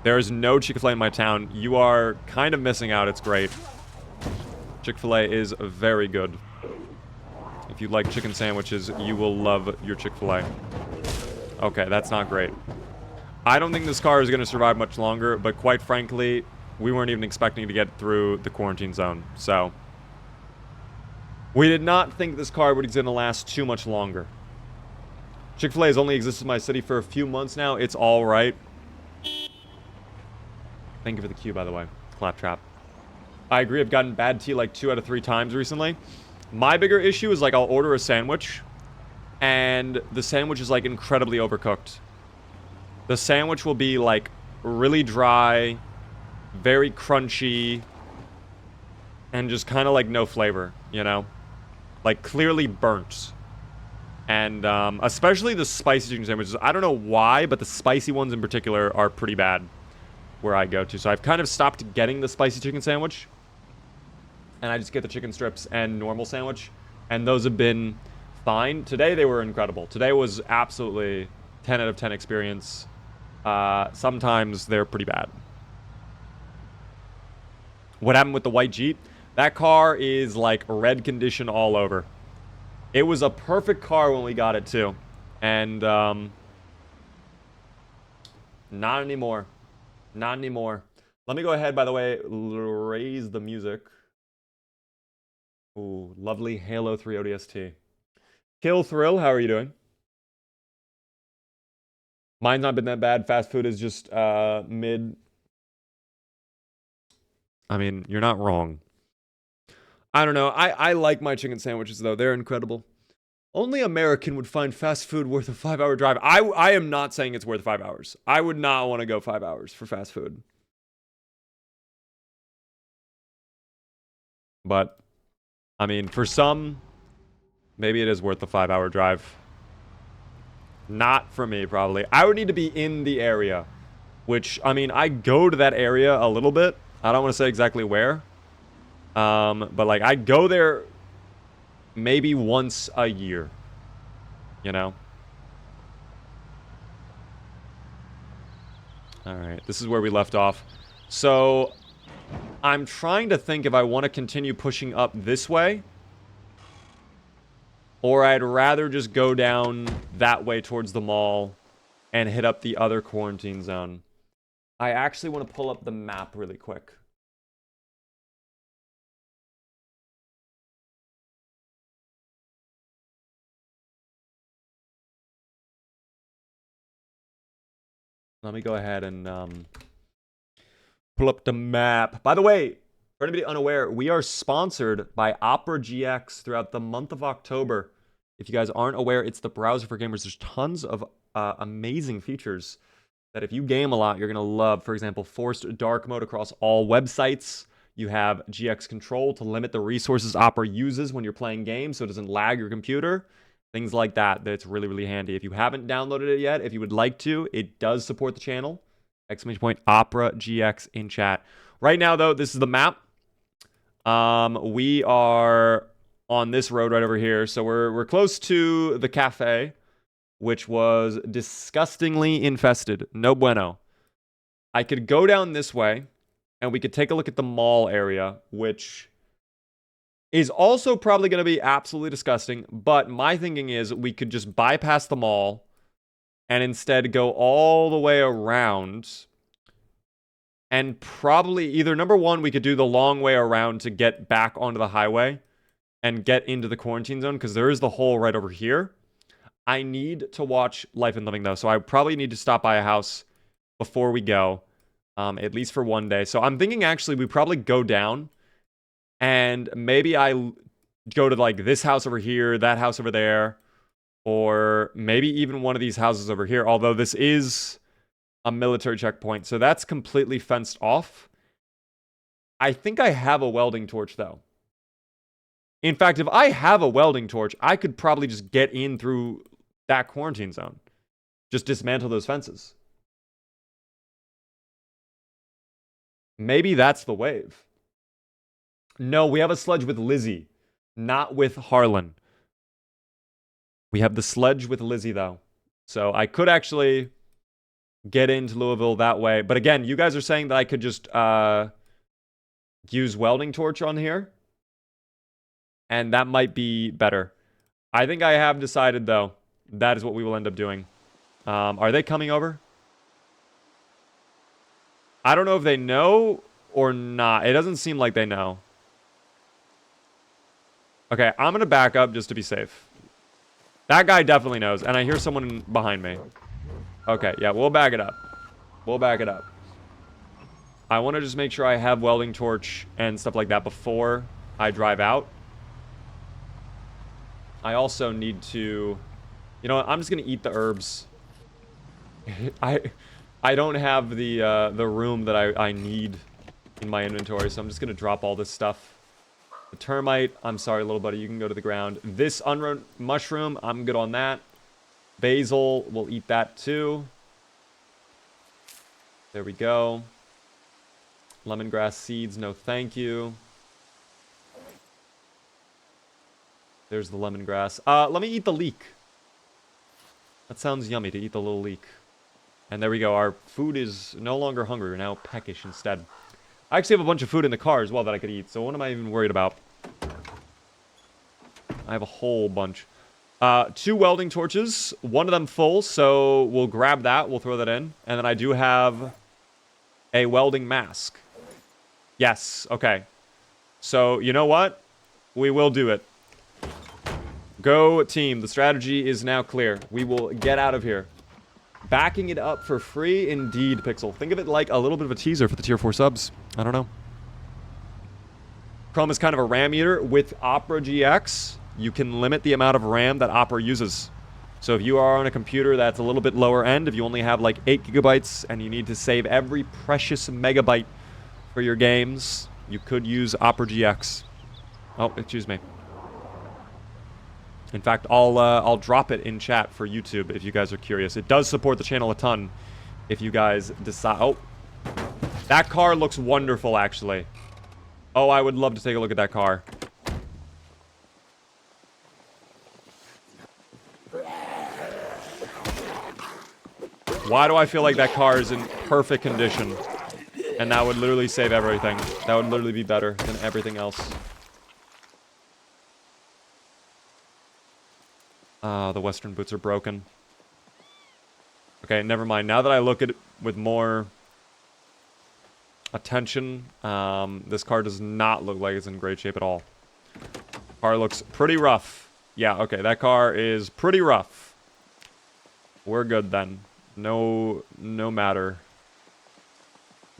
There is no Chick-fil-A in my town. You are kind of missing out. It's great. Chick-fil-A is very good. If you like chicken sandwiches, you will love your Chick-fil-A. Okay, that's not great. I don't think this car is going to survive much longer, but quite frankly, we weren't even expecting to get through the quarantine zone, so we did not think this car would going to last too much longer. Chick-fil-A has only existed in my city for a few months now. It's all right. Thank you for the cue, by the way. Claptrap. I agree. I've gotten bad tea like 2 out of 3 times recently. My bigger issue is, like, I'll order a sandwich, and the sandwich is, like, incredibly overcooked. The sandwich will be, like, really dry, very crunchy, and just kind of, like, no flavor, you know? Like, clearly burnt. And, especially the spicy chicken sandwiches. I don't know why, but the spicy ones in particular are pretty bad where I go to. So I've kind of stopped getting the spicy chicken sandwich. And I just get the chicken strips and normal sandwich. And those have been fine. Today they were incredible. Today was absolutely 10 out of 10 experience. Sometimes they're pretty bad. What happened with the white Jeep? That car is like red condition all over. It was a perfect car when we got it too. And not anymore. Not anymore. Let me go ahead, by the way, raise the music. Ooh, lovely Halo 3 ODST. Kill Thrill, how are you doing? Mine's not been that bad. Fast food is just mid. I mean, you're not wrong. I don't know. I like my chicken sandwiches, though. They're incredible. Only American would find fast food worth a 5-hour drive. I am not saying it's worth 5 hours. I would not want to go 5 hours for fast food. But, I mean, for some, maybe it is worth the 5-hour drive. Not for me, probably. I would need to be in the area. Which, I mean, I go to that area a little bit. I don't want to say exactly where. But, like, I go there maybe once a year. You know? Alright, this is where we left off. So, I'm trying to think if I want to continue pushing up this way. Or I'd rather just go down that way towards the mall and hit up the other quarantine zone. I actually want to pull up the map really quick. Let me go ahead and pull up the map. By the way, for anybody unaware, we are sponsored by Opera GX throughout the month of October. If you guys aren't aware, it's the browser for gamers. There's tons of amazing features that if you game a lot, you're going to love. For example, forced dark mode across all websites. You have GX control to limit the resources Opera uses when you're playing games so it doesn't lag your computer. Things like that. That's really, really handy. If you haven't downloaded it yet, if you would like to, it does support the channel. Exclamation point Opera GX in chat. Right now, though, this is the map. We are on this road right over here. So we're close to the cafe, which was disgustingly infested. No bueno. I could go down this way, and we could take a look at the mall area, which is also probably going to be absolutely disgusting. But my thinking is we could just bypass the mall and instead go all the way around. And probably either, number one, we could do the long way around to get back onto the highway and get into the quarantine zone, because there is the hole right over here. I need to watch Life and Living, though, so I probably need to stop by a house before we go. at least for one day. So I'm thinking actually we probably go down and maybe go to like this house over here, that house over there, or maybe even one of these houses over here. Although this is a military checkpoint, so that's completely fenced off. I think I have a welding torch though. In fact, if I have a welding torch, I could probably just get in through that quarantine zone. Just dismantle those fences. Maybe that's the wave. No, we have a sledge with Lizzie, not with Harlan. We have the sledge with Lizzie, though. So I could actually get into Louisville that way. But again, you guys are saying that I could just use welding torch on here. And that might be better. I think I have decided, though, that is what we will end up doing. Are they coming over? I don't know if they know or not. It doesn't seem like they know. Okay, I'm going to back up just to be safe. That guy definitely knows. And I hear someone behind me. Okay, yeah, we'll back it up. We'll back it up. I want to just make sure I have welding torch and stuff like that before I drive out. I also need to... You know what? I'm just going to eat the herbs. I don't have the room that I need in my inventory, so I'm just going to drop all this stuff. The termite, I'm sorry, little buddy, you can go to the ground. This unroot mushroom, I'm good on that. Basil, we'll eat that too. There we go. Lemongrass seeds, no thank you. There's the lemongrass. Let me eat the leek. That sounds yummy to eat the little leek. And there we go. Our food is no longer hungry. We're now peckish instead. I actually have a bunch of food in the car as well that I could eat. So what am I even worried about? I have a whole bunch. 2 welding torches. One of them full. So we'll grab that. We'll throw that in. And then I do have a welding mask. Yes. Okay. So you know what? We will do it. Go team. The strategy is now clear. We will get out of here. Backing it up for free, indeed, Pixel. Think of it like a little bit of a teaser for the tier 4 subs. I don't know. Chrome is kind of a RAM eater. With Opera GX, you can limit the amount of RAM that Opera uses. So if you are on a computer that's a little bit lower end, if you only have like 8 gigabytes and you need to save every precious megabyte for your games, you could use Opera GX. Oh, excuse me. In fact, I'll drop it in chat for YouTube if you guys are curious. It does support the channel a ton if you guys decide... Oh, that car looks wonderful, actually. Oh, I would love to take a look at that car. Why do I feel like that car is in perfect condition? And that would literally save everything. That would literally be better than everything else. The western boots are broken. Okay, never mind. Now that I look at it with more attention, this car does not look like it's in great shape at all. Car looks pretty rough. Yeah, okay, that car is pretty rough. We're good then. No matter.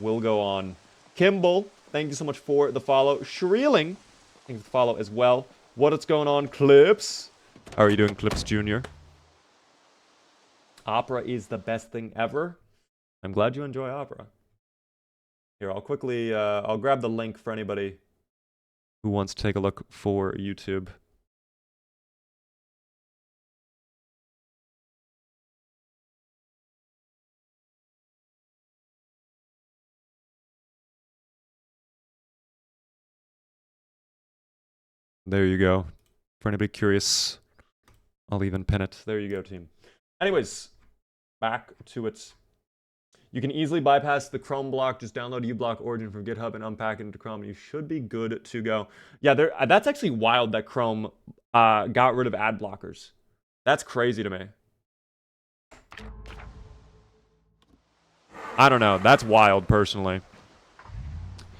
We'll go on. Kimball, thank you so much for the follow. Shreeling, thank you for the follow as well. What's going on, Clips? How are you doing, Clips Jr.? Opera is the best thing ever. I'm glad you enjoy Opera. Here, I'll quickly, I'll grab the link for anybody who wants to take a look for YouTube. There you go. For anybody curious, I'll even pin it. There you go, team. Anyways, back to it. You can easily bypass the Chrome block. Just download uBlock Origin from GitHub and unpack it into Chrome. And you should be good to go. Yeah, that's actually wild that Chrome got rid of ad blockers. That's crazy to me. I don't know. That's wild, personally.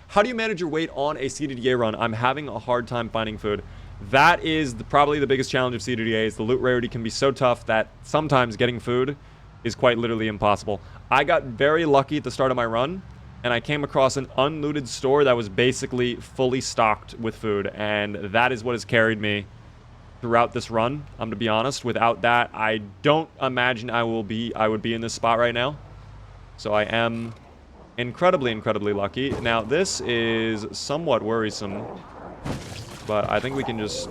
How do you manage your weight on a CDDA run? I'm having a hard time finding food. That is probably the biggest challenge of CDDAs. The loot rarity can be so tough that sometimes getting food is quite literally impossible. I got very lucky at the start of my run and I came across an unlooted store that was basically fully stocked with food, and that is what has carried me throughout this run. I'm gonna be honest. Without that, I don't imagine I would be in this spot right now. So I am incredibly, incredibly lucky. Now, this is somewhat worrisome, but I think we can just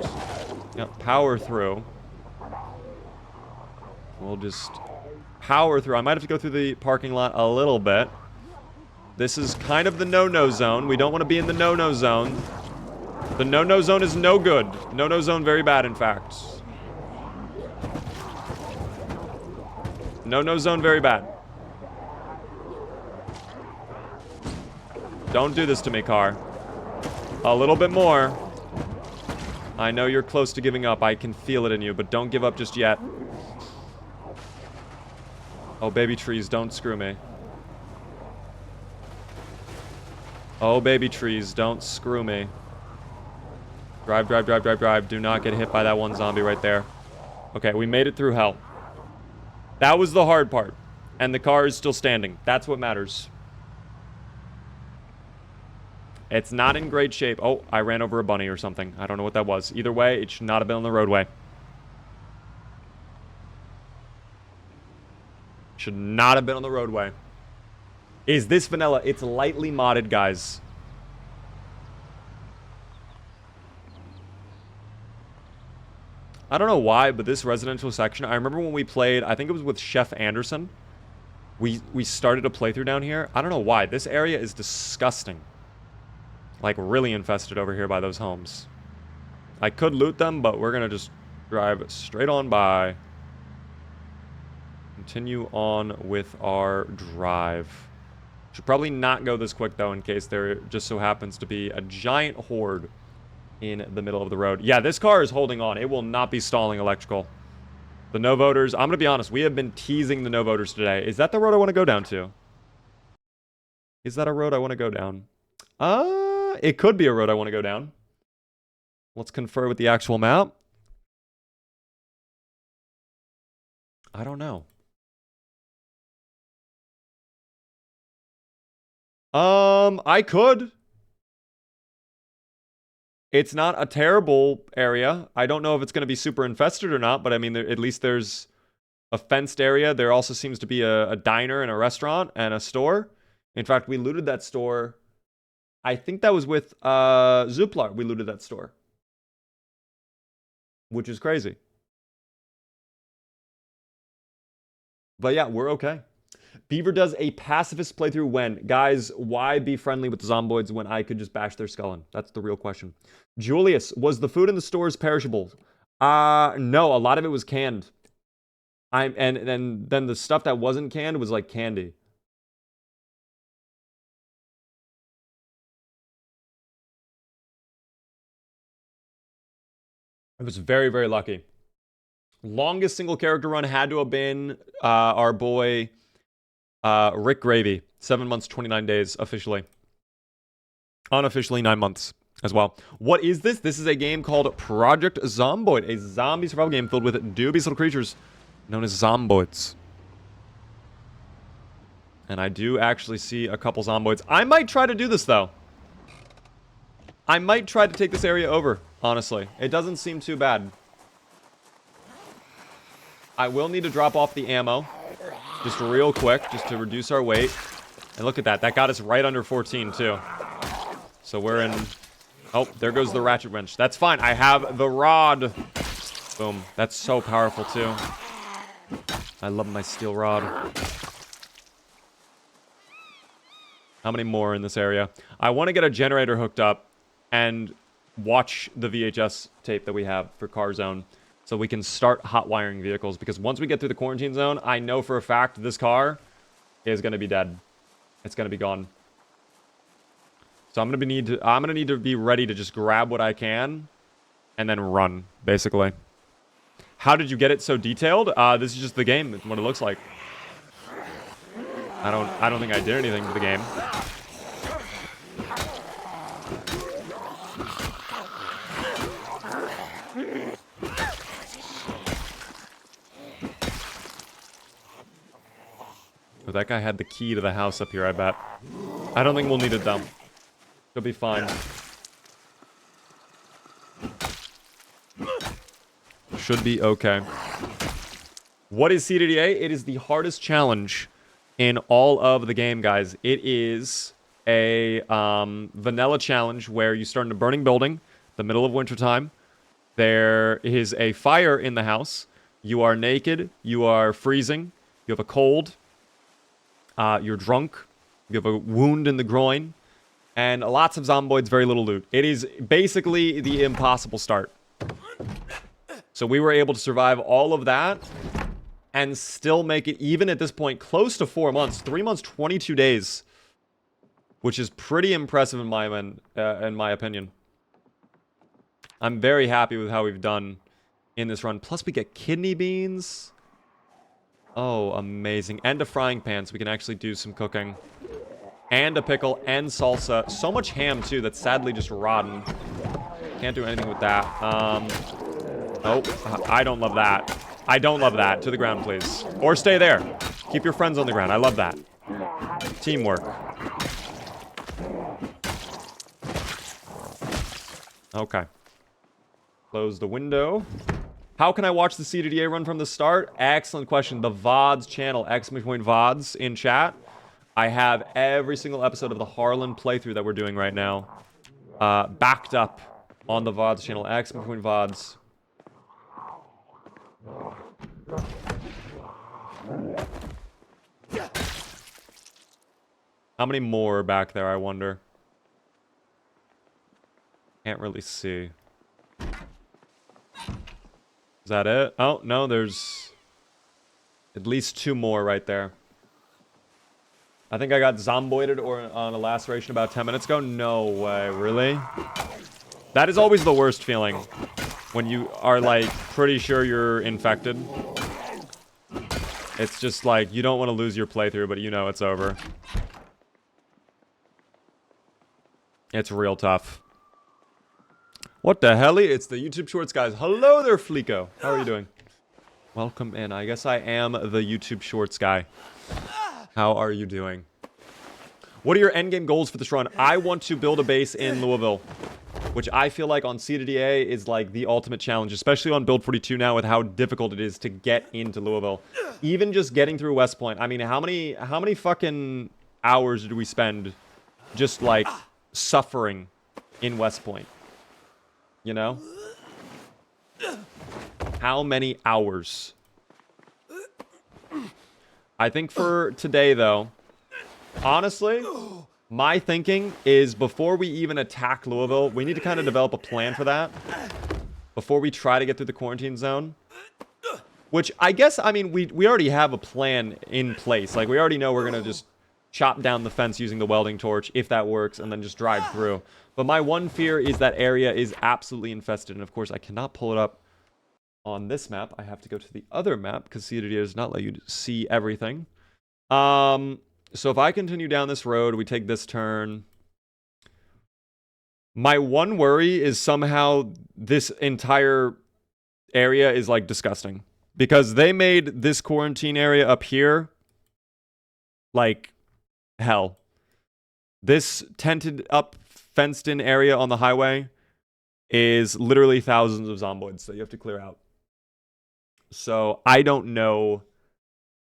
power through. We'll just power through. I might have to go through the parking lot a little bit. This is kind of the no-no zone. We don't want to be in the no-no zone. The no-no zone is no good. No-no zone very bad, in fact. No-no zone very bad. Don't do this to me, car. A little bit more. I know you're close to giving up. I can feel it in you, but don't give up just yet. Oh, baby trees, don't screw me. Oh, baby trees, don't screw me. Drive, drive, drive, drive, drive. Do not get hit by that one zombie right there. Okay, we made it through hell. That was the hard part. And the car is still standing. That's what matters. It's not in great shape. Oh, I ran over a bunny or something. I don't know what that was. Either way, it should not have been on the roadway. Should not have been on the roadway. Is this vanilla? It's lightly modded, guys. I don't know why, but this residential section, I remember when we played, I think it was with Chef Anderson. We started a playthrough down here. I don't know why. This area is disgusting. Like, really infested over here by those homes. I could loot them, but we're going to just drive straight on by. Continue on with our drive. Should probably not go this quick, though, in case there just so happens to be a giant horde in the middle of the road. Yeah, this car is holding on. It will not be stalling electrical. The no voters, I'm going to be honest, we have been teasing the no voters today. Is that the road I want to go down to? Is that a road I want to go down? It could be a road I want to go down. Let's confer with the actual map. I don't know. I could. It's not a terrible area. I don't know if it's going to be super infested or not, but I mean, at least there's a fenced area. There also seems to be a diner and a restaurant and a store. In fact, we looted that store. I think that was with Zooplar. We looted that store. Which is crazy. But yeah, we're okay. Beaver does a pacifist playthrough when? Guys, why be friendly with the zomboids when I could just bash their skull in? That's the real question. Julius, was the food in the stores perishable? No, a lot of it was canned. And then the stuff that wasn't canned was like candy. I was very, very lucky. Longest single character run had to have been our boy Rick Gravy. 7 months, 29 days officially. Unofficially 9 months as well. What is this? This is a game called Project Zomboid, a zombie survival game filled with dubious little creatures known as zomboids. And I do actually see a couple zomboids. I might try to do this, though. I might try to take this area over, honestly. It doesn't seem too bad. I will need to drop off the ammo. Just real quick, just to reduce our weight. And look at that. That got us right under 14, too. So we're in... Oh, there goes the ratchet wrench. That's fine. I have the rod. Boom. That's so powerful, too. I love my steel rod. How many more in this area? I want to get a generator hooked up and watch the VHS tape that we have for Car Zone so we can start hot wiring vehicles, because once we get through the quarantine zone, I know for a fact this car is going to be dead. It's going to be gone. So I'm going to need to be ready to just grab what I can and then run, basically. How did you get it so detailed? This is just the game. It's what it looks like. I don't think I did anything to the game. that guy had the key to the house up here, I bet. I don't think we'll need it, though. It'll be fine. Should be okay. What is CDDA? It is the hardest challenge in all of the game, guys. It is a vanilla challenge where you start in a burning building, the middle of wintertime. There is a fire in the house. You are naked. You are freezing. You have a cold. You're drunk. You have a wound in the groin. And lots of zomboids, very little loot. It is basically the impossible start. So we were able to survive all of that and still make it, even at this point, close to 4 months. 3 months, 22 days. Which is pretty impressive in my opinion. I'm very happy with how we've done in this run. Plus, we get kidney beans. Oh, amazing. And a frying pan, so we can actually do some cooking. And a pickle and salsa. So much ham, too, that's sadly just rotten. Can't do anything with that. Oh, I don't love that. I don't love that. To the ground, please. Or stay there. Keep your friends on the ground. I love that. Teamwork. Okay. Close the window. How can I watch the CDDA run from the start? Excellent question. The VODs channel, !VODs in chat. I have every single episode of the Harland playthrough that we're doing right now backed up on the VODs channel, !VODs. How many more are back there, I wonder? Can't really see. Is that it? Oh, no, there's at least 2 more right there. I think I got zomboided or on a laceration about 10 minutes ago. No way, really? That is always the worst feeling. When you are, like, pretty sure you're infected. It's just like, you don't want to lose your playthrough, but you know it's over. It's real tough. What the hell? It's the YouTube Shorts, guys. Hello there, Fleeko. How are you doing? Welcome in. I guess I am the YouTube Shorts guy. How are you doing? What are your endgame goals for this run? I want to build a base in Louisville, which I feel like on CDDA is like the ultimate challenge, especially on Build 42 now with how difficult it is to get into Louisville. Even just getting through West Point. I mean, how many fucking hours did we spend just like suffering in West Point? You know? How many hours? I think for today, though, honestly, my thinking is before we even attack Louisville, we need to kind of develop a plan for that. Before we try to get through the quarantine zone. Which, I guess, I mean, we already have a plan in place. Like, we already know we're going to just chop down the fence using the welding torch, if that works, and then just drive through. But my one fear is that area is absolutely infested. And, of course, I cannot pull it up on this map. I have to go to the other map because CDDA does not let you see everything. So if I continue down this road, we take this turn. My one worry is somehow this entire area is, like, disgusting. Because they made this quarantine area up here, like, hell. This tented up, fenced in area on the highway is literally thousands of zomboids that you have to clear out. So I don't know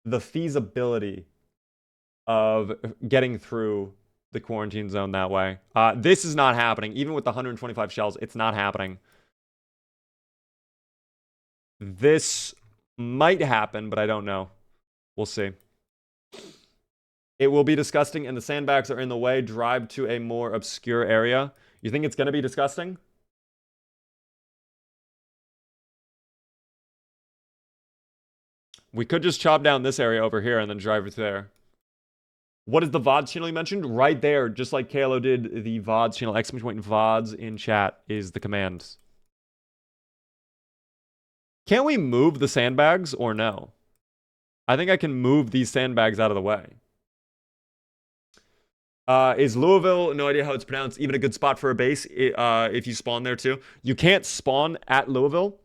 the feasibility of getting through the quarantine zone that way. This is not happening. Even with the 125 shells, it's not happening. This might happen, but I don't know. We'll see. It will be disgusting, and the sandbags are in the way. Drive to a more obscure area. You think it's going to be disgusting? We could just chop down this area over here and then drive it there. What is the VODs channel you mentioned? Right there, just like KLO did, the VODs channel, !VODs in chat is the command. Can we move the sandbags or no? I think I can move these sandbags out of the way. Is Louisville, no idea how it's pronounced, even a good spot for a base if you spawn there too? You can't spawn at Louisville.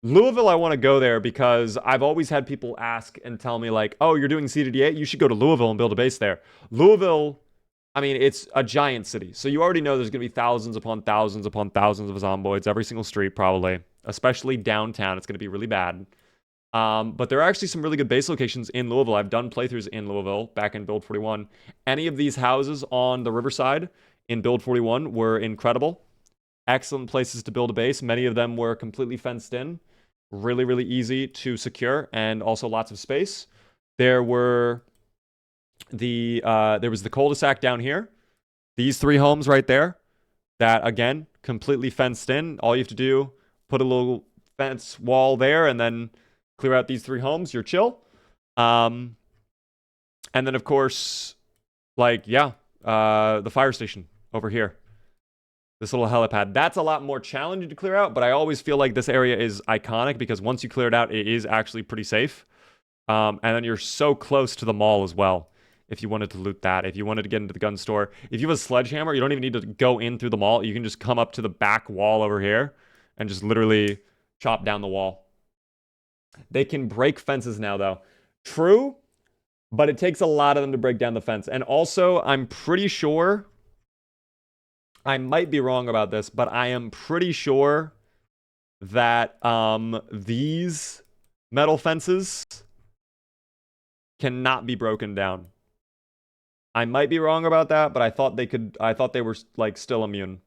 Louisville, I want to go there because I've always had people ask and tell me, like, oh, you're doing CDDA? You should go to Louisville and build a base there. Louisville, I mean, it's a giant city. So you already know there's going to be thousands upon thousands upon thousands of zomboids every single street, probably. Especially downtown. It's going to be really bad. But there are actually some really good base locations in Louisville. I've done playthroughs in Louisville back in Build 41. Any of these houses on the riverside in Build 41 were incredible. Excellent places to build a base. Many of them were completely fenced in. Really, really easy to secure and also lots of space. There was the cul-de-sac down here. These 3 homes right there. That, again, completely fenced in. All you have to do, put a little fence wall there and then clear out these 3 homes. You're chill. And then, of course, like, yeah, the fire station over here. This little helipad. That's a lot more challenging to clear out, but I always feel like this area is iconic because once you clear it out, it is actually pretty safe. And then you're so close to the mall as well. If you wanted to loot that, if you wanted to get into the gun store. If you have a sledgehammer, you don't even need to go in through the mall. You can just come up to the back wall over here and just literally chop down the wall. They can break fences now, though. True, but it takes a lot of them to break down the fence. And also, I'm pretty sure... I might be wrong about this, but I am pretty sure that these metal fences cannot be broken down. I might be wrong about that, but I thought they were like still immune.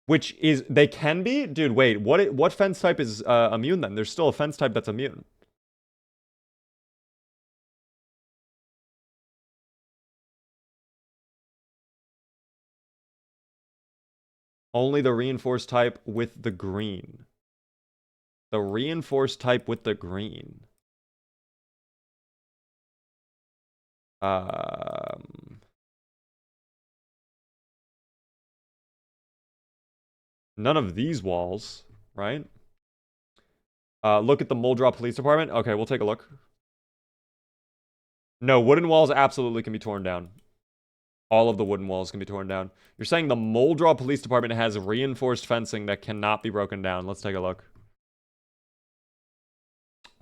Which is they can be? Dude, wait, what fence type is immune then? There's still a fence type that's immune. Only the reinforced type with the green. The reinforced type with the green. None of these walls, right? Look at the Muldrop Police Department. Okay, we'll take a look. No, wooden walls absolutely can be torn down. All of the wooden walls can be torn down. You're saying the Muldrop Police Department has reinforced fencing that cannot be broken down. Let's take a look.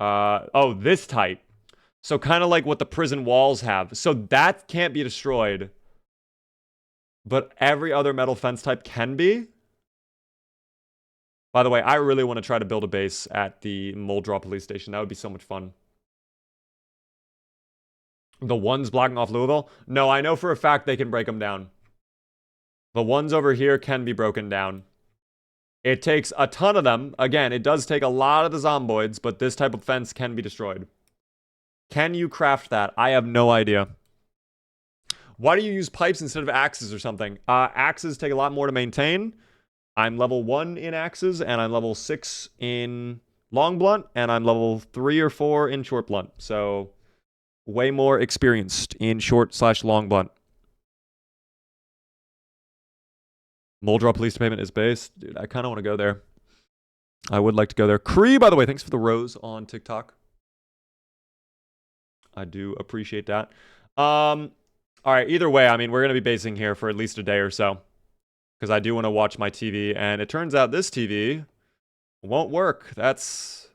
Oh, this type. So kind of like what the prison walls have. So that can't be destroyed. But every other metal fence type can be. By the way, I really want to try to build a base at the Muldrop Police Station. That would be so much fun. The ones blocking off Louisville? No, I know for a fact they can break them down. The ones over here can be broken down. It takes a ton of them. Again, it does take a lot of the zomboids, but this type of fence can be destroyed. Can you craft that? I have no idea. Why do you use pipes instead of axes or something? Axes take a lot more to maintain. I'm level 1 in axes, and I'm level 6 in long blunt, and I'm level 3 or 4 in short blunt. So, way more experienced in short/long blunt. Muldrop Police Department is based. Dude, I kind of want to go there. I would like to go there. Cree, by the way, thanks for the rose on TikTok. I do appreciate that. All right, either way, I mean, we're going to be basing here for at least a day or so. Because I do want to watch my TV, and it turns out this TV won't work. That's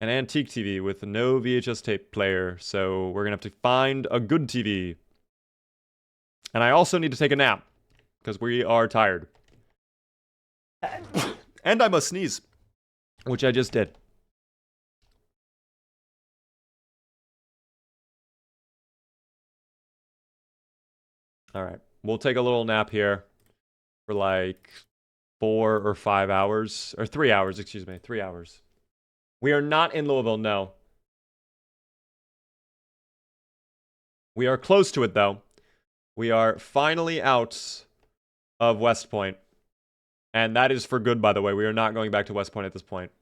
an antique TV with no VHS tape player, so we're going to have to find a good TV. And I also need to take a nap, because we are tired. And I must sneeze, which I just did. All right, we'll take a little nap here. For like 4 or 5 hours, or 3 hours, excuse me, 3 hours. We are not in Louisville, no. We are close to it, though. We are finally out of West Point. And that is for good, by the way. We are not going back to West Point at this point.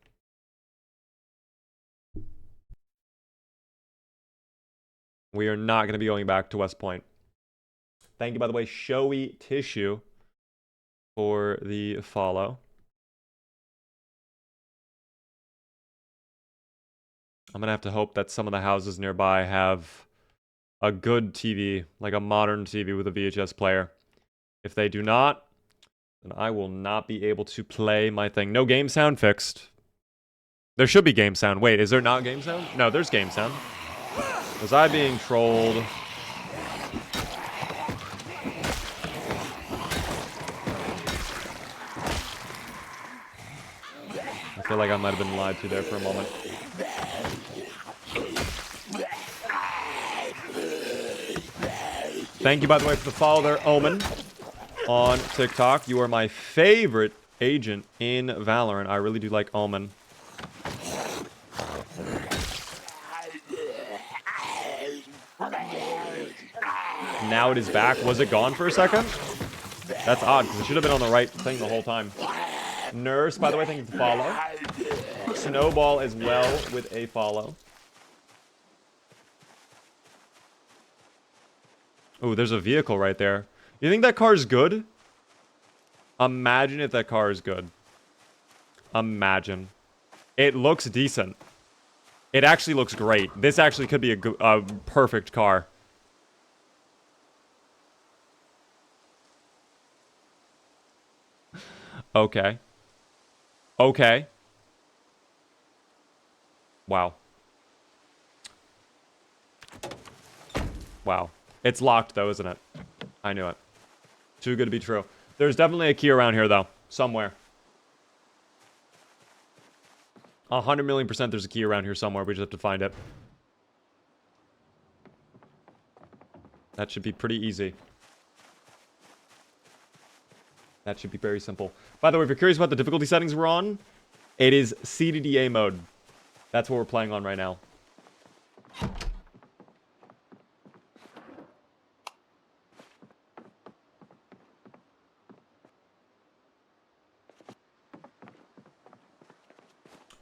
We are not going to be going back to West Point. Thank you, by the way, Showy Tissue, for the follow. I'm gonna have to hope that some of the houses nearby have a good TV, like a modern TV with a VHS player. If they do not, then I will not be able to play my thing. No game sound fixed. There should be game sound. Wait, is there not game sound? No, there's game sound. Was I being trolled? I feel like I might have been lied to there for a moment. Thank you, by the way, for the follow there, Omen, on TikTok. You are my favorite agent in Valorant. I really do like Omen. Now it is back. Was it gone for a second? That's odd, because it should have been on the right thing the whole time. Nurse, by the way, thank you for the follow. Snowball as well with a follow. Oh, there's a vehicle right there. You think that car is good? Imagine if that car is good. Imagine. It looks decent. It actually looks great. This actually could be a perfect car. Okay. Okay. Wow. Wow. It's locked, though, isn't it? I knew it. Too good to be true. There's definitely a key around here, though. Somewhere. 100,000,000% there's a key around here somewhere. We just have to find it. That should be pretty easy. That should be very simple. By the way, if you're curious about the difficulty settings we're on, it is CDDA mode. That's what we're playing on right now.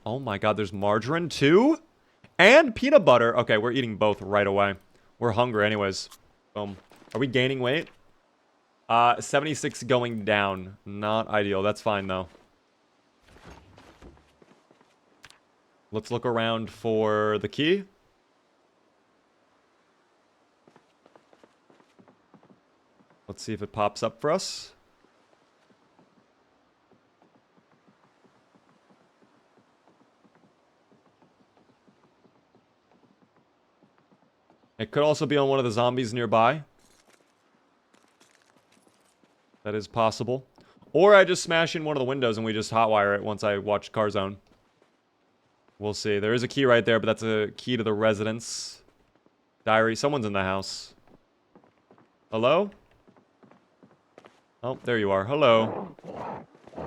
Oh my god, there's margarine too? And peanut butter. Okay, we're eating both right away. We're hungry anyways. Boom. Are we gaining weight? 76 going down. Not ideal. That's fine, though. Let's look around for the key. Let's see if it pops up for us. It could also be on one of the zombies nearby. That is possible. Or I just smash in one of the windows and we just hotwire it once I watch Carzone. We'll see. There is a key right there, but that's a key to the residence. Diary. Someone's in the house. Hello? Oh, there you are. Hello.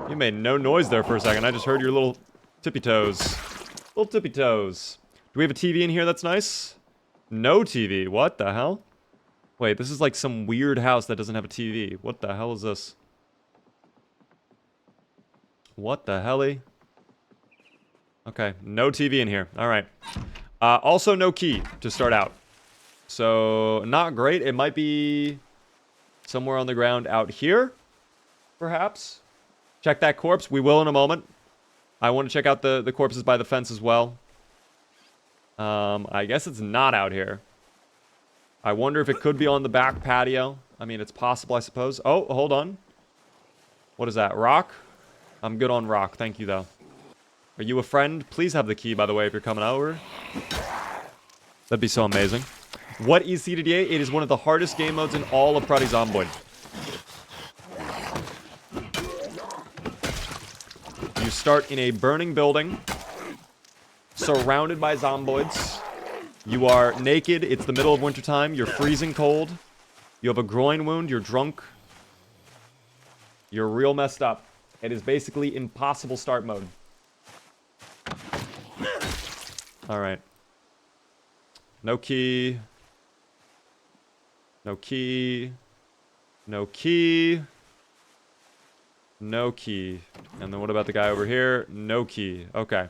You made no noise there for a second. I just heard your little tippy toes. Little tippy toes. Do we have a TV in here that's nice? No TV. What the hell? Wait, this is like some weird house that doesn't have a TV. What the hell is this? What the helly? Okay, no TV in here. Alright. Also, no key to start out. So, not great. It might be somewhere on the ground out here, perhaps. Check that corpse. We will in a moment. I want to check out the corpses by the fence as well. I guess it's not out here. I wonder if it could be on the back patio. I mean, it's possible, I suppose. Oh, hold on. What is that? Rock? I'm good on rock. Thank you, though. Are you a friend? Please have the key, by the way, if you're coming over. That'd be so amazing. What is CDDA? It is one of the hardest game modes in all of Prodigy Zomboid. You start in a burning building, surrounded by zomboids. You are naked. It's the middle of wintertime. You're freezing cold. You have a groin wound. You're drunk. You're real messed up. It is basically impossible start mode. Alright. No key. No key. No key. No key. And then what about the guy over here? No key. Okay.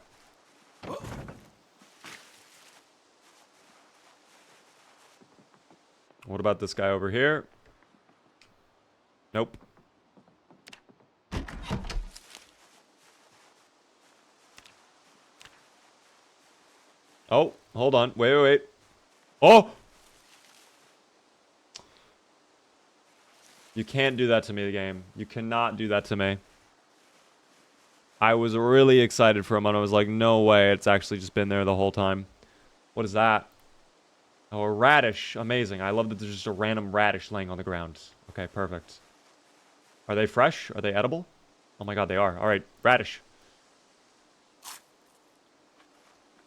What about this guy over here? Nope. Oh, hold on. Wait. Oh! You can't do that to me, the game. You cannot do that to me. I was really excited for a moment. I was like, no way, it's actually just been there the whole time. What is that? Oh, a radish. Amazing. I love that there's just a random radish laying on the ground. Okay, perfect. Are they fresh? Are they edible? Oh my god, they are. Alright, radish.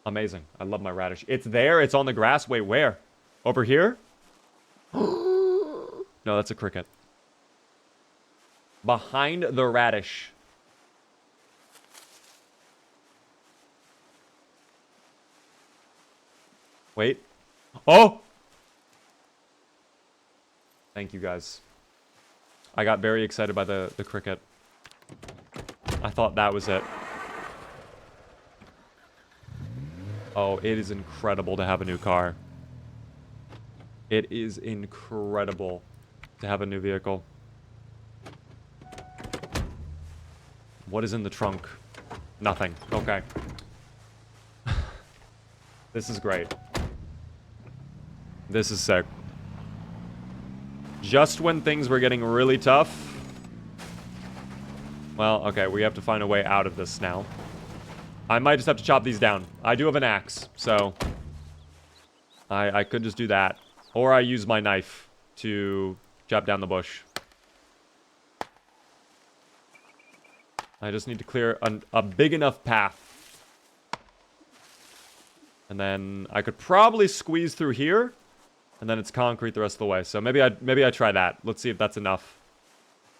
Amazing. I love my radish. It's there. It's on the grass. Wait, where? Over here? No, that's a cricket. Behind the radish. Wait. Oh! Thank you, guys. I got very excited by the cricket. I thought that was it. Oh, it is incredible to have a new car. It is incredible to have a new vehicle. What is in the trunk? Nothing. Okay. This is great. This is sick. Just when things were getting really tough. Well, okay, we have to find a way out of this now. I might just have to chop these down. I do have an axe, so I could just do that. Or I use my knife to chop down the bush. I just need to clear a big enough path. And then I could probably squeeze through here. And then it's concrete the rest of the way. So maybe I try that. Let's see if that's enough.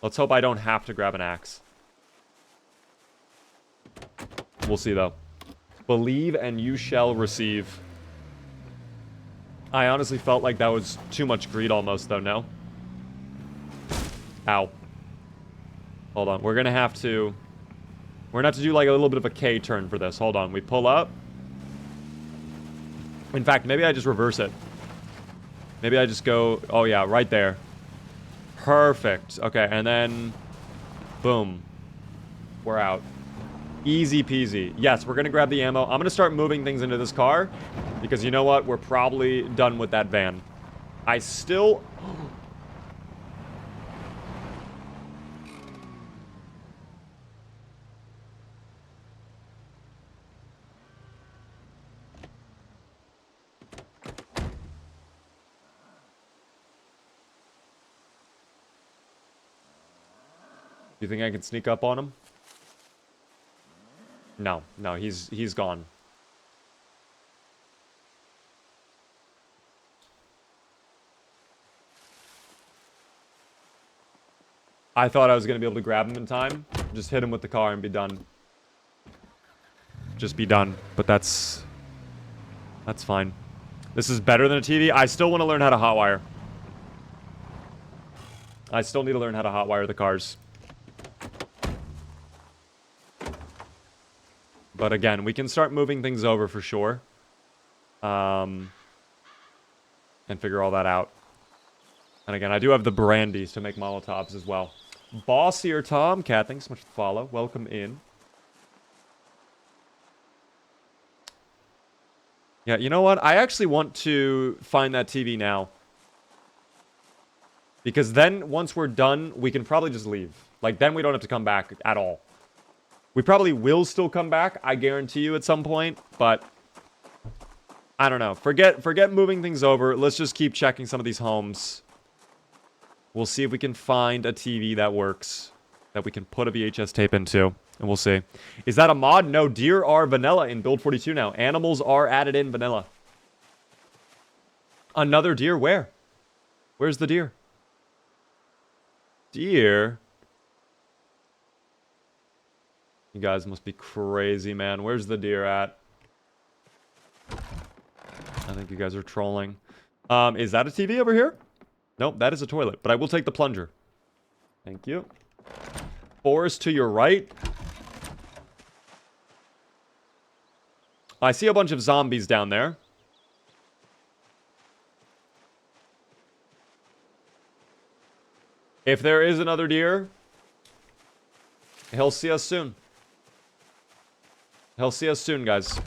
Let's hope I don't have to grab an axe. We'll see, though. Believe and you shall receive. I honestly felt like that was too much greed almost, though, no? Ow. Hold on. We're gonna have to do like a little bit of a K turn for this. Hold on. We pull up. In fact, maybe I just reverse it. Maybe I just go... Oh, yeah, right there. Perfect. Okay, and then... Boom. We're out. Easy peasy. Yes, we're going to grab the ammo. I'm going to start moving things into this car. Because you know what? We're probably done with that van. I still... You think I can sneak up on him? No, no, he's gone. I thought I was going to be able to grab him in time. Just hit him with the car and be done. Just be done. But that's fine. This is better than a TV. I still want to learn how to hotwire. I still need to learn how to hotwire the cars. But again, we can start moving things over for sure. And figure all that out. And again, I do have the brandies to make Molotovs as well. Bossier Tomcat, thanks so much for the follow. Welcome in. Yeah, you know what? I actually want to find that TV now. Because then, once we're done, we can probably just leave. Like, then we don't have to come back at all. We probably will still come back, I guarantee you, at some point. But, I don't know. Forget moving things over. Let's just keep checking some of these homes. We'll see if we can find a TV that works. That we can put a VHS tape into. And we'll see. Is that a mod? No, deer are vanilla in Build 42 now. Animals are added in vanilla. Another deer? Where? Where's the deer? Deer? You guys must be crazy, man. Where's the deer at? I think you guys are trolling. Is that a TV over here? Nope, that is a toilet. But I will take the plunger. Thank you. Forest to your right. I see a bunch of zombies down there. If there is another deer, he'll see us soon. He'll see us soon, guys.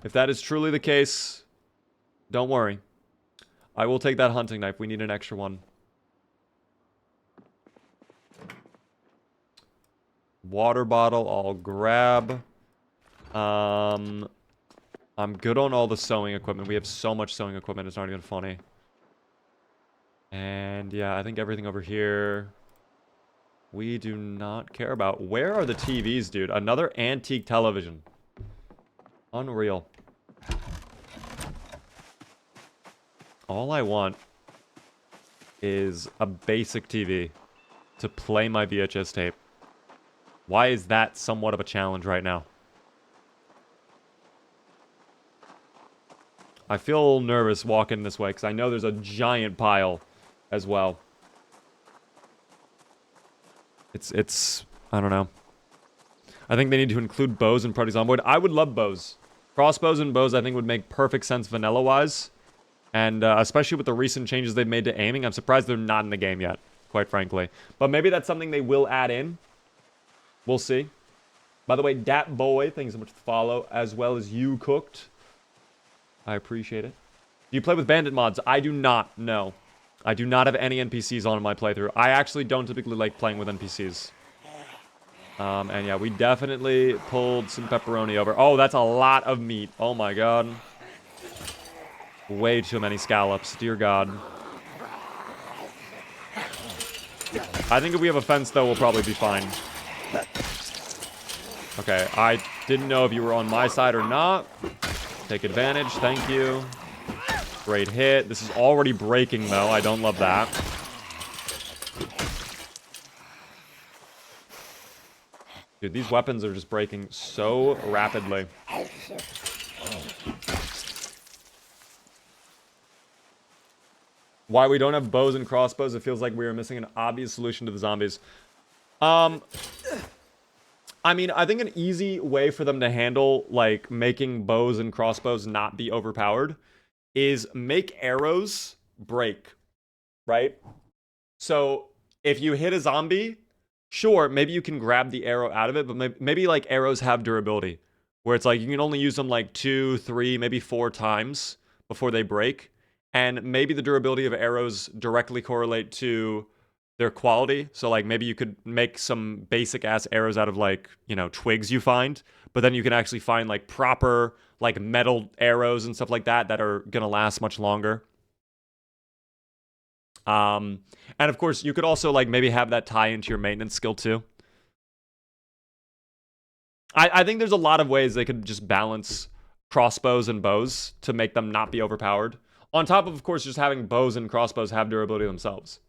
If that is truly the case, don't worry. I will take that hunting knife. We need an extra one. Water bottle, I'll grab. I'm good on all the sewing equipment. We have so much sewing equipment, it's not even funny. And yeah, I think everything over here we do not care about. Where are the TVs, dude? Another antique television. Unreal. All I want is a basic TV to play my VHS tape. Why is that somewhat of a challenge right now? I feel nervous walking this way because I know there's a giant pile as well. It's I don't know. I think they need to include bows and produce on board. I would love bows. Crossbows and bows I think would make perfect sense vanilla-wise. And especially with the recent changes they've made to aiming, I'm surprised they're not in the game yet, quite frankly. But maybe that's something they will add in. We'll see. By the way, Dat Boy, thank you so much for the follow, as well as You Cooked. I appreciate it. Do you play with bandit mods? I do not, no. I do not have any NPCs on in my playthrough. I actually don't typically like playing with NPCs. And yeah, we definitely pulled some pepperoni over. Oh, that's a lot of meat. Oh my god. Way too many scallops, dear god. I think if we have a fence, though, we'll probably be fine. Okay, I didn't know if you were on my side or not. Take advantage, thank you. Great hit. This is already breaking, though. I don't love that. Dude, these weapons are just breaking so rapidly. Why we don't have bows and crossbows, it feels like we are missing an obvious solution to the zombies. I mean, I think an easy way for them to handle, like, making bows and crossbows not be overpowered is make arrows break, right? So, if you hit a zombie, sure, maybe you can grab the arrow out of it, but maybe like, arrows have durability. Where it's like, you can only use them, like, 2, 3, maybe 4 times before they break. And maybe the durability of arrows directly correlate to their quality. So, like, maybe you could make some basic-ass arrows out of, like, you know, twigs you find. But then you can actually find, like, proper, like, metal arrows and stuff like that that are gonna last much longer. And, of course, you could also, like, maybe have that tie into your maintenance skill, too. I think there's a lot of ways they could just balance crossbows and bows to make them not be overpowered. On top of course, just having bows and crossbows have durability themselves.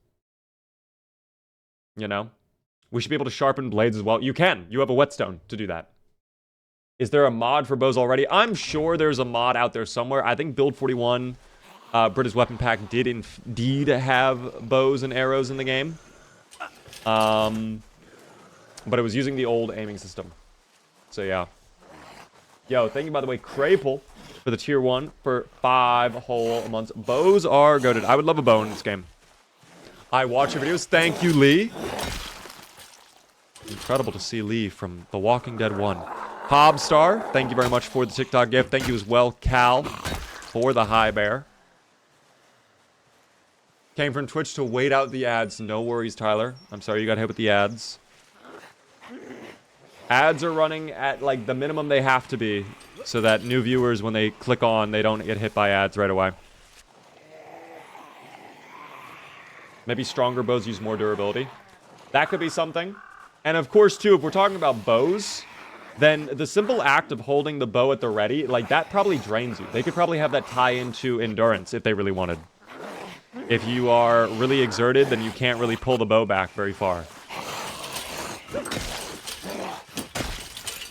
You know? We should be able to sharpen blades as well. You can. You have a whetstone to do that. Is there a mod for bows already? I'm sure there's a mod out there somewhere. I think Build 41, British Weapon Pack, did indeed have bows and arrows in the game. But it was using the old aiming system. So, yeah. Yo, thank you, by the way, Crapel, for the tier 1 for 5 whole months. Bows are goated. I would love a bow in this game. I watch your videos. Thank you, Lee. Incredible to see Lee from The Walking Dead 1. Hobstar, thank you very much for the TikTok gift. Thank you as well, Cal, for the high bear. Came from Twitch to wait out the ads. No worries, Tyler. I'm sorry you got hit with the ads. Ads are running at, like, the minimum they have to be, so that new viewers, when they click on, they don't get hit by ads right away. Maybe stronger bows use more durability. That could be something. And of course, too, if we're talking about bows, then the simple act of holding the bow at the ready, like, that probably drains you. They could probably have that tie into endurance if they really wanted. If you are really exerted, then you can't really pull the bow back very far.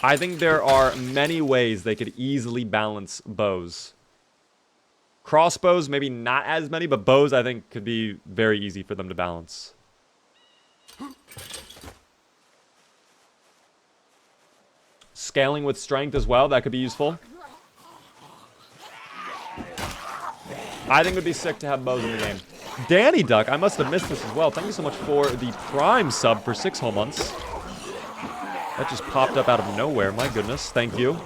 I think there are many ways they could easily balance bows. Crossbows, maybe not as many, but bows, I think, could be very easy for them to balance. Scaling with strength as well, that could be useful. I think it would be sick to have bows in the game. Danny Duck, I must have missed this as well. Thank you so much for the Prime sub for 6 whole months. That just popped up out of nowhere. My goodness. Thank you.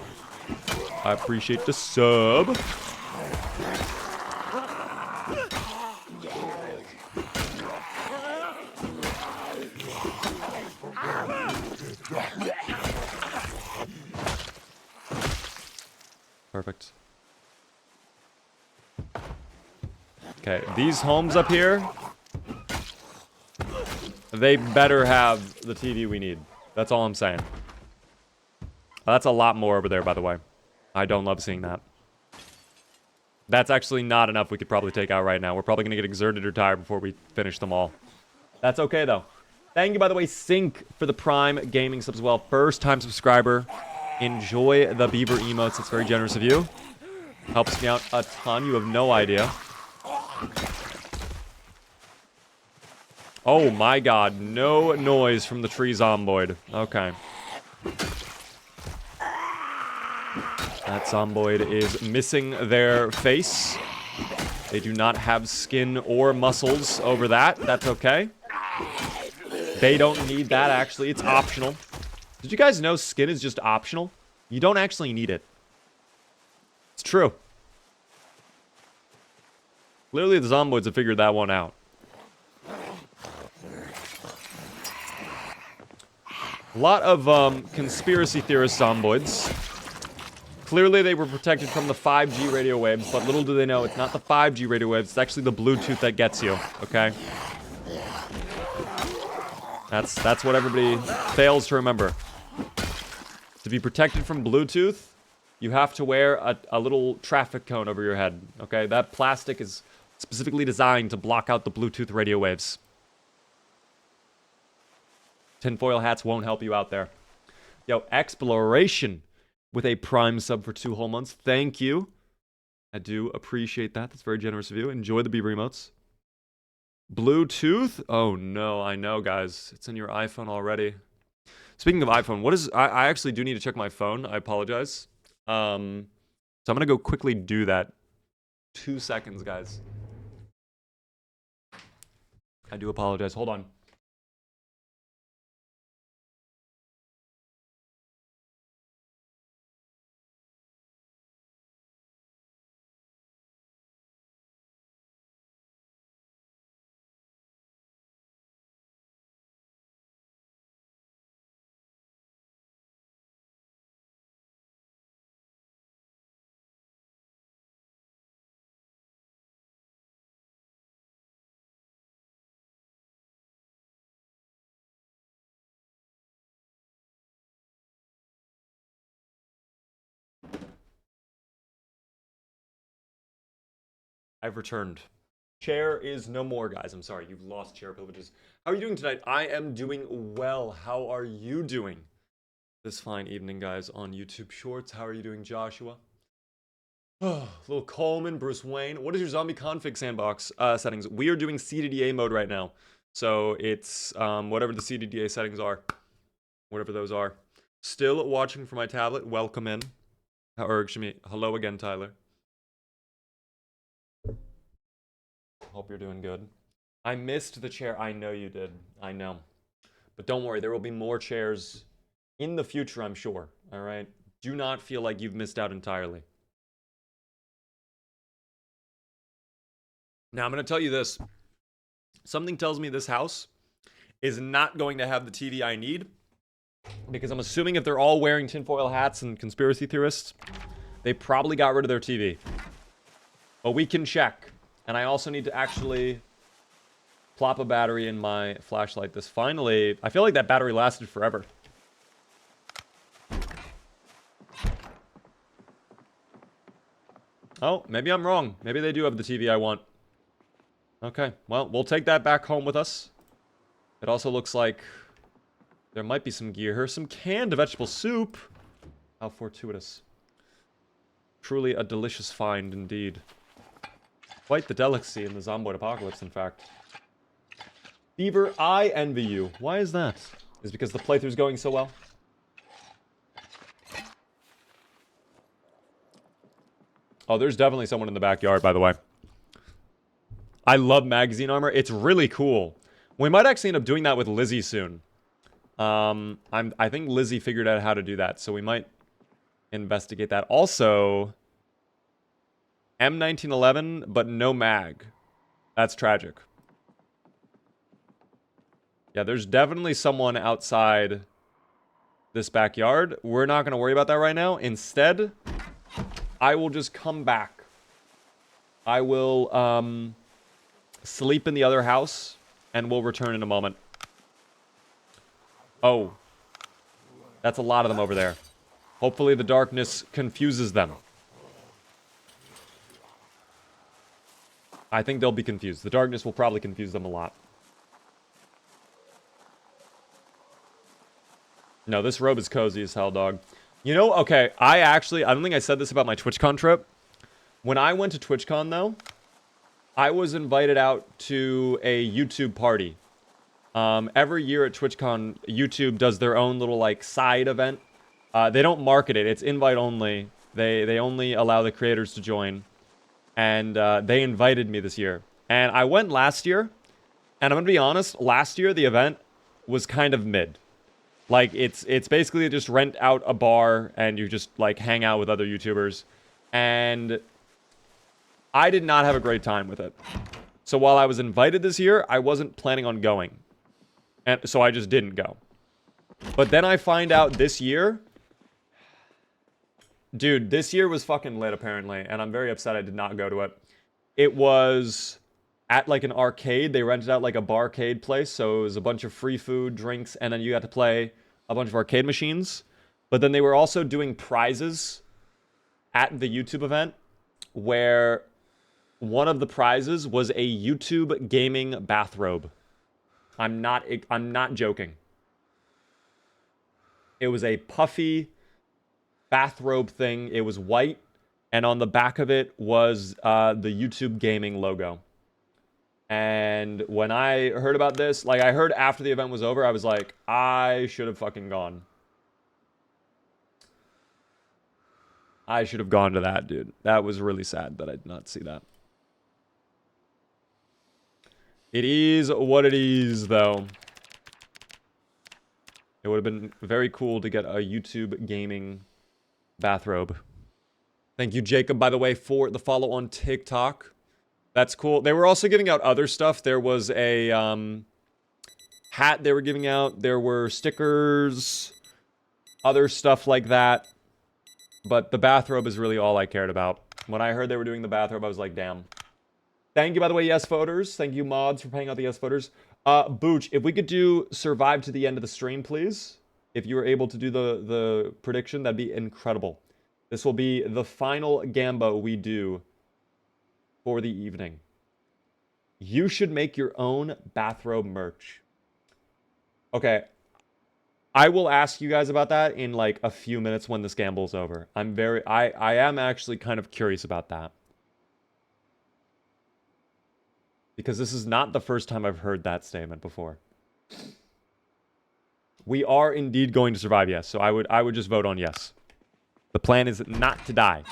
I appreciate the sub. Perfect. Okay, these homes up here, they better have the TV we need. That's all I'm saying. That's a lot more over there, by the way. I don't love seeing that. That's actually not enough we could probably take out right now. We're probably going to get exerted or tired before we finish them all. That's okay, though. Thank you, by the way, Sync, for the Prime Gaming subs as well. First-time subscriber. Enjoy the beaver emotes. It's very generous of you. Helps me out a ton. You have no idea. Oh, my God. No noise from the tree zomboid. Okay. That zomboid is missing their face. They do not have skin or muscles over that. That's okay. They don't need that, actually. It's optional. Did you guys know skin is just optional? You don't actually need it. It's true. Clearly, the zomboids have figured that one out. A lot of conspiracy theorist zomboids. Clearly, they were protected from the 5G radio waves, but little do they know, it's not the 5G radio waves, it's actually the Bluetooth that gets you, okay? That's what everybody fails to remember. To be protected from Bluetooth, you have to wear a little traffic cone over your head, okay? That plastic is specifically designed to block out the Bluetooth radio waves. Tinfoil hats won't help you out there. Yo, Exploration with a Prime sub for 2 whole months. Thank you. I do appreciate that. That's very generous of you. Enjoy the beaver emotes. Bluetooth? Oh no, I know, guys. It's in your iPhone already. Speaking of iPhone, what is... I actually do need to check my phone. I apologize. So I'm going to go quickly do that. 2 seconds, guys. I do apologize. Hold on. I've returned. Chair is no more, guys. I'm sorry. You've lost chair privileges. How are you doing tonight? I am doing well. How are you doing this fine evening, guys, on YouTube Shorts? How are you doing, Joshua? Oh, little Coleman, Bruce Wayne. What is your zombie config sandbox settings? We are doing CDDA mode right now. So it's whatever the CDDA settings are. Whatever those are. Still watching for my tablet. Welcome in. Or, excuse me, hello again, Tyler. Hope you're doing good. I missed the chair. I know you did. I know. But don't worry, there will be more chairs in the future, I'm sure. All right? Do not feel like you've missed out entirely. Now, I'm going to tell you this. Something tells me this house is not going to have the TV I need. Because I'm assuming if they're all wearing tinfoil hats and conspiracy theorists, they probably got rid of their TV. But we can check. And I also need to actually plop a battery in my flashlight. This finally... I feel like that battery lasted forever. Oh, maybe I'm wrong. Maybe they do have the TV I want. Okay, well, we'll take that back home with us. It also looks like there might be some gear here. Some canned vegetable soup. How fortuitous. Truly a delicious find indeed. Quite the delicacy in the zomboid apocalypse, in fact. Beaver, I envy you. Why is that? Is it because the playthrough's going so well? Oh, there's definitely someone in the backyard, by the way. I love magazine armor. It's really cool. We might actually end up doing that with Lizzie soon. I think Lizzie figured out how to do that, so we might investigate that. Also... M1911, but no mag. That's tragic. Yeah, there's definitely someone outside this backyard. We're not going to worry about that right now. Instead, I will just come back. I will sleep in the other house, and we'll return in a moment. Oh. That's a lot of them over there. Hopefully the darkness confuses them. I think they'll be confused. The darkness will probably confuse them a lot. No, this robe is cozy as hell, dog. You know, okay, I don't think I said this about my TwitchCon trip. When I went to TwitchCon, though, I was invited out to a YouTube party. Every year at TwitchCon, YouTube does their own little, like, side event. They don't market it. It's invite only. They only allow the creators to join. And they invited me this year. And I went last year. And I'm going to be honest, last year the event was kind of mid. Like, it's basically just rent out a bar and you just, like, hang out with other YouTubers. And I did not have a great time with it. So while I was invited this year, I wasn't planning on going. And so I just didn't go. But then I find out this year... Dude, this year was fucking lit, apparently. And I'm very upset I did not go to it. It was at, like, an arcade. They rented out, like, a barcade place. So it was a bunch of free food, drinks, and then you got to play a bunch of arcade machines. But then they were also doing prizes at the YouTube event, where one of the prizes was a YouTube gaming bathrobe. I'm not joking. It was a puffy bathrobe thing. It was white, and on the back of it was the YouTube gaming logo. And when I heard about this, like, I heard after the event was over, I was like, I should have fucking gone. I should have gone to that, dude. That was really sad that I did not see that. It is what it is, though. It would have been very cool to get a YouTube gaming bathrobe. Thank you, Jacob, by the way, for the follow on TikTok. That's cool. They were also giving out other stuff. There was a hat they were giving out. There were stickers, other stuff like that. But the bathrobe is really all I cared about. When I heard they were doing the bathrobe, I was like, damn. Thank you, by the way, yes voters. Thank you, mods, for paying out the yes voters. Booch, if we could do survive to the end of the stream, please. If you were able to do the prediction, that'd be incredible. This will be the final Gamba we do for the evening. You should make your own bathrobe merch. Okay. I will ask you guys about that in like a few minutes when this gamble's over. I am actually kind of curious about that. Because this is not the first time I've heard that statement before. We are indeed going to survive, yes. So I would just vote on yes. The plan is not to die.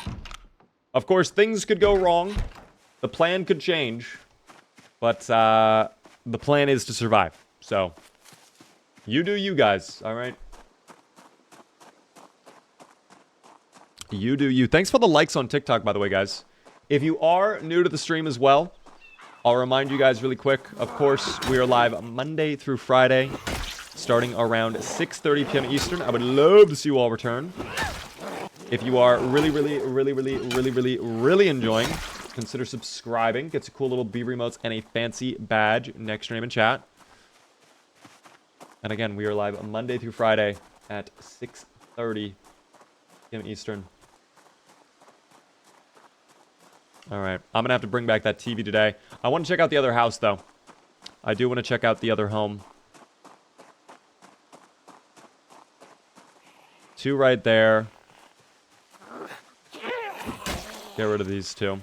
Of course, things could go wrong. The plan could change. But the plan is to survive. So you do you guys, all right? You do you. Thanks for the likes on TikTok, by the way, guys. If you are new to the stream as well, I'll remind you guys really quick. Of course, we are live Monday through Friday, starting around 6:30 p.m. Eastern. I would love to see you all return. If you are really enjoying, consider subscribing. Gets a cool little B remotes and a fancy badge next to name and chat. And again, we are live Monday through Friday at 6:30 p.m. Eastern. All right. I'm going to have to bring back that TV today. I want to check out the other house, though. I do want to check out the other home. 2 right there. Get rid of these 2.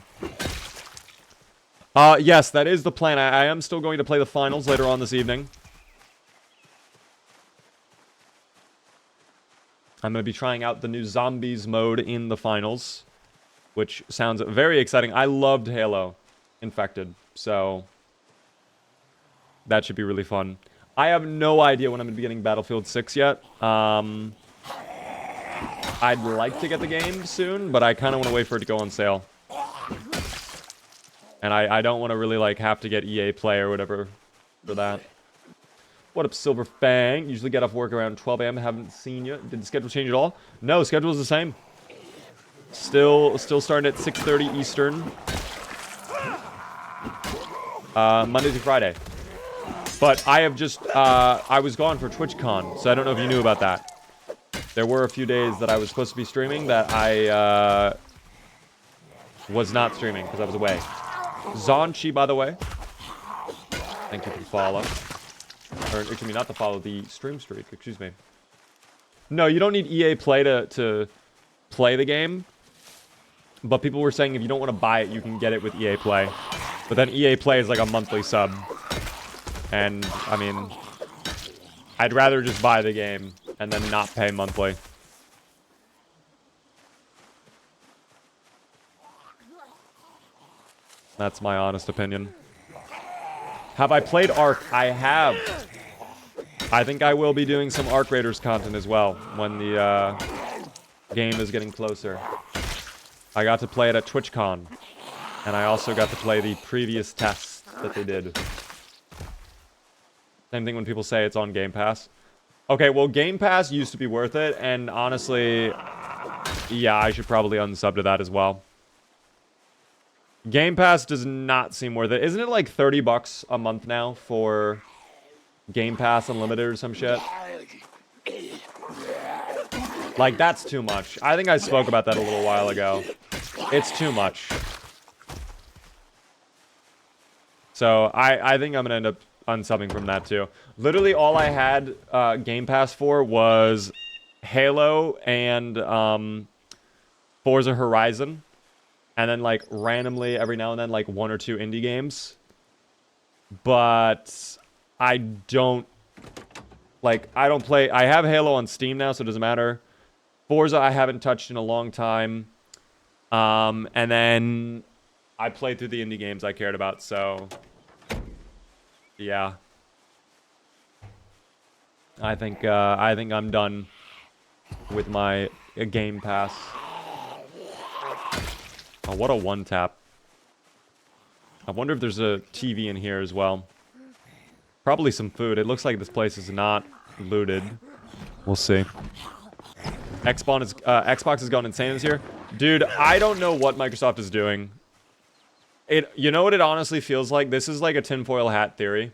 Yes, that is the plan. I am still going to play the finals later on this evening. I'm going to be trying out the new zombies mode in the finals, which sounds very exciting. I loved Halo Infected, so that should be really fun. I have no idea when I'm going to be getting Battlefield 6 yet. I'd like to get the game soon, but I kind of want to wait for it to go on sale. And I don't want to really, like, have to get EA Play or whatever for that. What up, Silver Fang? Usually get off work around 12 a.m. Haven't seen you. Did the schedule change at all? No, schedule is the same. Still starting at 6:30 Eastern. Monday through Friday. But I have just, I was gone for TwitchCon, so I don't know if you knew about that. There were a few days that I was supposed to be streaming that I, was not streaming because I was away. Zonchi, by the way. Thank you for the follow. Or, excuse me, not the follow, the stream streak, excuse me. No, you don't need EA Play to play the game. But people were saying if you don't want to buy it, you can get it with EA Play. But then EA Play is like a monthly sub. And, I mean, I'd rather just buy the game and then not pay monthly. That's my honest opinion. Have I played Ark? I have. I think I will be doing some Ark Raiders content as well when the game is getting closer. I got to play it at TwitchCon. And I also got to play the previous tests that they did. Same thing when people say it's on Game Pass. Okay, well, Game Pass used to be worth it. And honestly, yeah, I should probably unsub to that as well. Game Pass does not seem worth it. Isn't it like 30 bucks a month now for Game Pass Unlimited or some shit? Like, that's too much. I think I spoke about that a little while ago. It's too much. So, I think I'm going to end up unsubbing from that, too. Literally, all I had Game Pass for was Halo and Forza Horizon. And then, like, randomly, every now and then, like, 1 or 2 indie games. But I don't... Like, I don't play... I have Halo on Steam now, so it doesn't matter. Forza I haven't touched in a long time. And then I played through the indie games I cared about, so... Yeah. I think I'm done with my Game Pass. Oh, what a one-tap. I wonder if there's a TV in here as well. Probably some food. It looks like this place is not looted. We'll see. Xbox has gone insane this year. Dude, I don't know what Microsoft is doing. You know what it honestly feels like? This is like a tinfoil hat theory.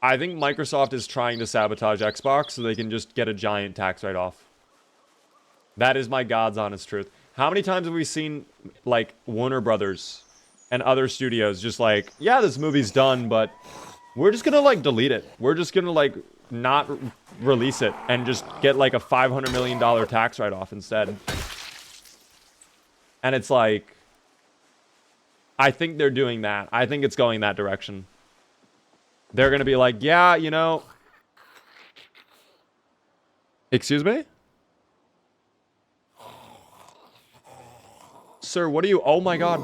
I think Microsoft is trying to sabotage Xbox so they can just get a giant tax write-off. That is my God's honest truth. How many times have we seen, like, Warner Brothers and other studios just like, yeah, this movie's done, but we're just gonna, like, delete it. We're just gonna, like, not release it and just get, like, a $500 million tax write-off instead. And it's like... I think they're doing that. I think it's going that direction. They're going to be like, yeah, you know... Excuse me? Sir, what are you... Oh my god.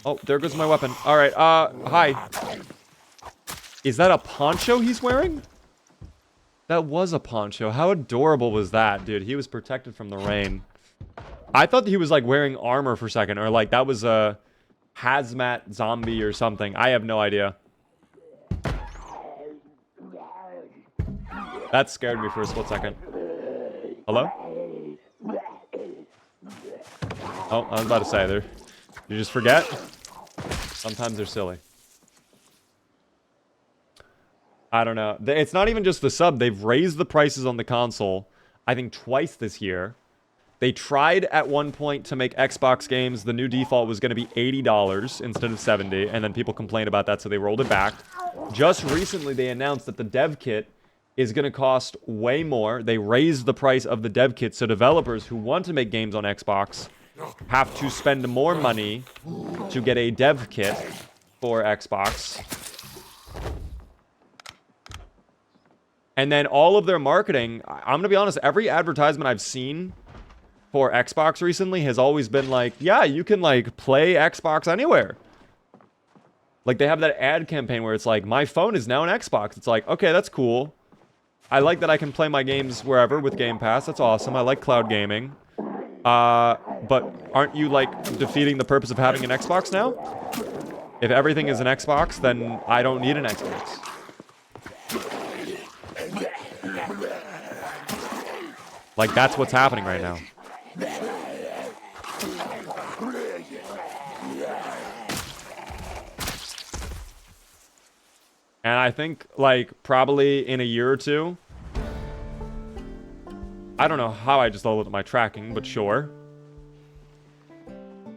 Oh, there goes my weapon. Alright, hi. Is that a poncho he's wearing? That was a poncho. How adorable was that, dude? He was protected from the rain. I thought he was, like, wearing armor for a second. Or, like, that was a hazmat zombie or something. I have no idea. That scared me for a split second. Hello? Oh, I was about to say, you just forget? Sometimes they're silly. I don't know. It's not even just the sub. They've raised the prices on the console, I think, twice this year. They tried at one point to make Xbox games. The new default was going to be $80 instead of $70, and then people complained about that, so they rolled it back. Just recently, they announced that the dev kit is going to cost way more. They raised the price of the dev kit, so developers who want to make games on Xbox have to spend more money to get a dev kit for Xbox. And then all of their marketing, I'm going to be honest, every advertisement I've seen for Xbox recently has always been like, yeah, you can, like, play Xbox anywhere. Like, they have that ad campaign where it's like, my phone is now an Xbox. It's like, okay, that's cool. I like that I can play my games wherever with Game Pass. That's awesome. I like cloud gaming. But aren't you, like, defeating the purpose of having an Xbox now? If everything is an Xbox, then I don't need an Xbox. Like, that's what's happening right now. And I think, like, probably in a year or two, I don't know how I just leveled up my tracking, but sure.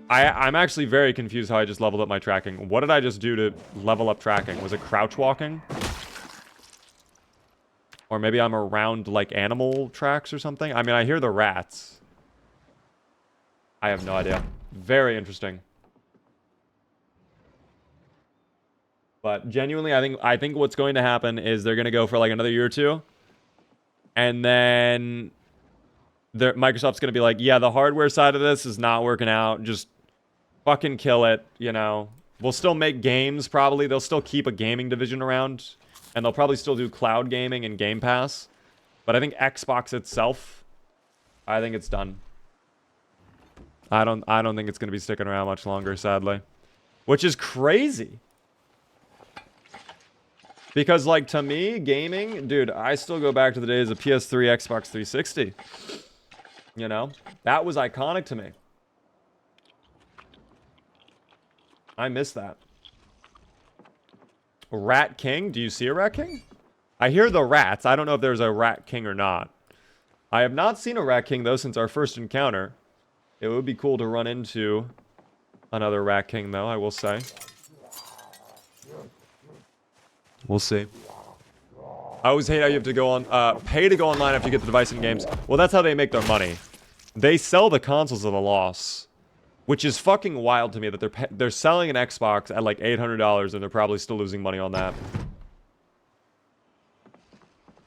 I'm actually very confused how I just leveled up my tracking. What did I just do to level up tracking? Was it crouch walking? Or maybe I'm around, like, animal tracks or something? I mean, I hear the rats. I have no idea. Very interesting. But genuinely, I think what's going to happen is they're going to go for, like, another year or two. And then Microsoft's going to be like, yeah, the hardware side of this is not working out. Just fucking kill it, you know. We'll still make games, probably. They'll still keep a gaming division around. And they'll probably still do cloud gaming and Game Pass. But I think Xbox itself, I think it's done. I don't think it's going to be sticking around much longer, sadly. Which is crazy. Because, like, to me, gaming, dude, I still go back to the days of PS3, Xbox 360. You know? That was iconic to me. I miss that. Rat King? Do you see a Rat King? I hear the rats. I don't know if there's a Rat King or not. I have not seen a Rat King, though, since our first encounter. It would be cool to run into another Rat King, though, I will say. We'll see. I always hate how you have to go on, pay to go online after you get the device in games. Well, that's how they make their money. They sell the consoles at a loss. Which is fucking wild to me that they're selling an Xbox at like $800 and they're probably still losing money on that.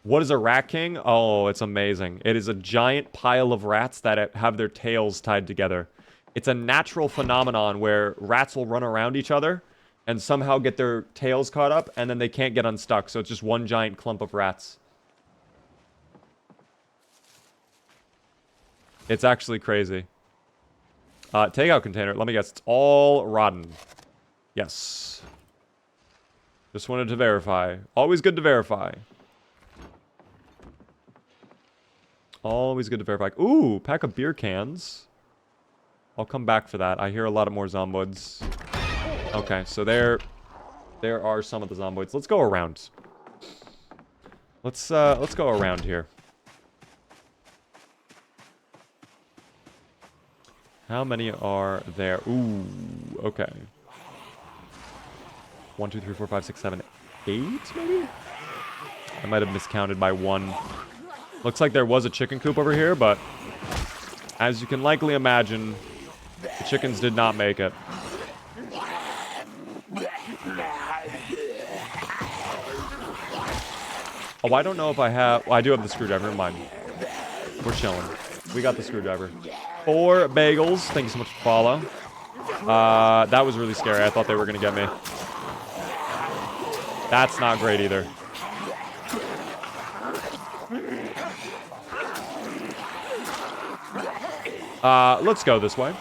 What is a Rat King? Oh, it's amazing. It is a giant pile of rats that have their tails tied together. It's a natural phenomenon where rats will run around each other and somehow get their tails caught up and then they can't get unstuck. So it's just one giant clump of rats. It's actually crazy. Takeout container. Let me guess. It's all rotten. Yes. Just wanted to verify. Always good to verify. Always good to verify. Ooh, pack of beer cans. I'll come back for that. I hear a lot of more zomboids. Okay, so there are some of the zomboids. Let's go around. Let's go around here. How many are there? Ooh, okay. 1, 2, 3, 4, 5, 6, 7, 8, maybe? I might have miscounted by 1. Looks like there was a chicken coop over here, but as you can likely imagine, the chickens did not make it. Oh, I don't know if I have... Well, I do have the screwdriver. Never mind. We're chilling. We got the screwdriver. 4 bagels. Thank you so much for follow. That was really scary. I thought they were going to get me. That's not great either. Let's go this way.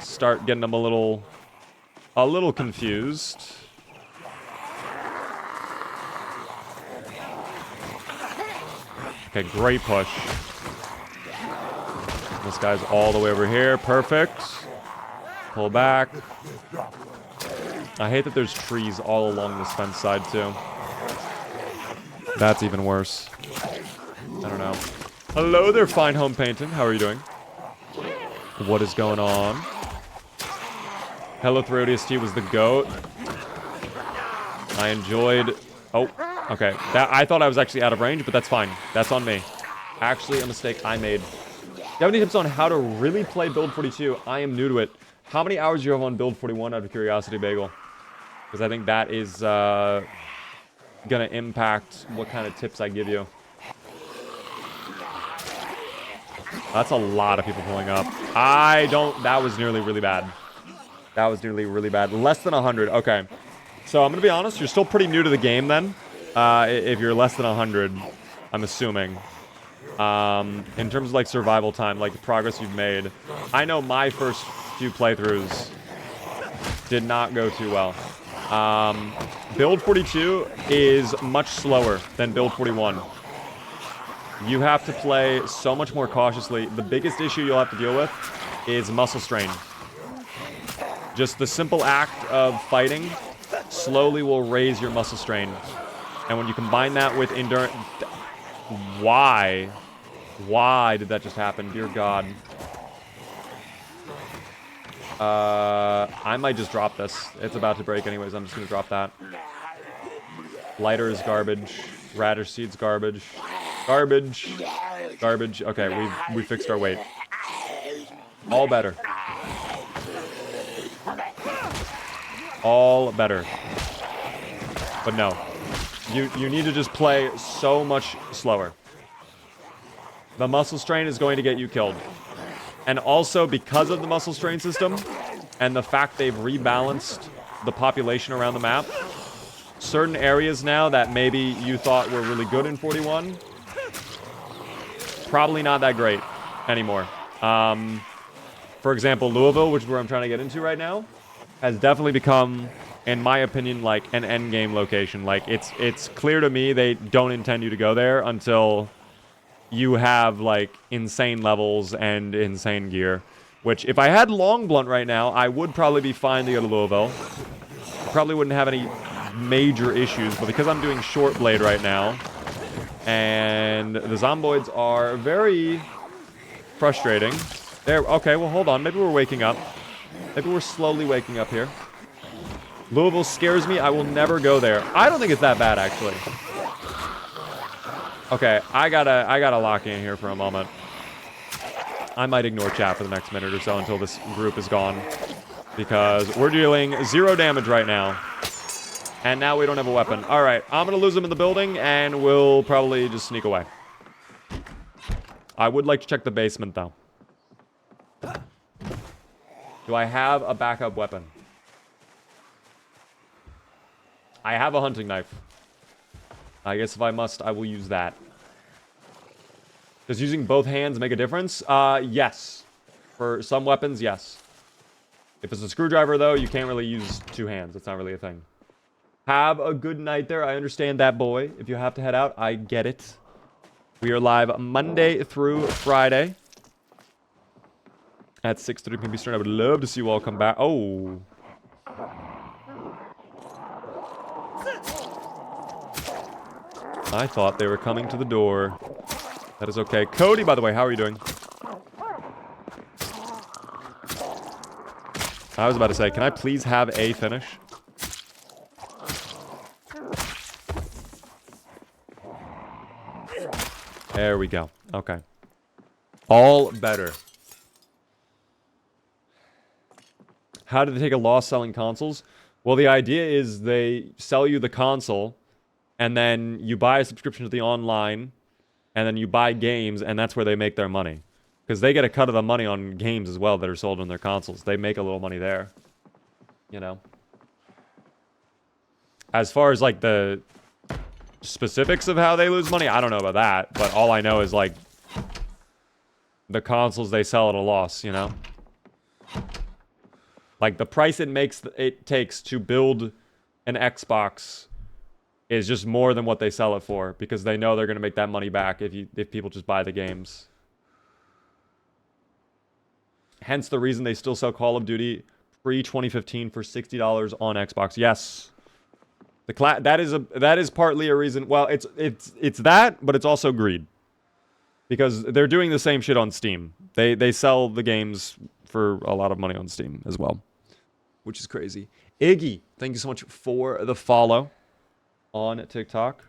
Start getting them a little confused. Okay, great push. This guy's all the way over here. Perfect. Pull back. I hate that there's trees all along this fence side, too. That's even worse. I don't know. Hello there, Fine Home Painting. How are you doing? What is going on? Hello, Therodius T was the GOAT. I enjoyed... Oh, okay. I thought I was actually out of range, but that's fine. That's on me. Actually, a mistake I made. Do you have any tips on how to really play Build 42? I am new to it. How many hours do you have on Build 41 out of curiosity, Bagel? Because I think that is going to impact what kind of tips I give you. That's a lot of people pulling up. That was nearly really bad. That was nearly really bad. Less than 100. Okay. So I'm going to be honest. You're still pretty new to the game then. If you're less than 100, I'm assuming. In terms of like survival time, like the progress you've made. I know my first few playthroughs did not go too well. Build 42 is much slower than build 41. You have to play so much more cautiously. The biggest issue you'll have to deal with is muscle strain. Just the simple act of fighting slowly will raise your muscle strain. And when you combine that with endurance... Why? Why did that just happen? Dear God. I might just drop this. It's about to break anyways. I'm just going to drop that. Lighter is garbage. Radish seed's garbage. Garbage. Garbage. Okay, we fixed our weight. All better. All better. But no. You need to just play so much slower. The muscle strain is going to get you killed. And also, because of the muscle strain system, and the fact they've rebalanced the population around the map, certain areas now that maybe you thought were really good in 41, probably not that great anymore. For example, Louisville, which is where I'm trying to get into right now, has definitely become, in my opinion, like an endgame location. Like, it's clear to me they don't intend you to go there until you have, like, insane levels and insane gear. Which, if I had Long Blunt right now, I would probably be fine to go to Louisville. Probably wouldn't have any major issues, but because I'm doing Short Blade right now, and the Zomboids are very frustrating. Okay, well, hold on. Maybe we're waking up. Maybe we're slowly waking up here. Louisville scares me. I will never go there. I don't think it's that bad, actually. Okay, I gotta lock in here for a moment. I might ignore chat for the next minute or so until this group is gone. Because we're dealing 0 damage right now. And now we don't have a weapon. Alright, I'm gonna lose them in the building, and we'll probably just sneak away. I would like to check the basement, though. Do I have a backup weapon? I have a hunting knife. I guess if I must, I will use that. Does using both hands make a difference? Yes. For some weapons, yes. If it's a screwdriver, though, you can't really use 2 hands. It's not really a thing. Have a good night there. I understand that, boy. If you have to head out, I get it. We are live Monday through Friday at 6:30 p.m. Eastern. I would love to see you all come back. Oh. I thought they were coming to the door. That is okay. Cody, by the way, how are you doing? I was about to say, can I please have a finish? There we go. Okay. All better. How do they take a loss selling consoles? Well, the idea is they sell you the console, and then you buy a subscription to the online, and then you buy games, and that's where they make their money. Because they get a cut of the money on games as well that are sold on their consoles. They make a little money there. You know? As far as, like, the specifics of how they lose money, I don't know about that. But all I know is, like, the consoles they sell at a loss, you know? Like, the price it takes to build an Xbox is just more than what they sell it for, because they know they're going to make that money back if people just buy the games. Hence the reason they still sell Call of Duty pre-2015 for $60 on Xbox. Yes. That is partly a reason. Well, it's that, but it's also greed. Because they're doing the same shit on Steam. They sell the games for a lot of money on Steam as well, which is crazy. Iggy, thank you so much for the follow on TikTok.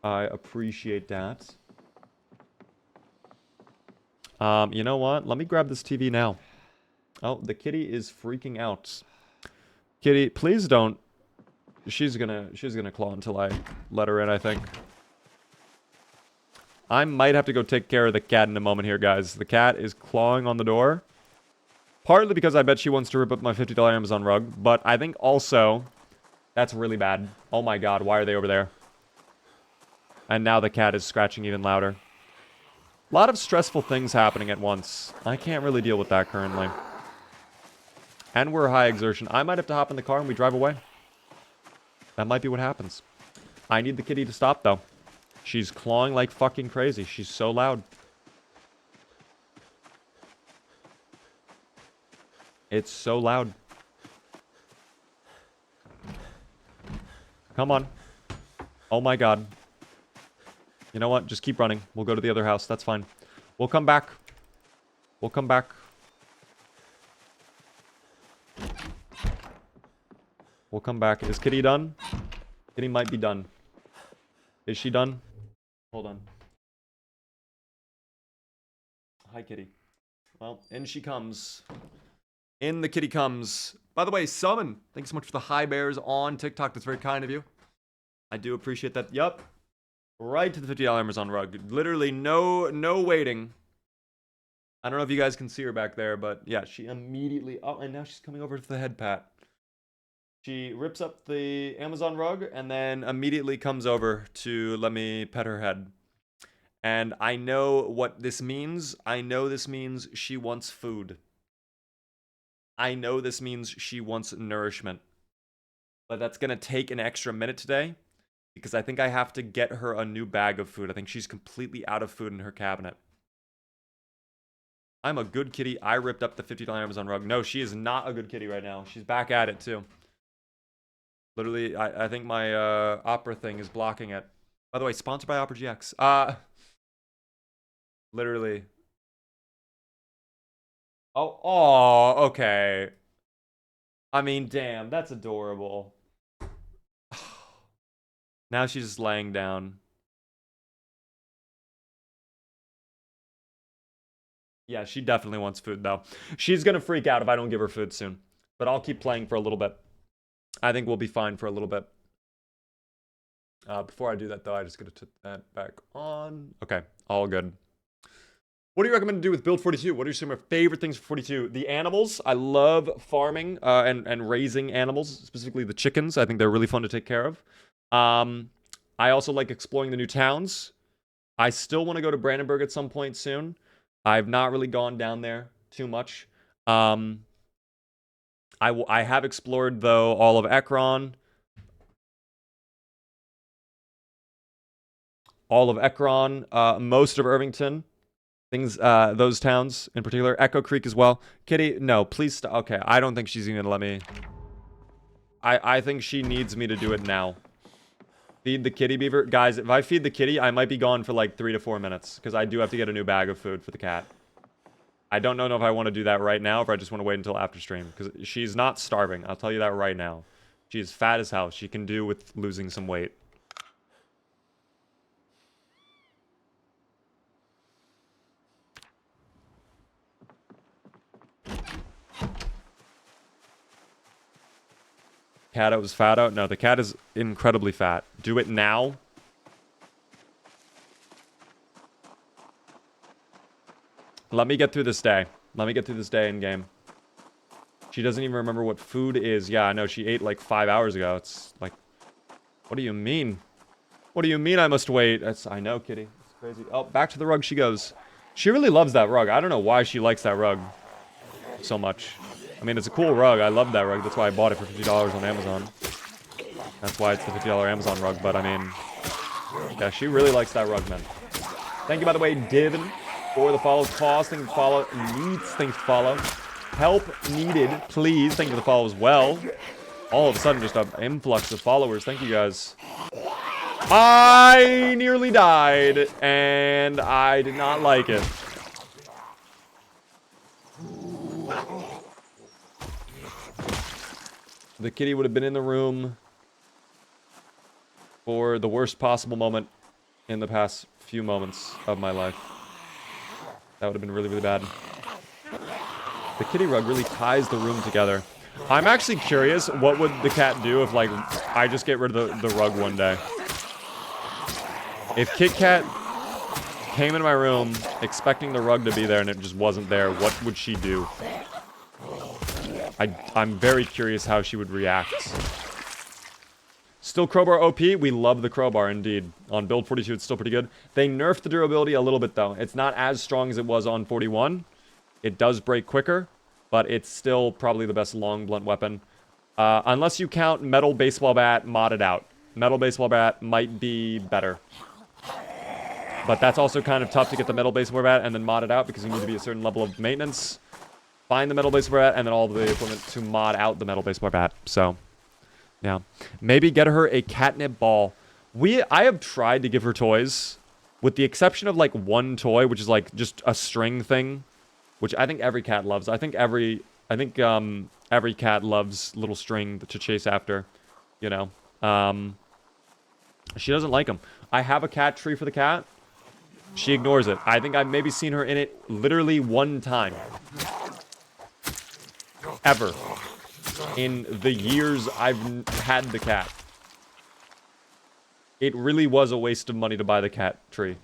I appreciate that. You know what? Let me grab this TV now. Oh, the kitty is freaking out. Kitty, please don't. She's gonna claw until I let her in, I think. I might have to go take care of the cat in a moment here, guys. The cat is clawing on the door. Partly because I bet she wants to rip up my $50 Amazon rug, but I think also that's really bad. Oh my god, why are they over there? And now the cat is scratching even louder. A lot of stressful things happening at once. I can't really deal with that currently. And we're high exertion. I might have to hop in the car and we drive away. That might be what happens. I need the kitty to stop, though. She's clawing like fucking crazy. She's so loud. It's so loud. Come on. Oh my god. You know what? Just keep running. We'll go to the other house. That's fine. We'll come back. We'll come back. We'll come back. Is Kitty done? Kitty might be done. Is she done? Hold on. Hi, Kitty. Well, in she comes. In the kitty comes. By the way, Summon, thanks so much for the high bears on TikTok. That's very kind of you. I do appreciate that. Yup. Right to the $50 Amazon rug. Literally no waiting. I don't know if you guys can see her back there, but yeah, she immediately... Oh, and now she's coming over to the head pat. She rips up the Amazon rug and then immediately comes over to let me pet her head. And I know what this means. I know this means she wants food. I know this means she wants nourishment. But that's going to take an extra minute today because I think I have to get her a new bag of food. I think she's completely out of food in her cabinet. I'm a good kitty. I ripped up the $50 Amazon rug. No, she is not a good kitty right now. She's back at it too. Literally, I think my Opera thing is blocking it. By the way, sponsored by Opera GX. Literally. Oh, okay. I mean, damn, that's adorable. Now she's just laying down. Yeah, she definitely wants food, though. She's gonna freak out if I don't give her food soon. But I'll keep playing for a little bit. I think we'll be fine for a little bit. Before I do that, though, I just gotta put that back on. Okay, all good. What do you recommend to do with Build 42? What are some of your favorite things for 42? The animals. I love farming and raising animals, specifically the chickens. I think they're really fun to take care of. I also like exploring the new towns. I still want to go to Brandenburg at some point soon. I've not really gone down there too much. I have explored, though, all of Ekron. All of Ekron. Most of Irvington. Things, those towns in particular. Echo Creek as well. Kitty, no, please stop. Okay, I don't think she's even gonna let me. I think she needs me to do it now. Feed the kitty, Beaver. Guys, if I feed the kitty, I might be gone for like 3 to 4 minutes. Because I do have to get a new bag of food for the cat. I don't know if I want to do that right now, or if I just want to wait until after stream. Because she's not starving. I'll tell you that right now. She's fat as hell. She can do with losing some weight. Cat out was fat out? No, the cat is incredibly fat. Do it now. Let me get through this day. Let me get through this day in game. She doesn't even remember what food is. Yeah, I know. She ate like 5 hours ago. It's like, what do you mean? What do you mean I must wait? I know, kitty. It's crazy. Oh, back to the rug she goes. She really loves that rug. I don't know why she likes that rug so much. I mean, it's a cool rug. I love that rug. That's why I bought it for $50 on Amazon. That's why it's the $50 Amazon rug. But, I mean, yeah, she really likes that rug, man. Thank you, by the way, Divin, for the follow. Pause, thank you for follow. Needs, thanks for follow. Help needed, please. Thank you for the follow as well. All of a sudden, just an influx of followers. Thank you, guys. I nearly died, and I did not like it. The kitty would have been in the room for the worst possible moment in the past few moments of my life. That would have been really, really bad. The kitty rug really ties the room together. I'm actually curious, what would the cat do if, like, I just get rid of the rug one day? If Kit Kat came into my room expecting the rug to be there and it just wasn't there, what would she do? I'm very curious how she would react. Still crowbar OP? We love the crowbar, indeed. On build 42, it's still pretty good. They nerfed the durability a little bit, though. It's not as strong as it was on 41. It does break quicker. but it's still probably the best long blunt weapon. Unless you count metal baseball bat modded out. Metal baseball bat might be better. But that's also kind of tough to get the metal baseball bat and then mod it out because you need to be a certain level of maintenance. Find the metal baseball bat and then all the equipment to mod out the metal baseball bat. So, yeah. Maybe get her a catnip ball. I have tried to give her toys, with the exception of like one toy, which is like just a string thing, which I think every cat loves. I think every cat loves little string to chase after, you know. She doesn't like them. I have a cat tree for the cat. She ignores it. I think I've maybe seen her in it literally one time. Ever. In the years I've had the cat. It really was a waste of money to buy the cat tree.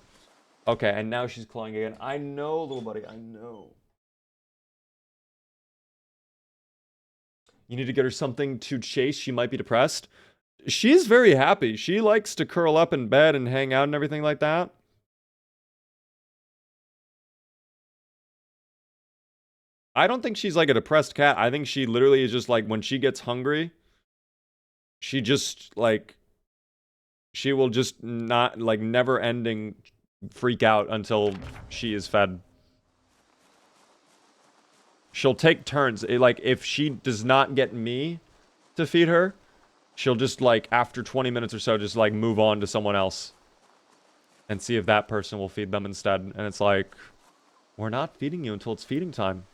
Okay, and now she's clawing again. I know, little buddy, I know. You need to get her something to chase. She might be depressed. She's very happy. She likes to curl up in bed and hang out and everything like that. I don't think she's like a depressed cat. I think she literally is just like, when she gets hungry, she just like, she will just not, like, never ending freak out until she is fed. She'll take turns. Like, if she does not get me to feed her, she'll just, like, after 20 minutes or so, just, like, move on to someone else. And see if that person will feed them instead. And it's like, we're not feeding you until it's feeding time.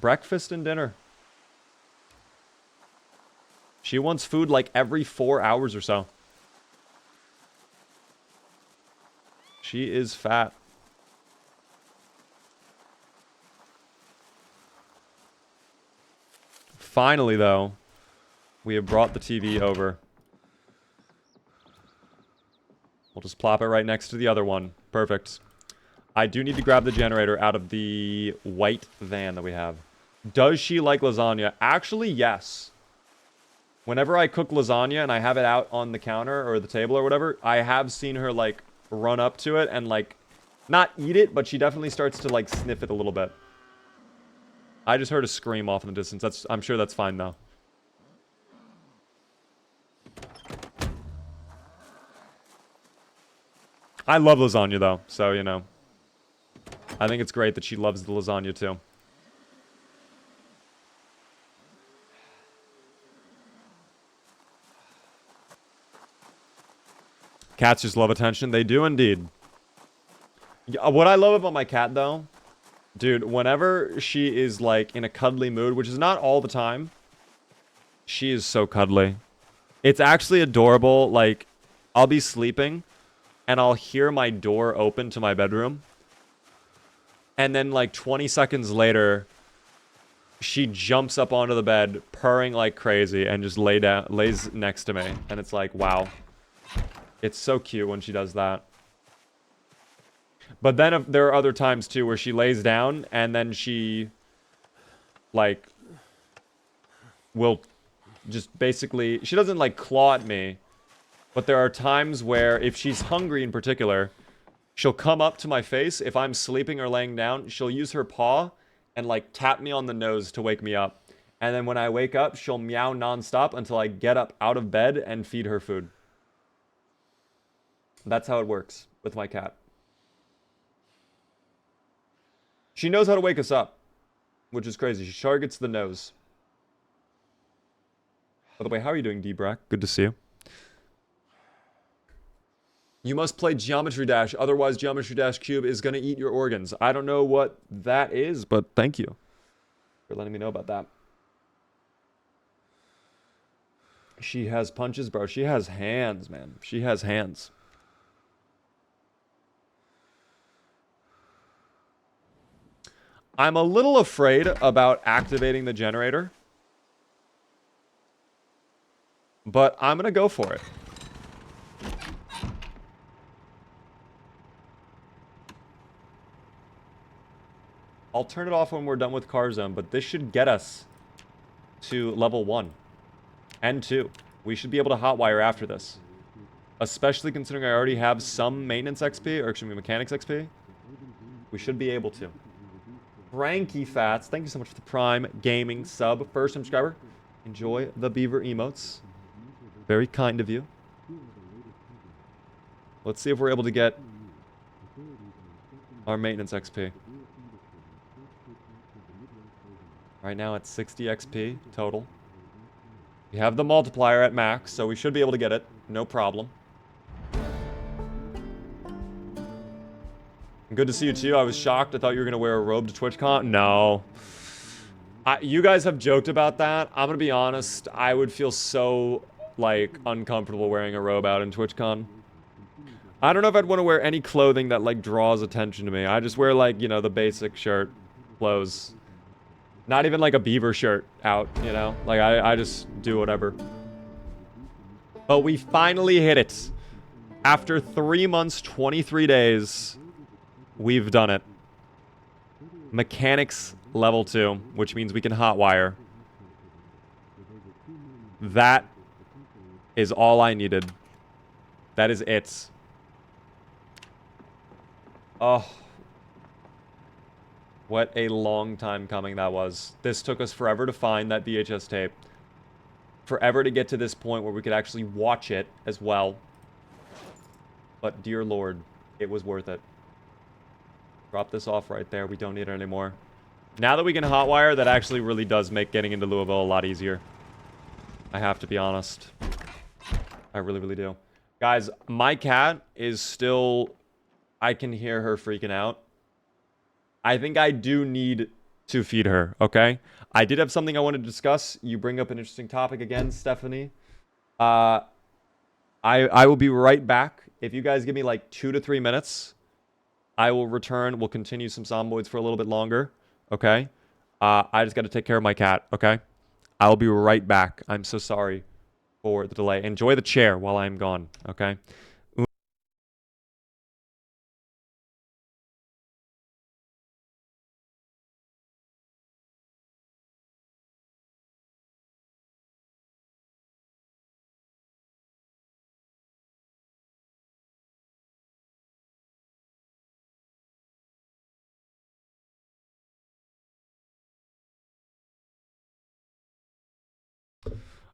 Breakfast and dinner. She wants food, like, every 4 hours or so. She is fat. Finally, though, we have brought the TV over. We'll just plop it right next to the other one. Perfect. I do need to grab the generator out of the white van that we have. Does she like lasagna? Actually, yes. Whenever I cook lasagna and I have it out on the counter or the table or whatever, I have seen her, like, run up to it and, like, not eat it, but she definitely starts to, like, sniff it a little bit. I just heard a scream off in the distance. I'm sure that's fine, though. I love lasagna, though, so, you know. I think it's great that she loves the lasagna, too. Cats just love attention. They do, indeed. What I love about my cat, though, dude, whenever she is, like, in a cuddly mood, which is not all the time, she is so cuddly. It's actually adorable. Like, I'll be sleeping, and I'll hear my door open to my bedroom. And then, like, 20 seconds later, she jumps up onto the bed, purring like crazy, and just lays next to me. And it's like, wow. It's so cute when she does that. But then there are other times, too, where she lays down, and then she, like, will just basically... She doesn't, like, claw at me. But there are times where, if she's hungry in particular, she'll come up to my face. If I'm sleeping or laying down, she'll use her paw and, like, tap me on the nose to wake me up. And then when I wake up, she'll meow nonstop until I get up out of bed and feed her food. That's how it works with my cat. She knows how to wake us up, which is crazy. She targets the nose. By the way, how are you doing, D-Brack? Good to see you. You must play Geometry Dash, otherwise Geometry Dash Cube is going to eat your organs. I don't know what that is, but thank you for letting me know about that. She has punches, bro. She has hands, man. She has hands. I'm a little afraid about activating the generator, but I'm going to go for it. I'll turn it off when we're done with Car Zone, but this should get us to level 1 and 2. We should be able to hotwire after this. Especially considering I already have some maintenance XP, or excuse me, mechanics XP. We should be able to. Frankie Fats, thank you so much for the Prime Gaming sub. First subscriber. Enjoy the beaver emotes. Very kind of you. Let's see if we're able to get our maintenance XP. Right now it's 60 XP total. We have the multiplier at max, so we should be able to get it. No problem. Good to see you too. I was shocked. I thought you were going to wear a robe to TwitchCon. No. You guys have joked about that. I'm going to be honest. I would feel so, like, uncomfortable wearing a robe out in TwitchCon. I don't know if I'd want to wear any clothing that, like, draws attention to me. I just wear, like, you know, the basic shirt, clothes. Not even, like, a beaver shirt out, you know? Like, I just do whatever. But we finally hit it. After 3 months, 23 days, we've done it. Mechanics level 2, which means we can hotwire. That is all I needed. That is it. Oh. What a long time coming that was. This took us forever to find that VHS tape. Forever to get to this point where we could actually watch it as well. But dear Lord, it was worth it. Drop this off right there. We don't need it anymore. Now that we can hotwire, that actually really does make getting into Louisville a lot easier. I have to be honest. I really, really do. Guys, my cat is still... I can hear her freaking out. I think I do need to feed her, okay? I did have something I wanted to discuss. You bring up an interesting topic again, Stephanie. I will be right back. If you guys give me like 2 to 3 minutes, I will return. We'll continue some Zomboids for a little bit longer, okay? I just got to take care of my cat, okay? I'll be right back. I'm so sorry for the delay. Enjoy the chair while I'm gone, okay?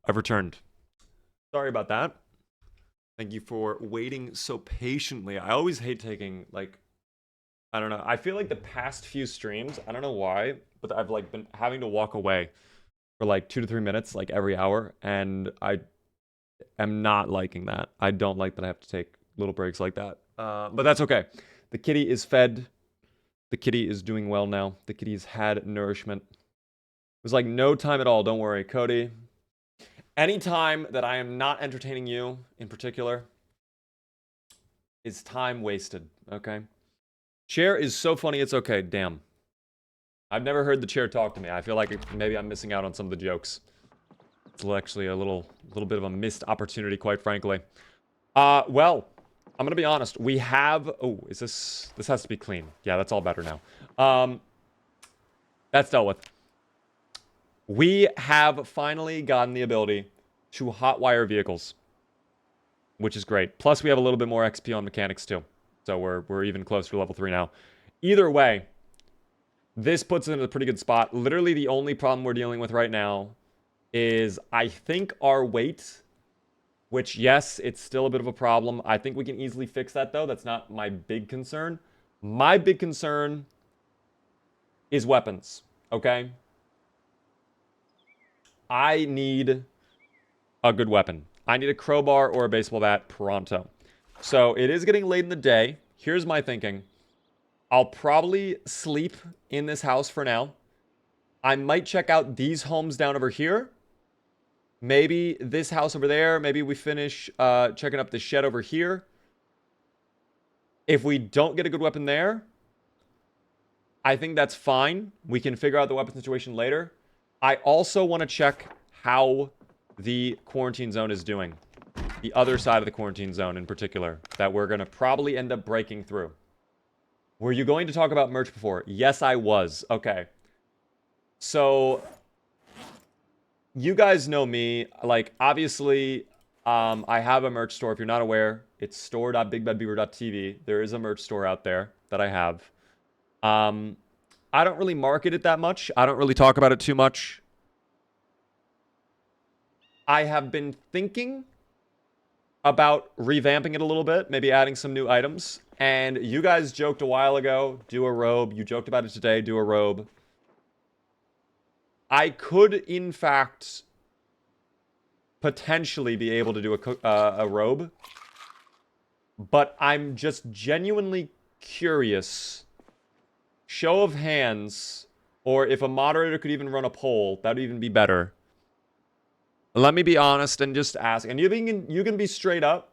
I've returned. Sorry about that. Thank you for waiting so patiently. I always hate taking, like, I don't know. I feel like the past few streams, I don't know why, but I've, like, been having to walk away for, like, 2 to 3 minutes, like, every hour, and I am not liking that. I don't like that I have to take little breaks like that. But that's okay. The kitty is fed. The kitty is doing well now. The kitty's had nourishment. It was, like, no time at all. Don't worry, Cody. Anytime that I am not entertaining you, in particular, is time wasted, okay? Chair is so funny, it's okay. Damn. I've never heard the chair talk to me. I feel like maybe I'm missing out on some of the jokes. It's actually a little bit of a missed opportunity, quite frankly. Well, I'm gonna be honest. We have... Oh, is this... This has to be clean. Yeah, that's all better now. That's dealt with. We have finally gotten the ability to hotwire vehicles, which is great. Plus, we have a little bit more XP on mechanics, too. So we're even closer to level 3 now. Either way, this puts it in a pretty good spot. Literally, the only problem we're dealing with right now is, I think, our weight, which, yes, it's still a bit of a problem. I think we can easily fix that, though. That's not my big concern. My big concern is weapons, okay? I need a good weapon. I need a crowbar or a baseball bat pronto. So it is getting late in the day. Here's my thinking. I'll probably sleep in this house for now. I might check out these homes down over here. Maybe this house over there. Maybe we finish checking up the shed over here. If we don't get a good weapon there, I think that's fine. We can figure out the weapon situation later. I also want to check how the quarantine zone is doing. The other side of the quarantine zone in particular, that we're going to probably end up breaking through. Were you going to talk about merch before? Yes, I was. Okay. So, you guys know me. Like, obviously, I have a merch store. If you're not aware, it's store.bigbadbeaver.tv. There is a merch store out there that I have. I don't really market it that much. I don't really talk about it too much. I have been thinking about revamping it a little bit, maybe adding some new items. And you guys joked a while ago, do a robe. You joked about it today, do a robe. I could, in fact, potentially be able to do a robe. But I'm just genuinely curious. Show of hands, or if a moderator could even run a poll, that would even be better. Let me be honest and just ask, and you can be straight up.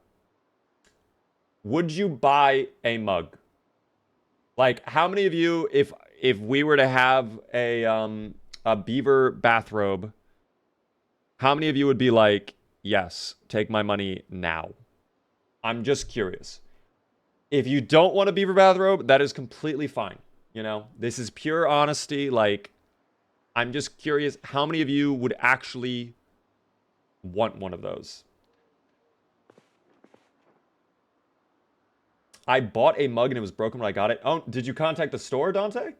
Would you buy a mug? Like, how many of you, if we were to have a beaver bathrobe, how many of you would be like, yes, take my money now? I'm just curious. If you don't want a beaver bathrobe, that is completely fine. You know, this is pure honesty. Like, I'm just curious how many of you would actually want one of those. I bought a mug and it was broken when I got it. Oh, did you contact the store, Dante?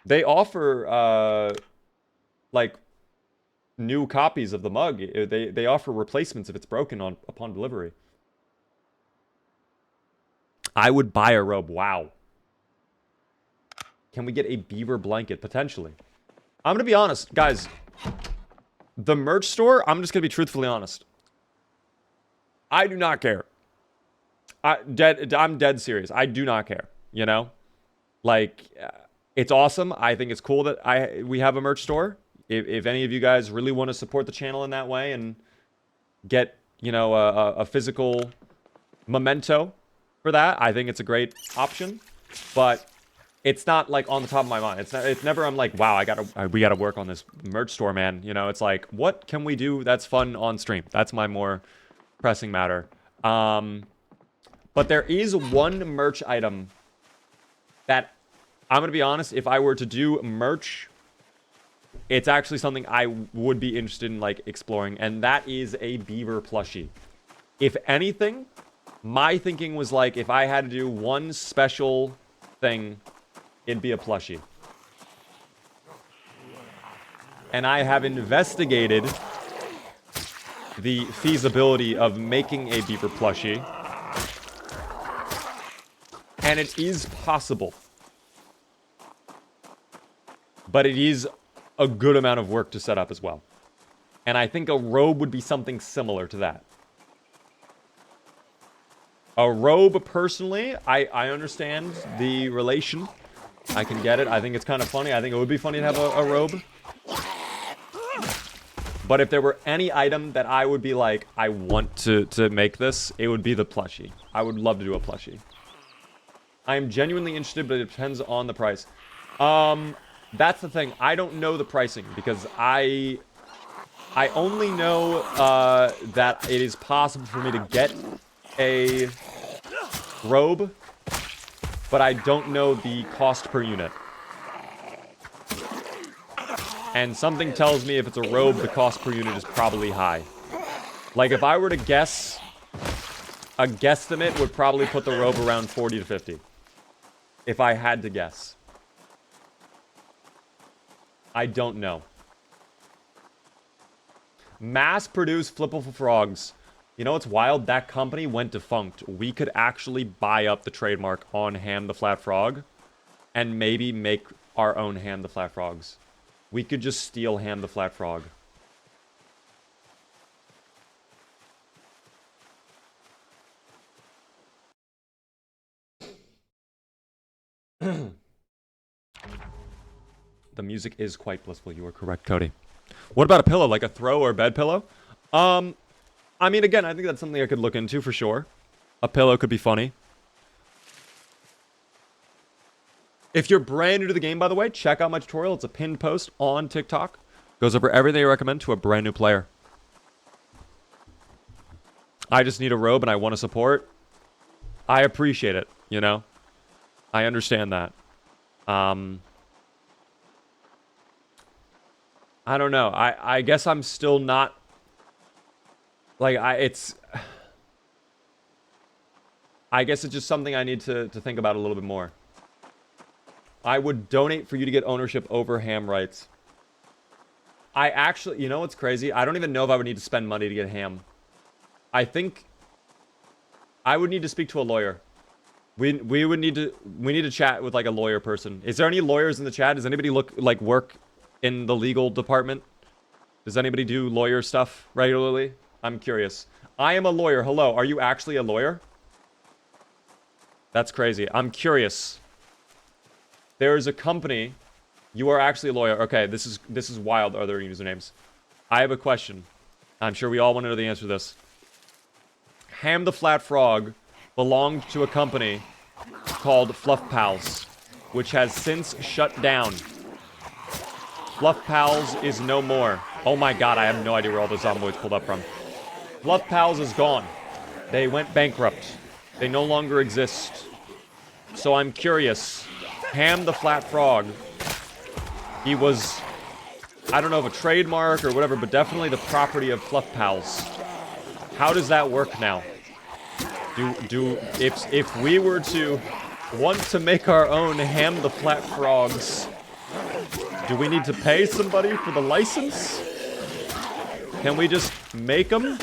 They offer, like, new copies of the mug. They offer replacements if it's broken upon delivery. I would buy a robe. Wow. Can we get a beaver blanket? Potentially. I'm going to be honest, guys. The merch store, I'm just going to be truthfully honest. I do not care. I'm dead serious. I do not care, you know? Like, it's awesome. I think it's cool that we have a merch store. If any of you guys really want to support the channel in that way and get, you know, a physical memento for that, I think it's a great option. But it's not like on the top of my mind. It's never I'm like, wow, we gotta work on this merch store, man. You know, it's like, what can we do that's fun on stream? That's my more pressing matter. But there is one merch item that I'm gonna be honest, if I were to do merch, it's actually something I would be interested in like exploring, and that is a beaver plushie. If anything, my thinking was like, if I had to do one special thing, it'd be a plushie. And I have investigated the feasibility of making a beaver plushie. And it is possible. But it is a good amount of work to set up as well. And I think a robe would be something similar to that. A robe, personally, I understand the relation. I can get it. I think it's kind of funny. I think it would be funny to have a robe. But if there were any item that I would be like, I want to make this, it would be the plushie. I would love to do a plushie. I am genuinely interested, but it depends on the price. That's the thing. I don't know the pricing because I only know that it is possible for me to get a robe, but I don't know the cost per unit. And something tells me if it's a robe, the cost per unit is probably high. Like, if I were to guess, a guesstimate would probably put the robe around 40 to 50. If I had to guess. I don't know. Mass-produced flippable frogs. You know what's wild? That company went defunct. We could actually buy up the trademark on Ham the Flat Frog and maybe make our own Ham the Flat Frogs. We could just steal Ham the Flat Frog. The music is quite blissful. You are correct, Cody. What about a pillow? Like a throw or bed pillow? I mean, again, I think that's something I could look into for sure. A pillow could be funny. If you're brand new to the game, by the way, check out my tutorial. It's a pinned post on TikTok. Goes over everything I recommend to a brand new player. I just need a robe and I want to support. I appreciate it, you know? I understand that. I don't know. I guess I'm still not... Like, I guess it's just something I need to think about a little bit more. I would donate for you to get ownership over ham rights. I actually, you know what's crazy? I don't even know if I would need to spend money to get ham. I think I would need to speak to a lawyer. We need to chat with like a lawyer person. Is there any lawyers in the chat? Does anybody work in the legal department? Does anybody do lawyer stuff regularly? I'm curious. I am a lawyer. Hello, are you actually a lawyer? That's crazy. I'm curious. There is a company. You are actually a lawyer. Okay, this is wild. Are there usernames? I have a question. I'm sure we all want to know the answer to this. Ham the Flat Frog belonged to a company called Fluff Pals, which has since shut down. Fluff Pals is no more. Oh my god, I have no idea where all the zomboids pulled up from. Fluff Pals is gone. They went bankrupt. They no longer exist. So I'm curious. Ham the Flat Frog. He was, I don't know if a trademark or whatever, but definitely the property of Fluff Pals. How does that work now? If we were to want to make our own Ham the Flat Frogs, do we need to pay somebody for the license? Can we just make them?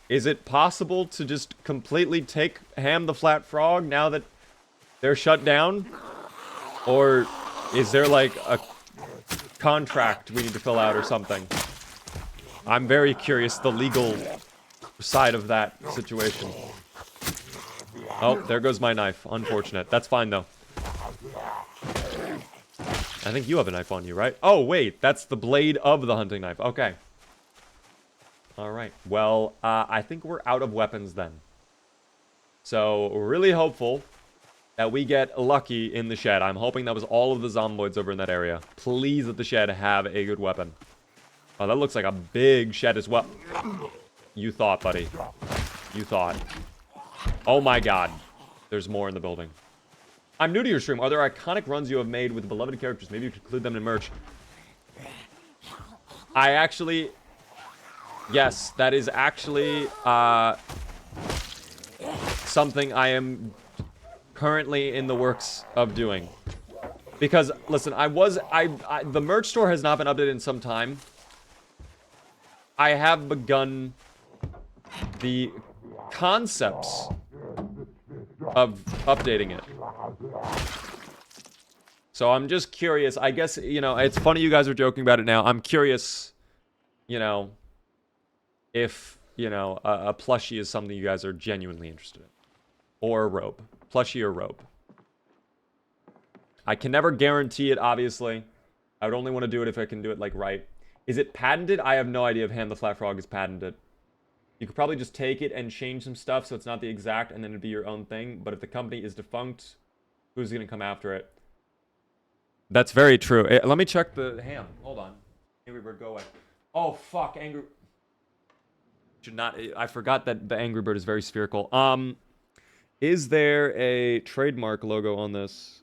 Is it possible to just completely take Ham the Flat Frog now that they're shut down? Or is there like a contract we need to fill out or something? I'm very curious the legal side of that situation. Oh, there goes my knife. Unfortunate. That's fine though. I think you have a knife on you, right? Oh, wait. That's the blade of the hunting knife. Okay. Alright. Well, I think we're out of weapons then. So, really hopeful that we get lucky in the shed. I'm hoping that was all of the zomboids over in that area. Please let the shed have a good weapon. Oh, that looks like a big shed as well. You thought, buddy. You thought. Oh my god. There's more in the building. I'm new to your stream. Are there iconic runs you have made with beloved characters? Maybe you could include them in merch. I actually... Yes, that is actually something I am currently in the works of doing. Because, listen, the merch store has not been updated in some time. I have begun the concepts of updating it. So I'm just curious. I guess, you know, it's funny you guys are joking about it now. I'm curious, you know, if, you know, a plushie is something you guys are genuinely interested in. Or a robe. Plushie or robe. I can never guarantee it, obviously. I would only want to do it if I can do it, like, right. Is it patented? I have no idea if Ham the Flat Frog is patented. You could probably just take it and change some stuff so it's not the exact, and then it'd be your own thing. But if the company is defunct, who's going to come after it? That's very true. Let me check the ham. Hold on. Angry Bird, go away. Oh, fuck. Angry... Should not... I forgot that the Angry Bird is very spherical. Is there a trademark logo on this?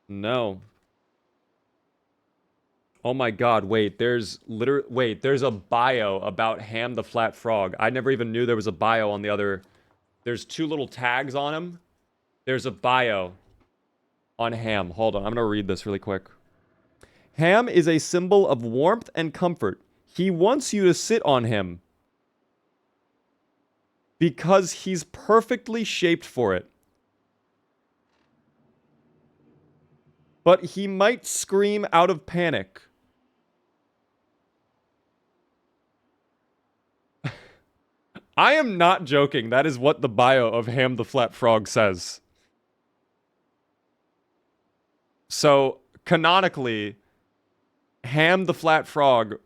No. Oh my god, wait, there's a bio about Ham the Flat Frog. I never even knew there was a bio on the other. There's two little tags on him. There's a bio on Ham. Hold on, I'm gonna read this really quick. Ham is a symbol of warmth and comfort. He wants you to sit on him because he's perfectly shaped for it. But he might scream out of panic. I am not joking. That is what the bio of Ham the Flat Frog says. So, canonically, Ham the Flat Frog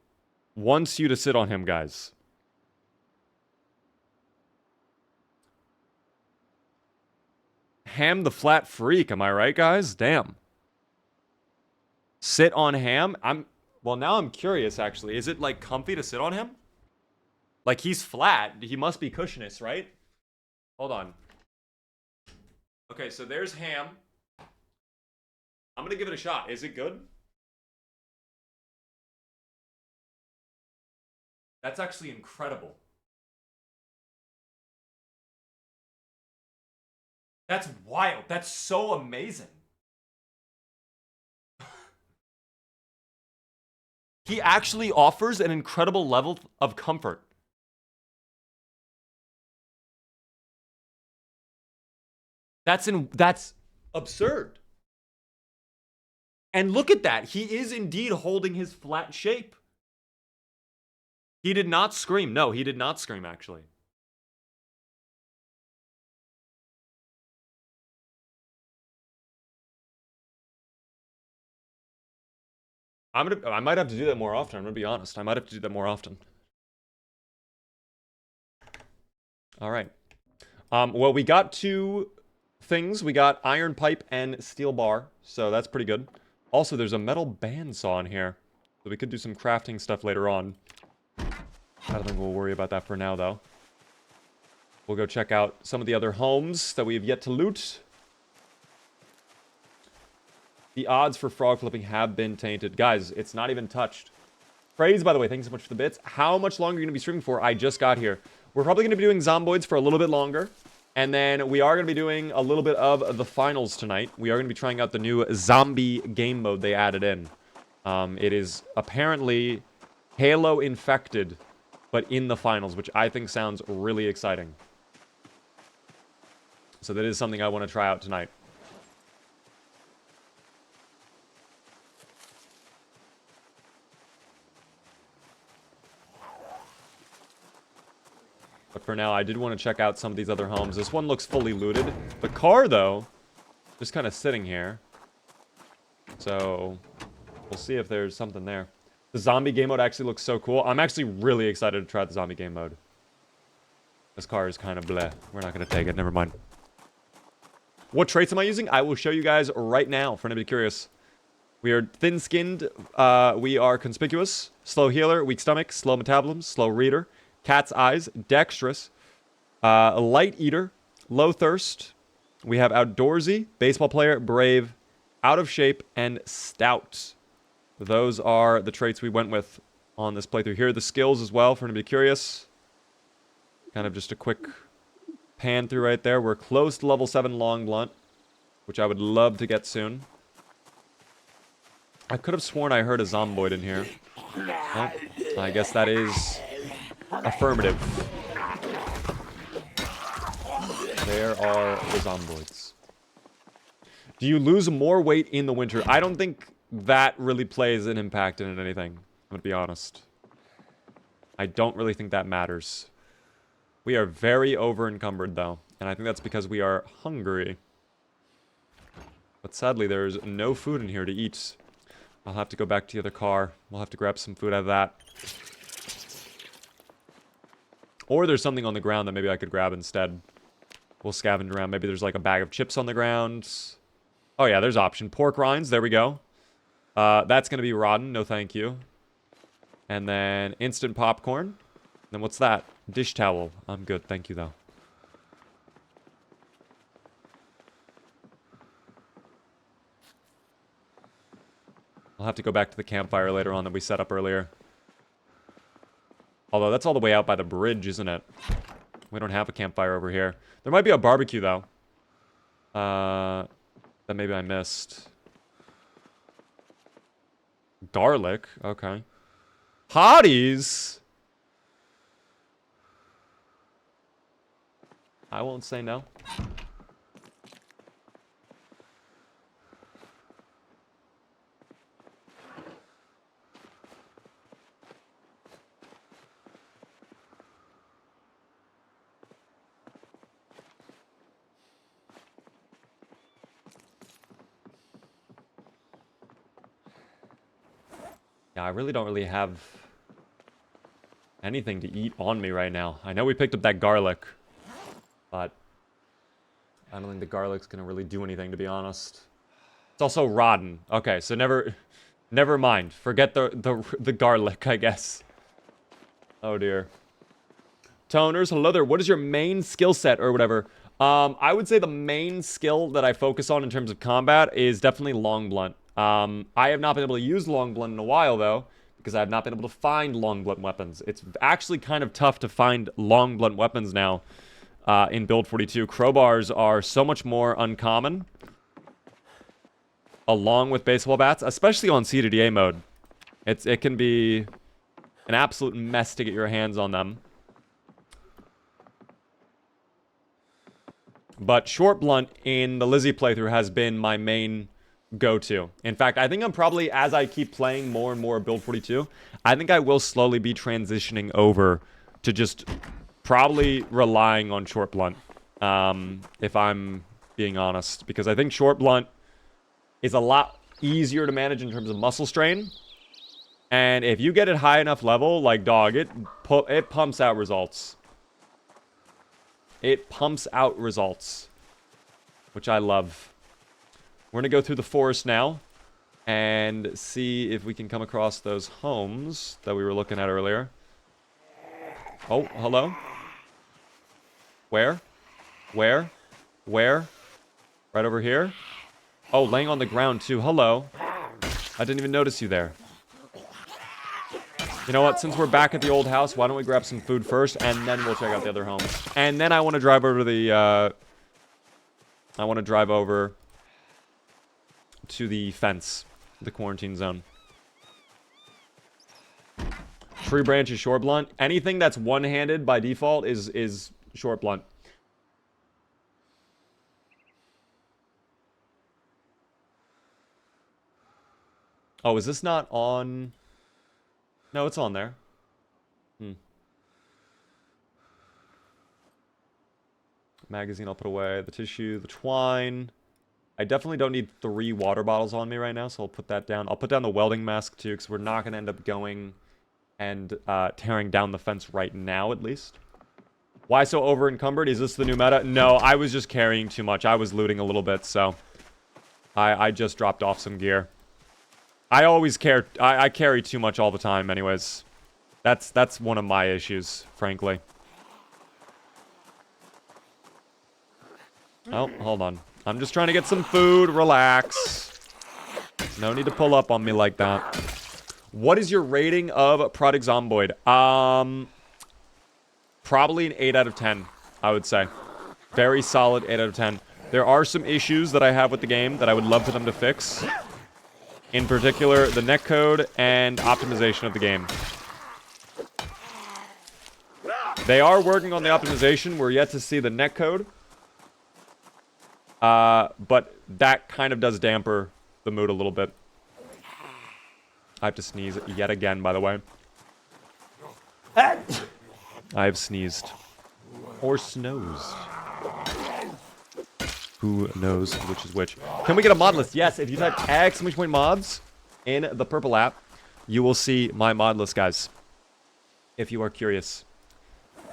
wants you to sit on him, guys. Ham the Flat Freak, am I right, guys? Damn. Sit on Ham? Well, now I'm curious, actually. Is it, like, comfy to sit on him? Like, he's flat. He must be cushionous, right? Hold on. Okay, so there's Ham. I'm gonna give it a shot. Is it good? That's actually incredible. That's wild. That's so amazing. He actually offers an incredible level of comfort. That's absurd. And look at that. He is indeed holding his flat shape. He did not scream. No, he did not scream, actually. I might have to do that more often. I'm gonna be honest. I might have to do that more often. All right. Well, we got two things. We got iron pipe and steel bar, so that's pretty good. Also, there's a metal bandsaw in here, so we could do some crafting stuff later on. I don't think we'll worry about that for now, though. We'll go check out some of the other homes that we have yet to loot. The odds for frog flipping have been tainted. Guys, it's not even touched. Praise, by the way, thanks so much for the bits. How much longer are you going to be streaming for? I just got here. We're probably going to be doing Zomboids for a little bit longer. And then we are going to be doing a little bit of the finals tonight. We are going to be trying out the new zombie game mode they added in. It is apparently Halo infected, but in the finals, which I think sounds really exciting. So that is something I want to try out tonight. But for now, I did want to check out some of these other homes. This one looks fully looted. The car, though, just kind of sitting here. So we'll see if there's something there. The zombie game mode actually looks so cool. I'm actually really excited to try the zombie game mode. This car is kind of bleh. We're not going to take it. Never mind. What traits am I using? I will show you guys right now for anybody curious. We are thin-skinned. We are conspicuous. Slow healer. Weak stomach. Slow metabolism. Slow reader. Cat's eyes. Dexterous. Light eater. Low thirst. We have outdoorsy. Baseball player. Brave. Out of shape. And stout. Those are the traits we went with on this playthrough. Here are the skills as well for anybody curious. Kind of just a quick pan through right there. We're close to level 7 long blunt, which I would love to get soon. I could have sworn I heard a zomboid in here. Oh, I guess that is affirmative. There are the zomboids. Do you lose more weight in the winter? I don't think that really plays an impact in anything. I'm gonna be honest. I don't really think that matters. We are very over-encumbered, though. And I think that's because we are hungry. But sadly, there's no food in here to eat. I'll have to go back to the other car. We'll have to grab some food out of that. Or there's something on the ground that maybe I could grab instead. We'll scavenge around. Maybe there's like a bag of chips on the ground. Oh yeah, there's option. Pork rinds. There we go. That's going to be rotten. No thank you. And then instant popcorn. Then what's that? Dish towel. I'm good. Thank you, though. I'll have to go back to the campfire later on that we set up earlier. Although, that's all the way out by the bridge, isn't it? We don't have a campfire over here. There might be a barbecue, though. That maybe I missed. Garlic? Okay. Hotties! I won't say no. Yeah, I really don't really have anything to eat on me right now. I know we picked up that garlic, but I don't think the garlic's gonna really do anything, to be honest. It's also rotten. Okay, so never mind. Forget the garlic, I guess. Oh dear. Toners, hello there. What is your main skill set or whatever? I would say the main skill that I focus on in terms of combat is definitely long blunt. I have not been able to use long blunt in a while, though, because I have not been able to find long blunt weapons. It's actually kind of tough to find long blunt weapons now. in Build 42. Crowbars are so much more uncommon, along with baseball bats, especially on CDDA mode. It can be an absolute mess to get your hands on them. But short blunt in the Lizzie playthrough has been my main go-to. In fact, I think I'm probably, as I keep playing more and more Build 42, I think I will slowly be transitioning over to just probably relying on short blunt, if I'm being honest. Because I think short blunt is a lot easier to manage in terms of muscle strain. And if you get it high enough level, like, dog, it pumps out results. It pumps out results, which I love. We're going to go through the forest now and see if we can come across those homes that we were looking at earlier. Oh, hello? Where? Where? Where? Right over here? Oh, laying on the ground too. Hello. I didn't even notice you there. You know what? Since we're back at the old house, why don't we grab some food first, and then we'll check out the other homes. And then I want to drive over to the, I want to drive over to the fence, the quarantine zone. Tree branch is short blunt. Anything that's one-handed by default is short blunt. Oh, is this not on? No, it's on there. Magazine I'll put away. The tissue, the twine. I definitely don't need 3 water bottles on me right now, so I'll put that down. I'll put down the welding mask too, because we're not going to end up going and tearing down the fence right now, at least. Why so over encumbered? Is this the new meta? No, I was just carrying too much. I was looting a little bit, so I just dropped off some gear. I always care. I carry too much all the time, anyways. That's one of my issues, frankly. Oh, hold on. I'm just trying to get some food. Relax. No need to pull up on me like that. What is your rating of Product Zomboid? Probably an 8 out of 10, I would say. Very solid 8 out of 10. There are some issues that I have with the game that I would love for them to fix. In particular, the netcode and optimization of the game. They are working on the optimization. We're yet to see the netcode. But that kind of does damper the mood a little bit. I have to sneeze yet again, by the way. I have sneezed. Or snoozed. Who knows which is which. Can we get a mod list? Yes, if you type !mods in the purple app, you will see my mod list, guys. If you are curious.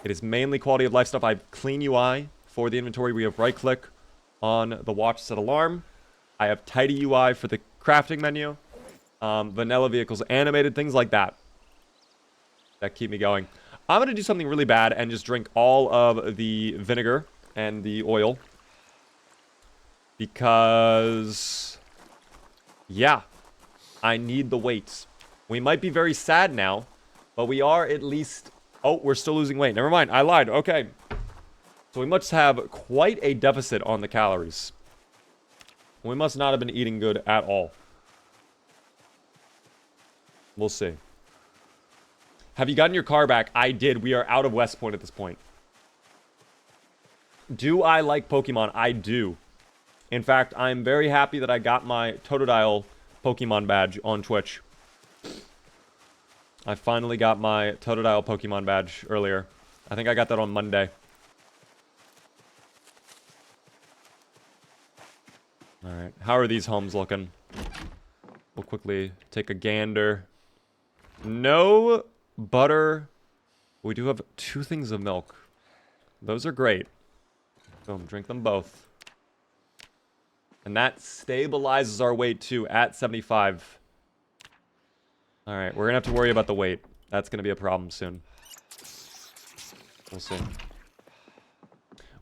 It is mainly quality of life stuff. I have clean UI for the inventory. We have right click on the watch set alarm. I have tidy UI for the crafting menu. Vanilla vehicles, animated, things like that. That keep me going. I'm going to do something really bad and just drink all of the vinegar and the oil. Because, yeah, I need the weights. We might be very sad now, but we are at least... Oh, we're still losing weight. Never mind, I lied. Okay. So we must have quite a deficit on the calories. We must not have been eating good at all. We'll see. Have you gotten your car back? I did. We are out of West Point at this point. Do I like Pokemon? I do. In fact, I'm very happy that I got my Totodile Pokemon badge on Twitch. I finally got my Totodile Pokemon badge earlier. I think I got that on Monday. Alright, how are these homes looking? We'll quickly take a gander. No butter. We do have 2 things of milk. Those are great. Boom, drink them both. And that stabilizes our weight too at 75. Alright, we're gonna have to worry about the weight. That's gonna be a problem soon. We'll see.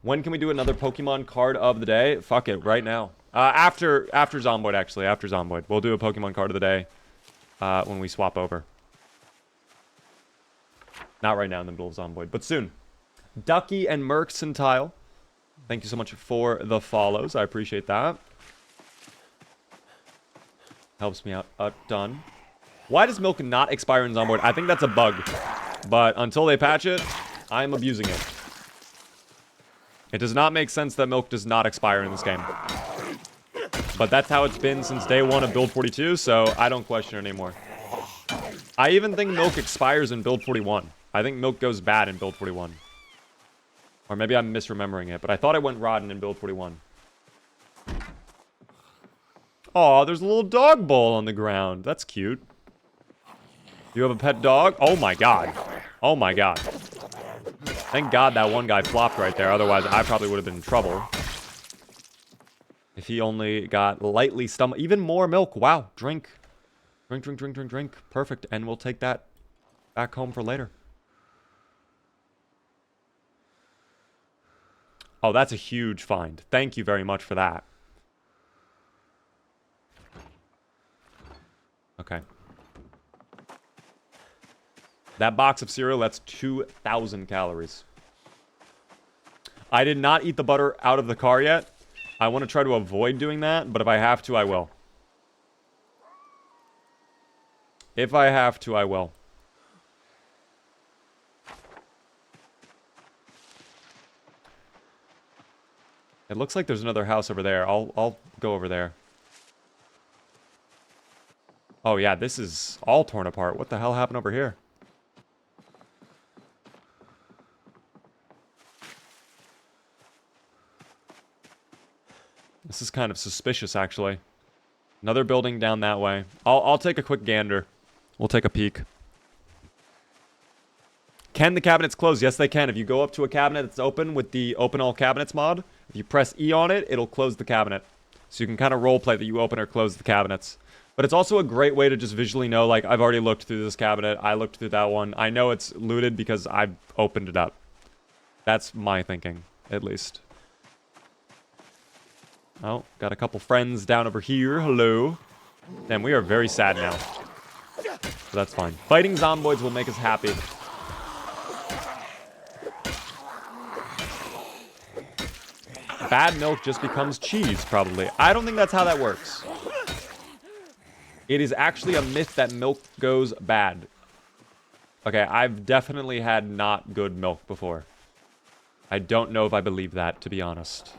When can we do another Pokemon card of the day? Fuck it, right now. After Zomboid, actually. After Zomboid. We'll do a Pokemon card of the day when we swap over. Not right now in the middle of Zomboid, but soon. Ducky and Mercantile. Thank you so much for the follows. I appreciate that. Helps me out a ton. Why does milk not expire in Zomboid? I think that's a bug. But until they patch it, I'm abusing it. It does not make sense that milk does not expire in this game. But that's how it's been since day one of Build 42, so I don't question it anymore. I even think milk expires in Build 41. I think milk goes bad in Build 41. Or maybe I'm misremembering it, but I thought it went rotten in Build 41. Aw, there's a little dog bowl on the ground. That's cute. You have a pet dog? Oh my god. Oh my god. Thank god that one guy flopped right there. Otherwise, I probably would have been in trouble. If he only got lightly stomach. Even more milk. Wow. Drink. Drink, drink, drink, drink, drink. Perfect. And we'll take that back home for later. Oh, that's a huge find. Thank you very much for that. Okay. That box of cereal, that's 2,000 calories. I did not eat the butter out of the car yet. I want to try to avoid doing that, but if I have to, I will. If I have to, I will. It looks like there's another house over there. I'll go over there. Oh yeah, this is all torn apart. What the hell happened over here? This is kind of suspicious, actually. Another building down that way. I'll take a quick gander. We'll take a peek. Can the cabinets close? Yes, they can. If you go up to a cabinet that's open with the Open All Cabinets mod, if you press E on it, it'll close the cabinet. So you can kind of roleplay that you open or close the cabinets. But it's also a great way to just visually know, like, I've already looked through this cabinet. I looked through that one. I know it's looted because I've opened it up. That's my thinking, at least. Oh, got a couple friends down over here. Hello. Damn, we are very sad now. So that's fine. Fighting zomboids will make us happy. Bad milk just becomes cheese, probably. I don't think that's how that works. It is actually a myth that milk goes bad. Okay, I've definitely had not good milk before. I don't know if I believe that, to be honest.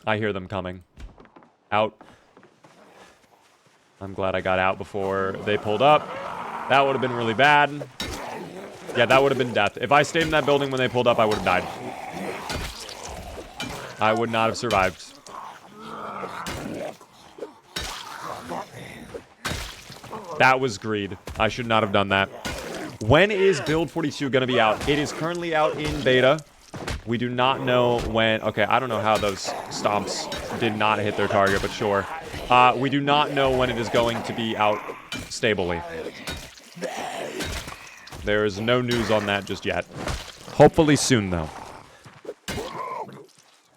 I hear them coming. Out. I'm glad I got out before they pulled up. That would have been really bad. Yeah, that would have been death. If I stayed in that building when they pulled up, I would have died. I would not have survived. That was greed. I should not have done that. When is Build 42 going to be out? It is currently out in beta. We do not know when... Okay, I don't know how those stomps did not hit their target, but sure. We do not know when it is going to be out stably. There is no news on that just yet. Hopefully soon, though.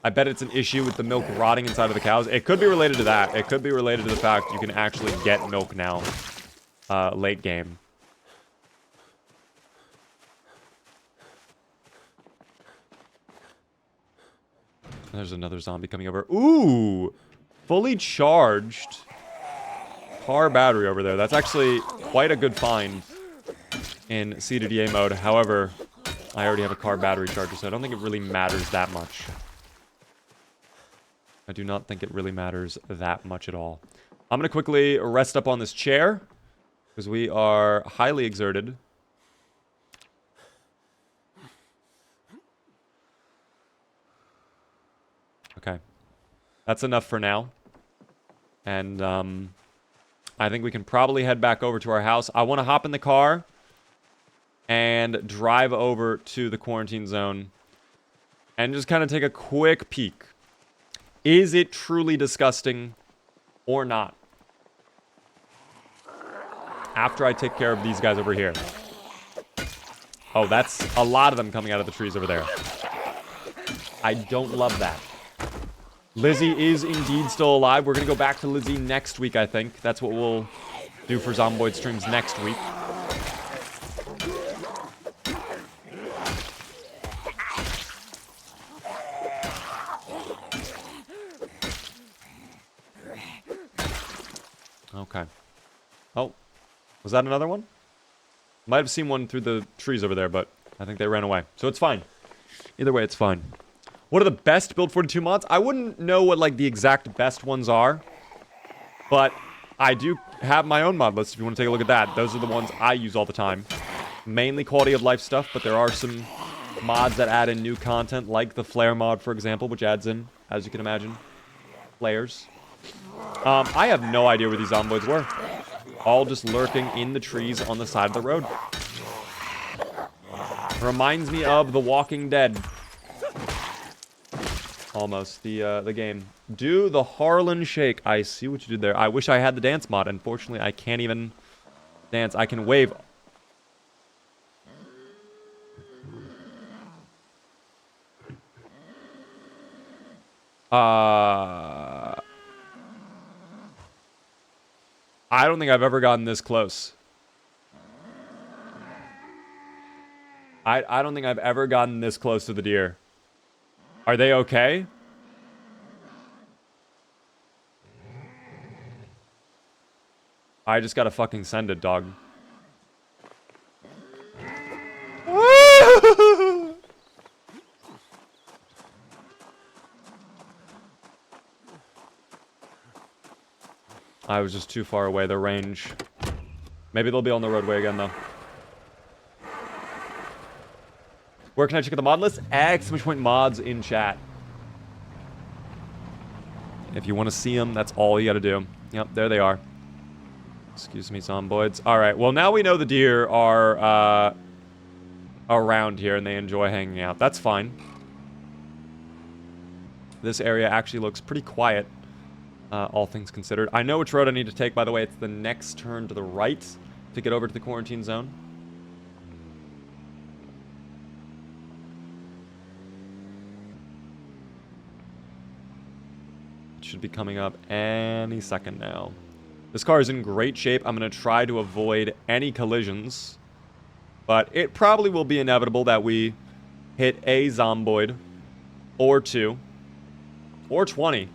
I bet it's an issue with the milk rotting inside of the cows. It could be related to that. It could be related to the fact you can actually get milk now. Late game. There's another zombie coming over. Ooh! Fully charged car battery over there. That's actually quite a good find in CDDA mode. However, I already have a car battery charger, so I don't think it really matters that much. I do not think it really matters that much at all. I'm going to quickly rest up on this chair, because we are highly exerted. Okay. That's enough for now. And I think we can probably head back over to our house. I want to hop in the car and drive over to the quarantine zone and just kind of take a quick peek. Is it truly disgusting or not? After I take care of these guys over here. Oh, that's a lot of them coming out of the trees over there. I don't love that. Lizzie is indeed still alive. We're going to go back to Lizzie next week, I think. That's what we'll due for Zomboid streams next week. Okay. Oh, was that another one? Might have seen one through the trees over there, but I think they ran away. So it's fine. Either way, it's fine. What are the best Build 42 mods? I wouldn't know what, like, the exact best ones are. But I do have my own mod list if you want to take a look at that. Those are the ones I use all the time. Mainly quality of life stuff, but there are some mods that add in new content, like the flare mod, for example, which adds in, as you can imagine, flares. I have no idea where these zomboids were. All just lurking in the trees on the side of the road. Reminds me of The Walking Dead. Almost, the game. Do the Harland shake. I see what you did there. I wish I had the dance mod. Unfortunately, I can't even dance. I can wave. I don't think I've ever gotten this close. I don't think I've ever gotten this close to the deer. Are they okay? I just gotta fucking send it, dog. I was just too far away, the range. Maybe they'll be on the roadway again, though. Where can I check out the mod list? Exclamation point mods in chat. If you want to see them, that's all you gotta do. Yep, there they are. Excuse me, zomboids. Alright, well now we know the deer are, around here and they enjoy hanging out. That's fine. This area actually looks pretty quiet, all things considered. I know which road I need to take, by the way. It's the next turn to the right to get over to the quarantine zone. Should be coming up any second now. This car is in great shape. I'm going to try to avoid any collisions. But it probably will be inevitable that we hit a zomboid. Or 2. Or 20.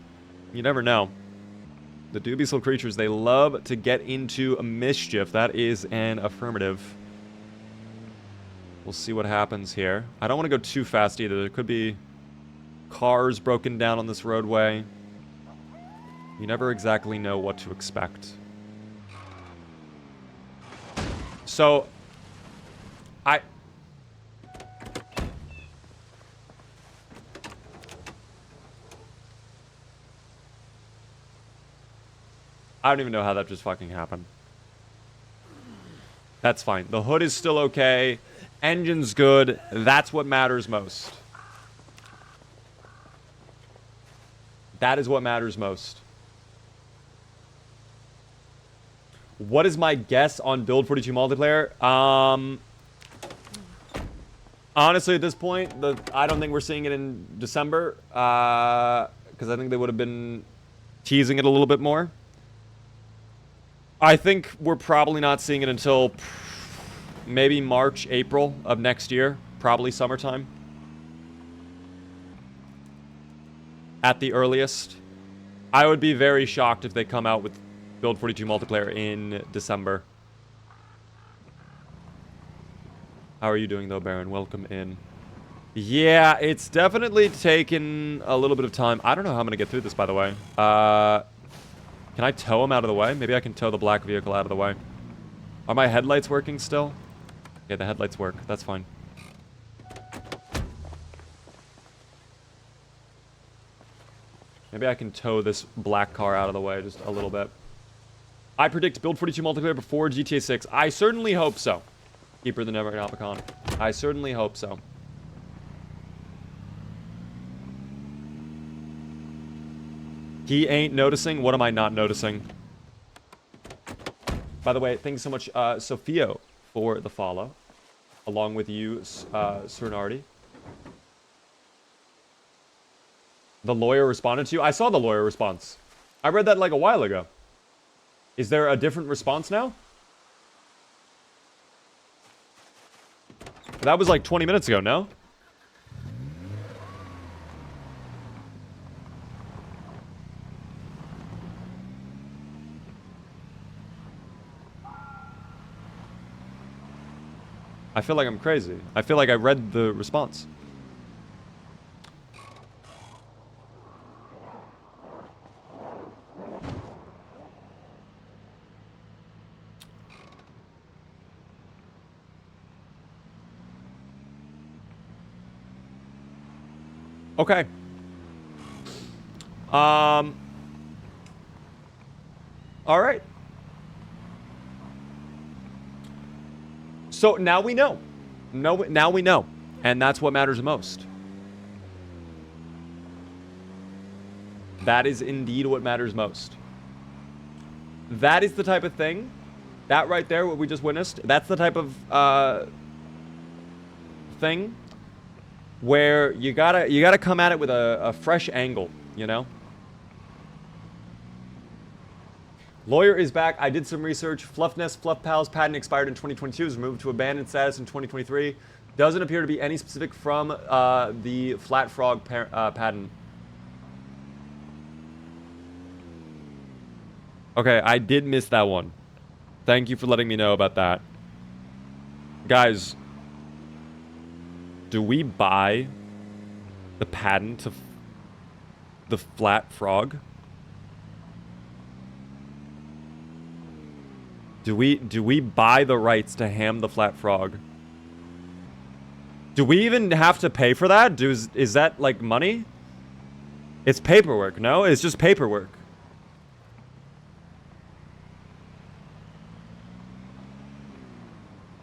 You never know. The Dubious creatures, they love to get into a mischief. That is an affirmative. We'll see what happens here. I don't want to go too fast either. There could be cars broken down on this roadway. You never exactly know what to expect. So, I don't even know how that just fucking happened. That's fine. The hood is still okay. Engine's good. That's what matters most. That is what matters most. What is my guess on Build 42 multiplayer? Honestly, at this point, I don't think we're seeing it in December. Because I think they would have been teasing it a little bit more. I think we're probably not seeing it until maybe March, April of next year. Probably summertime. At the earliest. I would be very shocked if they come out with Build 42 multiplayer in December. How are you doing though, Baron? Welcome in. Yeah, it's definitely taken a little bit of time. I don't know how I'm going to get through this, by the way. Can I tow him out of the way? Maybe I can tow the black vehicle out of the way. Are my headlights working still? Okay, the headlights work. That's fine. Maybe I can tow this black car out of the way just a little bit. I predict Build 42 multiplayer before GTA 6. I certainly hope so. Keeper the Never Opicon. I certainly hope so. He ain't noticing. What am I not noticing? By the way, thanks so much, Sophia, for the follow. Along with you, Cernardi. The lawyer responded to you? I saw the lawyer response. I read that like a while ago. Is there a different response now? That was like 20 minutes ago, no? I feel like I'm crazy. I feel like I read the response. Okay. All right. So now we know. Now we know. And that's what matters most. That is indeed what matters most. That is the type of thing, that right there, what we just witnessed, that's the type of thing where you gotta come at it with a fresh angle, you know? Lawyer is back. I did some research. Fluffness, Fluff Pals patent expired in 2022, was moved to abandoned status in 2023. Doesn't appear to be any specific from the Flat Frog patent. Okay, I did miss that one. Thank you for letting me know about that. Guys, do we buy the patent of the Flat Frog? Do we buy the rights to ham the Flat Frog? Do we even have to pay for that? Is that like money? It's paperwork, no? It's just paperwork.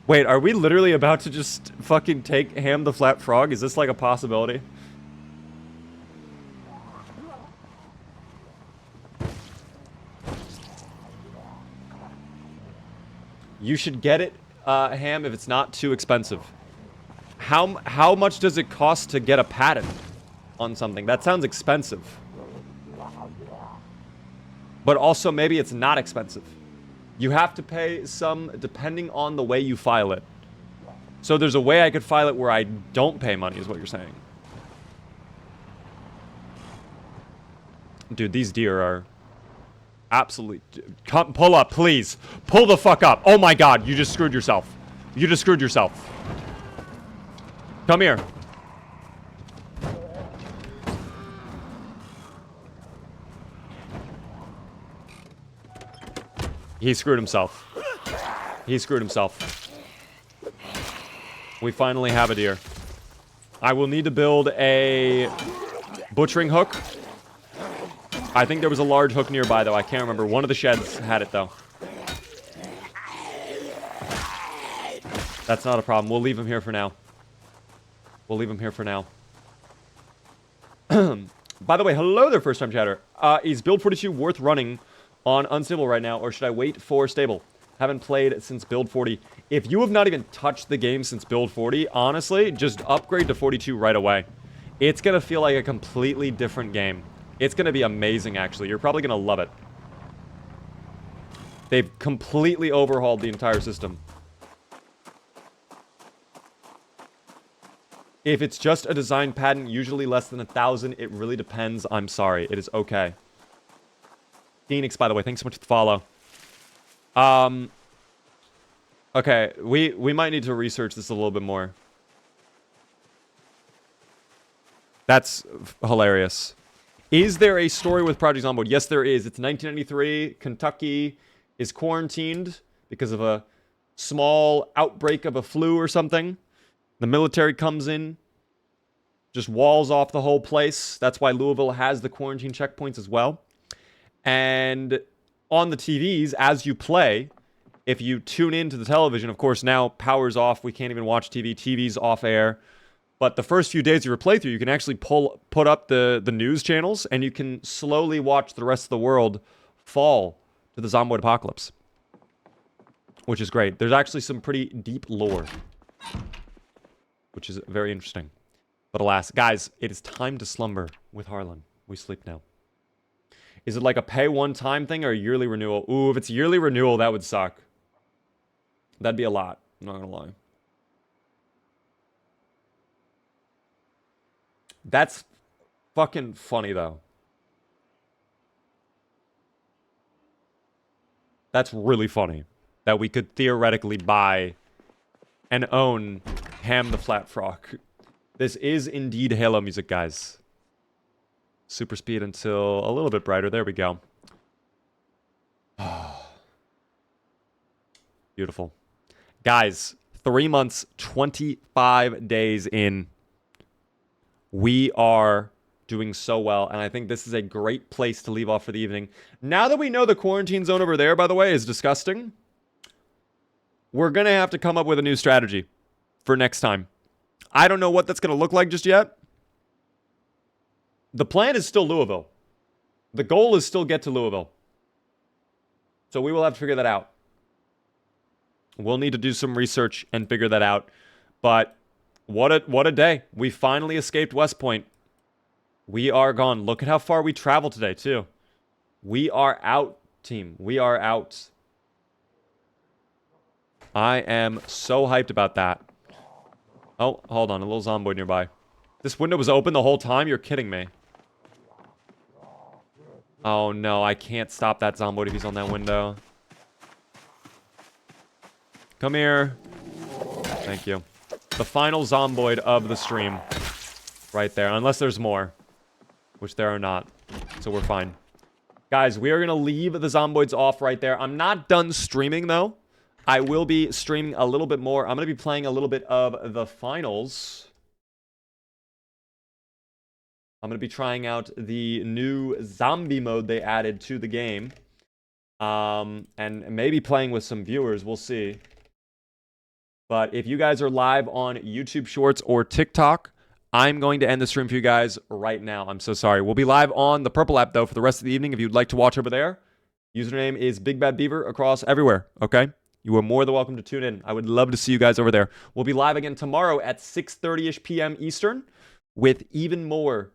Wait, are we literally about to just fucking take ham the Flat Frog? Is this like a possibility? You should get it, ham, if it's not too expensive. How much does it cost to get a patent on something? That sounds expensive. But also, maybe it's not expensive. You have to pay some depending on the way you file it. So there's a way I could file it where I don't pay money, is what you're saying. Dude, these deer are absolutely... Come, pull up, please. Pull the fuck up. Oh my god, you just screwed yourself. You just screwed yourself. Come here. He screwed himself. He screwed himself. We finally have a deer. I will need to build a butchering hook. I think there was a large hook nearby, though. I can't remember. One of the sheds had it, though. That's not a problem. We'll leave him here for now. We'll leave him here for now. By the way, hello there, first-time chatter. Is Build 42 worth running on Unstable right now, or should I wait for Stable? Haven't played since Build 40. If you have not even touched the game since Build 40, honestly, just upgrade to 42 right away. It's going to feel like a completely different game. It's going to be amazing, actually. You're probably going to love it. They've completely overhauled the entire system. If it's just a design patent, usually less than 1,000. It really depends. I'm sorry. It is okay. Phoenix, by the way, thanks so much for the follow. Okay, we might need to research this a little bit more. That's hilarious. Is there a story with Project Zomboid? Yes, there is. It's 1993. Kentucky is quarantined because of a small outbreak of a flu or something. The military comes in, just walls off the whole place. That's why Louisville has the quarantine checkpoints as well. And on the TVs, as you play, if you tune into the television, of course, now power's off. We can't even watch TV. TV's off air. But the first few days of your playthrough, you can actually put up the news channels, and you can slowly watch the rest of the world fall to the Zomboid apocalypse. Which is great. There's actually some pretty deep lore. Which is very interesting. But alas, guys, it is time to slumber with Harland. We sleep now. Is it like a pay one time thing or a yearly renewal? Ooh, if it's yearly renewal, that would suck. That'd be a lot. I'm not gonna lie. That's fucking funny though. That's really funny that we could theoretically buy and own Ham the Flat Frog. This is indeed Halo music, guys. Super speed until a little bit brighter. There we go. Beautiful. Guys, 3 months, 25 days in. We are doing so well, and I think this is a great place to leave off for the evening. Now that we know the quarantine zone over there, by the way, is disgusting, we're going to have to come up with a new strategy for next time. I don't know what that's going to look like just yet. The plan is still Louisville. The goal is still get to Louisville. So we will have to figure that out. We'll need to do some research and figure that out. But what a day. We finally escaped West Point. We are gone. Look at how far we traveled today, too. We are out, team. We are out. I am so hyped about that. Oh, hold on. A little zomboid nearby. This window was open the whole time? You're kidding me. Oh, no. I can't stop that zomboid if he's on that window. Come here. Thank you. The final zomboid of the stream. Right there. Unless there's more. Which there are not. So we're fine. Guys, we are going to leave the zomboids off right there. I'm not done streaming, though. I will be streaming a little bit more. I'm going to be playing a little bit of the finals. I'm going to be trying out the new zombie mode they added to the game. And maybe playing with some viewers. We'll see. But if you guys are live on YouTube Shorts or TikTok, I'm going to end the stream for you guys right now. I'm so sorry. We'll be live on the Purple app, though, for the rest of the evening. If you'd like to watch over there, username is Big Bad Beaver across everywhere, okay? You are more than welcome to tune in. I would love to see you guys over there. We'll be live again tomorrow at 6:30-ish p.m. Eastern with even more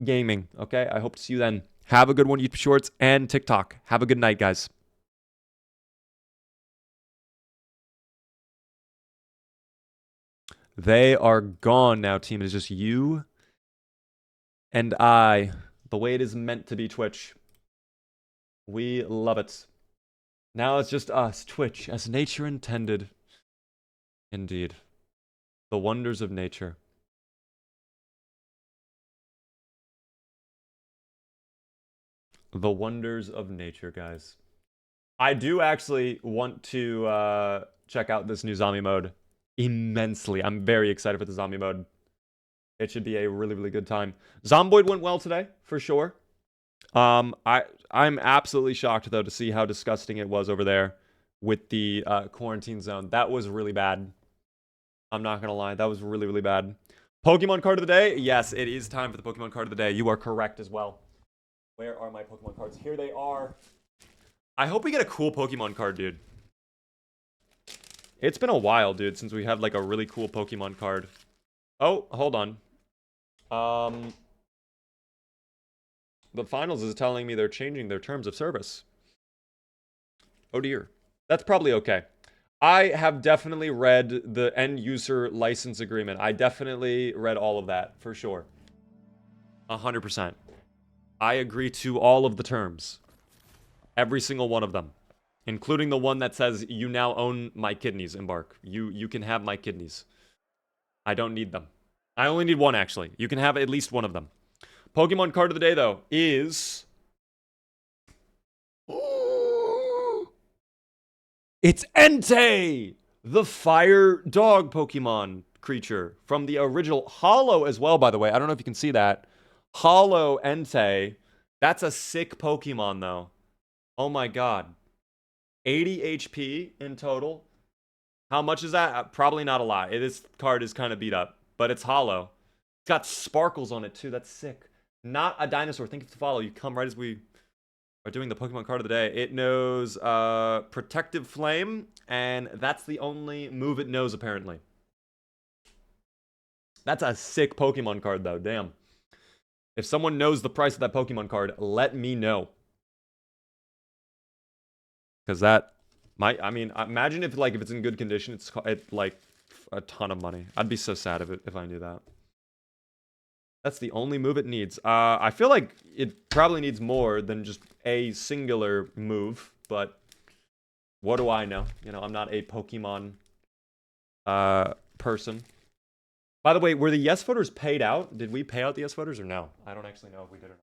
gaming, okay? I hope to see you then. Have a good one, YouTube Shorts and TikTok. Have a good night, guys. They are gone now, team. It is just you and I. The way it is meant to be, Twitch. We love it. Now it's just us, Twitch, as nature intended. Indeed. The wonders of nature. The wonders of nature, guys. I do actually want to check out this new zombie mode immensely. I'm very excited for the zombie mode. It should be a really, really good time. Zomboid went well today, for sure. I'm absolutely shocked, though, to see how disgusting it was over there with the quarantine zone. That was really bad. I'm not going to lie. That was really, really bad. Pokemon card of the day? Yes, it is time for the Pokemon card of the day. You are correct as well. Where are my Pokemon cards? Here they are. I hope we get a cool Pokemon card, dude. It's been a while, dude, since we had, like, a really cool Pokemon card. Oh, hold on. The finals is telling me they're changing their terms of service. Oh, dear. That's probably okay. I have definitely read the end user license agreement. I definitely read all of that, for sure. 100%. I agree to all of the terms. Every single one of them. Including the one that says, you now own my kidneys, Embark. You can have my kidneys. I don't need them. I only need one, actually. You can have at least one of them. Pokemon card of the day, though, is... It's Entei! The fire dog Pokemon creature from the original Hollow as well, by the way. I don't know if you can see that. Hollow Entei. That's a sick Pokemon, though. Oh my god. 80 HP in total. How much is that? Probably not a lot. This card is kind of beat up, but it's hollow. It's got sparkles on it, too. That's sick. Not a dinosaur. Think it's to follow. You come right as we are doing the Pokemon card of the day. It knows Protective Flame, and that's the only move it knows, apparently. That's a sick Pokemon card, though. Damn. If someone knows the price of that Pokemon card, let me know. Because that might, I mean, imagine if like if it's in good condition, it's like a ton of money. I'd be so sad if I knew that. That's the only move it needs. I feel like it probably needs more than just a singular move, but what do I know? You know, I'm not a Pokemon person. By the way, were the yes voters paid out? Did we pay out the yes voters or no? I don't actually know if we did or not.